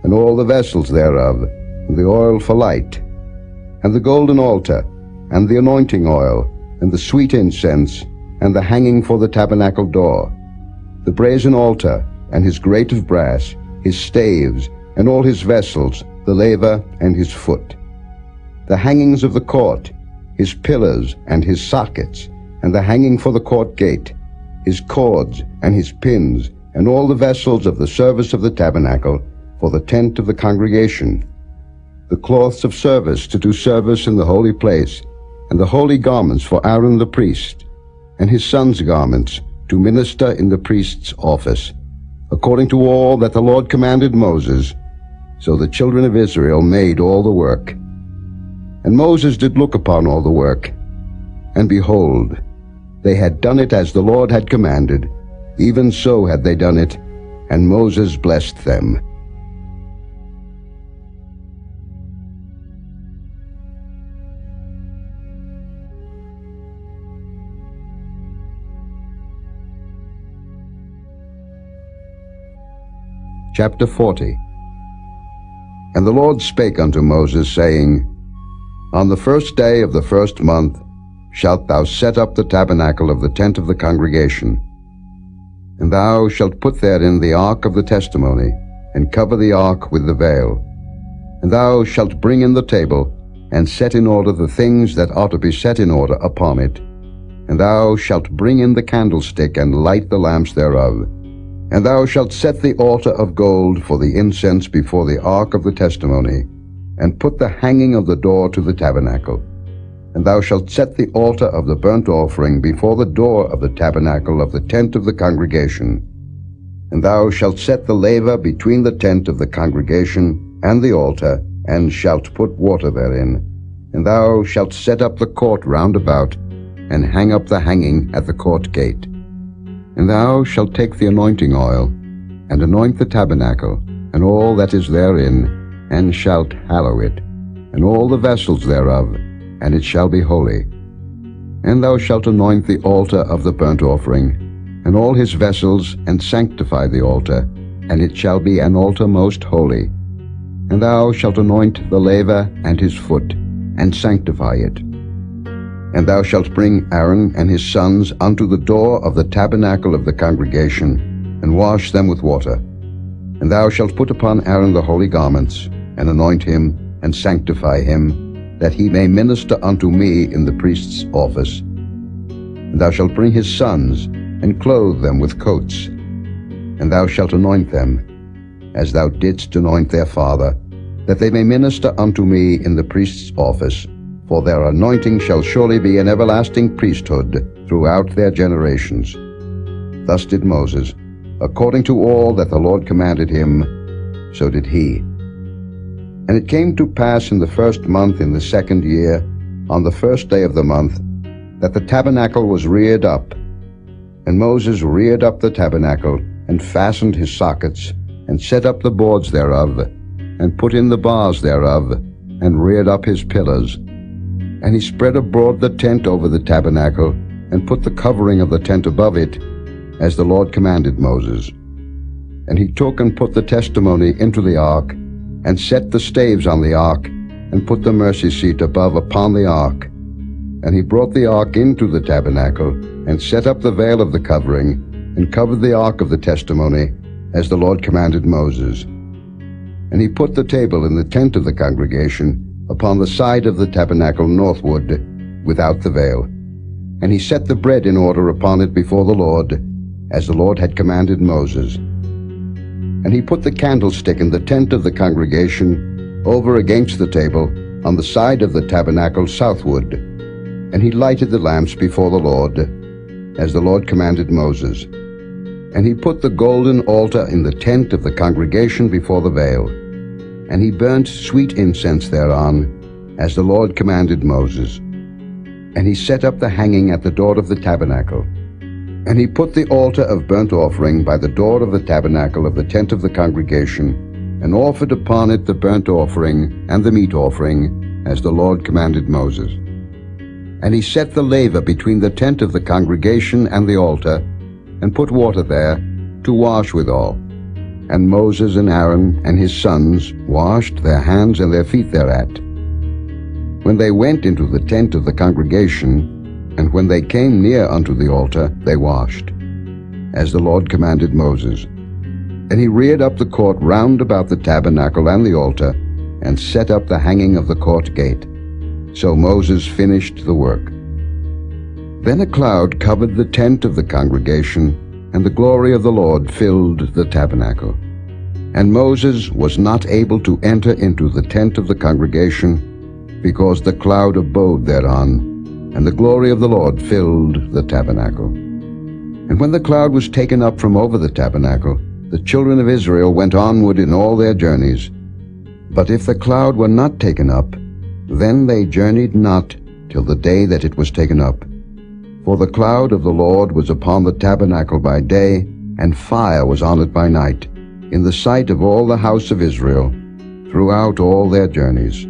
and all the vessels thereof, and the oil for light, and the golden altar, and the anointing oil, and the sweet incense, and the hanging for the tabernacle door, the brazen altar, and his grate of brass, his staves, and all his vessels, the laver and his foot, the hangings of the court, his pillars and his sockets, and the hanging for the court gate, his cords and his pins, and all the vessels of the service of the tabernacle for the tent of the congregation, the cloths of service to do service in the holy place, and the holy garments for Aaron the priest, and his sons' garments to minister in the priest's office, according to all that the Lord commanded Moses. So the children of Israel made all the work. And Moses did look upon all the work, and behold, they had done it as the Lord had commanded, even so had they done it, and Moses blessed them. Chapter 40. And the Lord spake unto Moses, saying, On the first day of the first month shalt thou set up the tabernacle of the tent of the congregation. And thou shalt put therein the ark of the testimony, and cover the ark with the veil. And thou shalt bring in the table, and set in order the things that ought to be set in order upon it. And thou shalt bring in the candlestick, and light the lamps thereof. And thou shalt set the altar of gold for the incense before the ark of the testimony, and put the hanging of the door to the tabernacle. And thou shalt set the altar of the burnt offering before the door of the tabernacle of the tent of the congregation. And thou shalt set the laver between the tent of the congregation and the altar, and shalt put water therein. And thou shalt set up the court round about, and hang up the hanging at the court gate. And thou shalt take the anointing oil, and anoint the tabernacle, and all that is therein, and shalt hallow it, and all the vessels thereof, and it shall be holy. And thou shalt anoint the altar of the burnt offering, and all his vessels, and sanctify the altar, and it shall be an altar most holy. And thou shalt anoint the laver and his foot, and sanctify it. And thou shalt bring Aaron and his sons unto the door of the tabernacle of the congregation, and wash them with water. And thou shalt put upon Aaron the holy garments, and anoint him, and sanctify him, that he may minister unto me in the priest's office. And thou shalt bring his sons, and clothe them with coats. And thou shalt anoint them, as thou didst anoint their father, that they may minister unto me in the priest's office, for their anointing shall surely be an everlasting priesthood throughout their generations. Thus did Moses, according to all that the Lord commanded him, so did he. And it came to pass in the 1st month in the 2nd year, on the 1st day of the month, that the tabernacle was reared up. And Moses reared up the tabernacle, and fastened his sockets, and set up the boards thereof, and put in the bars thereof, and reared up his pillars. And he spread abroad the tent over the tabernacle, and put the covering of the tent above it, as the Lord commanded Moses. And he took and put the testimony into the ark, and set the staves on the ark, and put the mercy seat above upon the ark. And he brought the ark into the tabernacle, and set up the veil of the covering, and covered the ark of the testimony, as the Lord commanded Moses. And he put the table in the tent of the congregation upon the side of the tabernacle northward, without the veil. And he set the bread in order upon it before the Lord, as the Lord had commanded Moses. And he put the candlestick in the tent of the congregation over against the table on the side of the tabernacle southward. And he lighted the lamps before the Lord, as the Lord commanded Moses. And he put the golden altar in the tent of the congregation before the veil. And he burnt sweet incense thereon, as the Lord commanded Moses. And he set up the hanging at the door of the tabernacle. And he put the altar of burnt offering by the door of the tabernacle of the tent of the congregation, and offered upon it the burnt offering and the meat offering, as the Lord commanded Moses. And he set the laver between the tent of the congregation and the altar, and put water there to wash withal. And Moses and Aaron and his sons washed their hands and their feet thereat. When they went into the tent of the congregation, and when they came near unto the altar, they washed, as the Lord commanded Moses. And he reared up the court round about the tabernacle and the altar, and set up the hanging of the court gate. So Moses finished the work. Then a cloud covered the tent of the congregation, and the glory of the Lord filled the tabernacle. And Moses was not able to enter into the tent of the congregation, because the cloud abode thereon, and the glory of the Lord filled the tabernacle. And when the cloud was taken up from over the tabernacle, the children of Israel went onward in all their journeys. But if the cloud were not taken up, then they journeyed not till the day that it was taken up. For the cloud of the Lord was upon the tabernacle by day, and fire was on it by night, in the sight of all the house of Israel, throughout all their journeys.